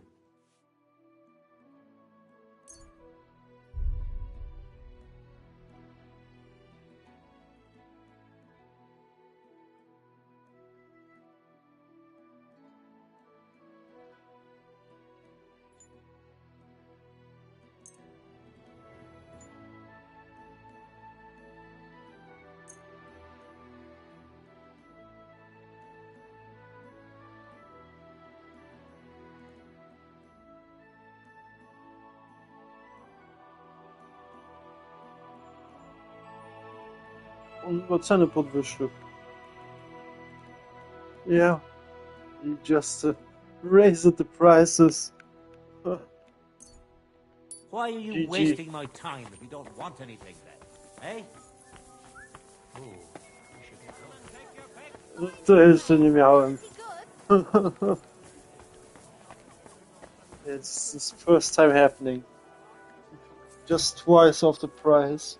On chyba ceny podwyższył. Yeah. He just raised the prices. Why are you GG. wasting my time if you don't want anything then? Eh? To jeszcze nie miałem. It's this first time happening. Just twice of the price.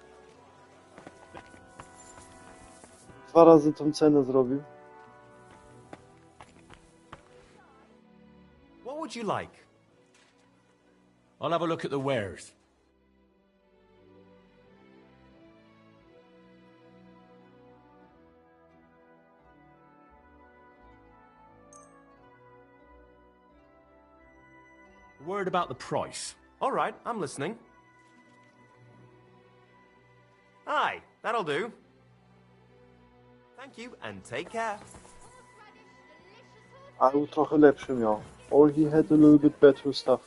2 razy tą cenę zrobił. What would you like? I'll have a look at the wares. Word about the price. All right, I'm listening. Aye, that'll do. Thank you, and take care. A był trochę lepszy miał. Or he had a little bit better stuff.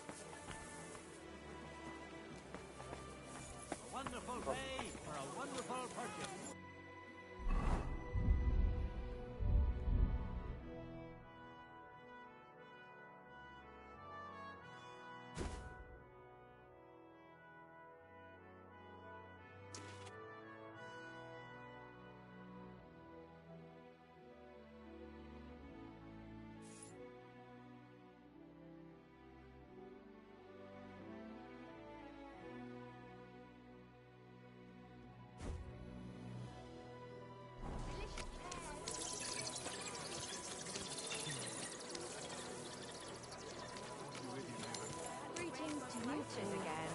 Greetings to you two again.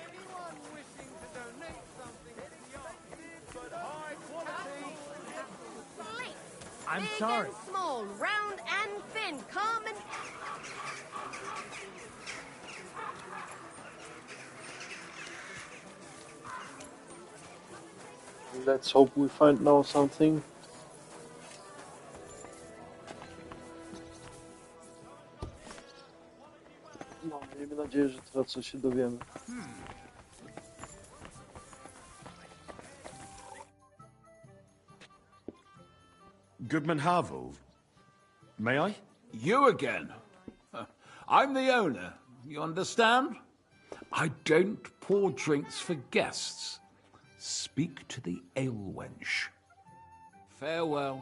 Anyone wishing to donate something to the art, but high quality. I'm Big sorry. and small, round and thin, calm and... Let's hope we find now something. No, miejmy nadzieję, że teraz coś się dowiemy. Goodman Harville. May I? You again? I'm the owner, you understand? I don't pour drinks for guests. Speak to the ale wench. Farewell.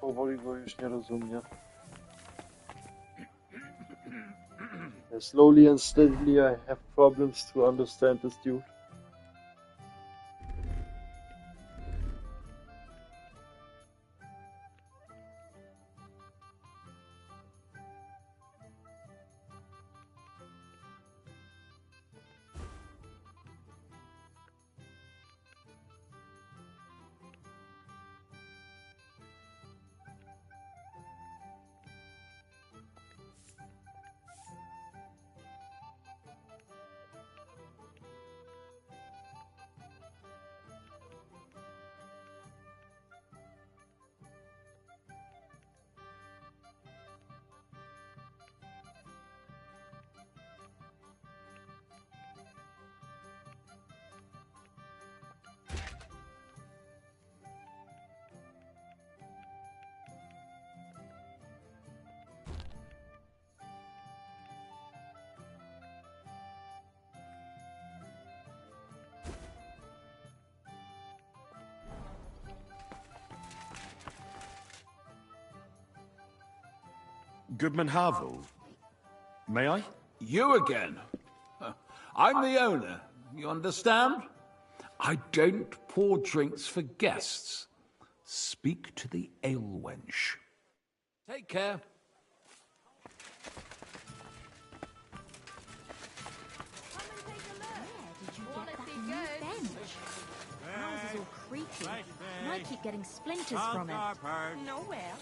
Powoli go już nie rozumie. Slowly and steadily I have problems to understand this dude. Goodman Harville. May I? You again? I'm the owner, you understand? I don't pour drinks for guests. Speak to the ale wench. Take care. Ours is all creaky, and I keep getting splinters from it. Nowhere.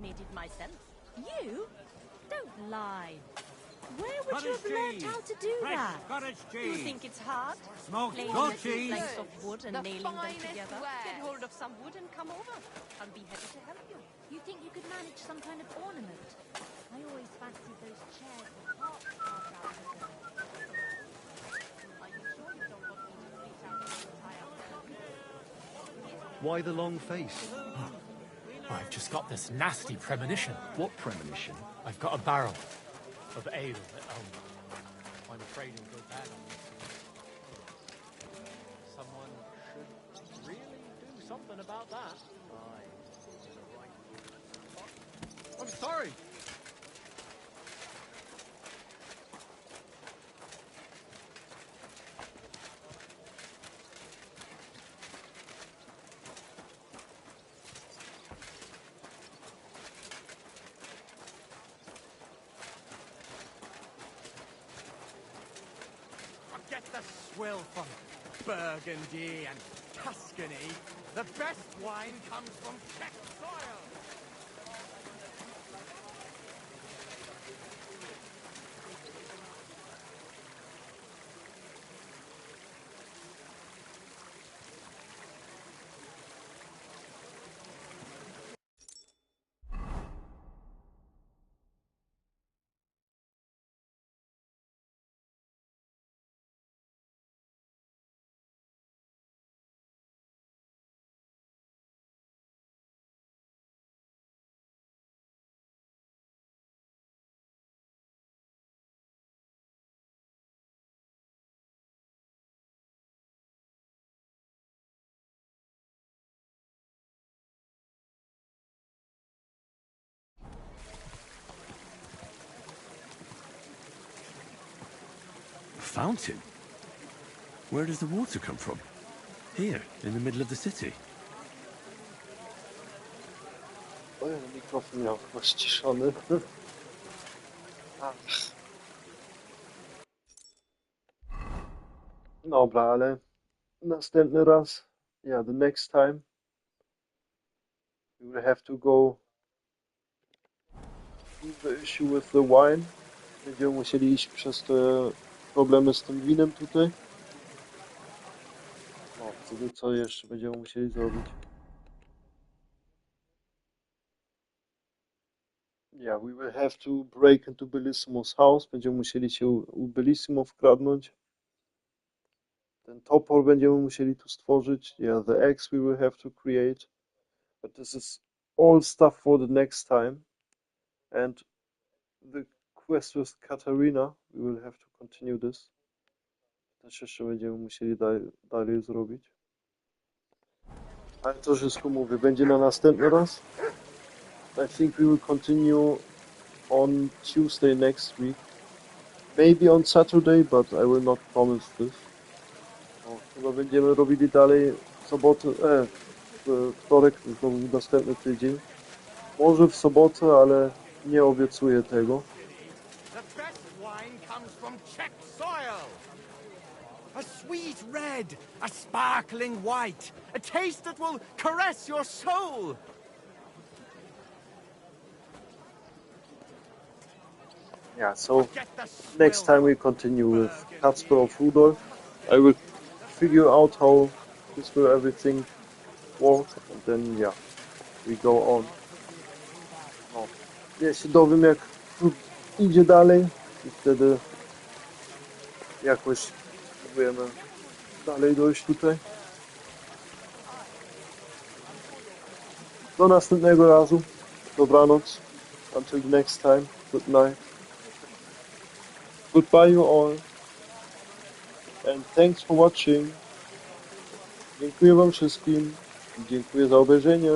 Made it myself. You? Don't lie. Where would you have Cottage learned cheese. how to do Fresh that? cottage You cheese. think it's hard? Smoked Laying goat little cheese. planks of wood and The nailing them finest together. wares. Get hold of some wood and come over. I'll be happy to help you. You think you could manage some kind of ornament? I always fancied those chairs with hearts carved out of them. Are you sure you don't want me to split out the entire Why the long face? I've just got this nasty premonition. What premonition? I've got a barrel of ale at home. I'm afraid it'll go bad on this. Someone should really do something about that. I'm sorry. Get the swill from Burgundy and Tuscany. The best wine comes from Czech soil. A fountain? Where does the water come from? Here, in the middle of the city. O, ja mikrofon miał chyba ściszony. Ach. Dobra, ale następny raz, yeah, the next time, we will have to go through the issue with the wine. Będziemy musieli iść przez te problemy z tym winem tutaj. No, wtedy co jeszcze będziemy musieli zrobić? Yeah, we will have to break into Bellissimo's house. Będziemy musieli się u Bellissimo wkradnąć. Ten topór będziemy musieli tu stworzyć. Yeah, the axe we will have to create. But this is all stuff for the next time. And the quest with Katarina, we will have to continue this. Też jeszcze będziemy musieli dalej zrobić. Ale to wszystko mówię, będzie na następny raz. I think we will continue on Tuesday next week. Maybe on Saturday, but I will not promise this. No, chyba będziemy robili dalej w sobotę, w wtorek, znowu następny tydzień. Może w sobotę, ale nie obiecuję tego. The best wine comes from Czech soil. A sweet red, a sparkling white, a taste that will caress your soul. Yeah, so next time we continue with Kacper of Rudolf. I will figure out how this will everything work, and then yeah, we go on. No. Ja się dowiem, jak tu idzie dalej i wtedy jakoś próbujemy dalej dojść tutaj. Do następnego razu. Dobranoc. Until the next time. Good night. Goodbye you all. And thanks for watching. Dziękuję wam wszystkim. Dziękuję za obejrzenie.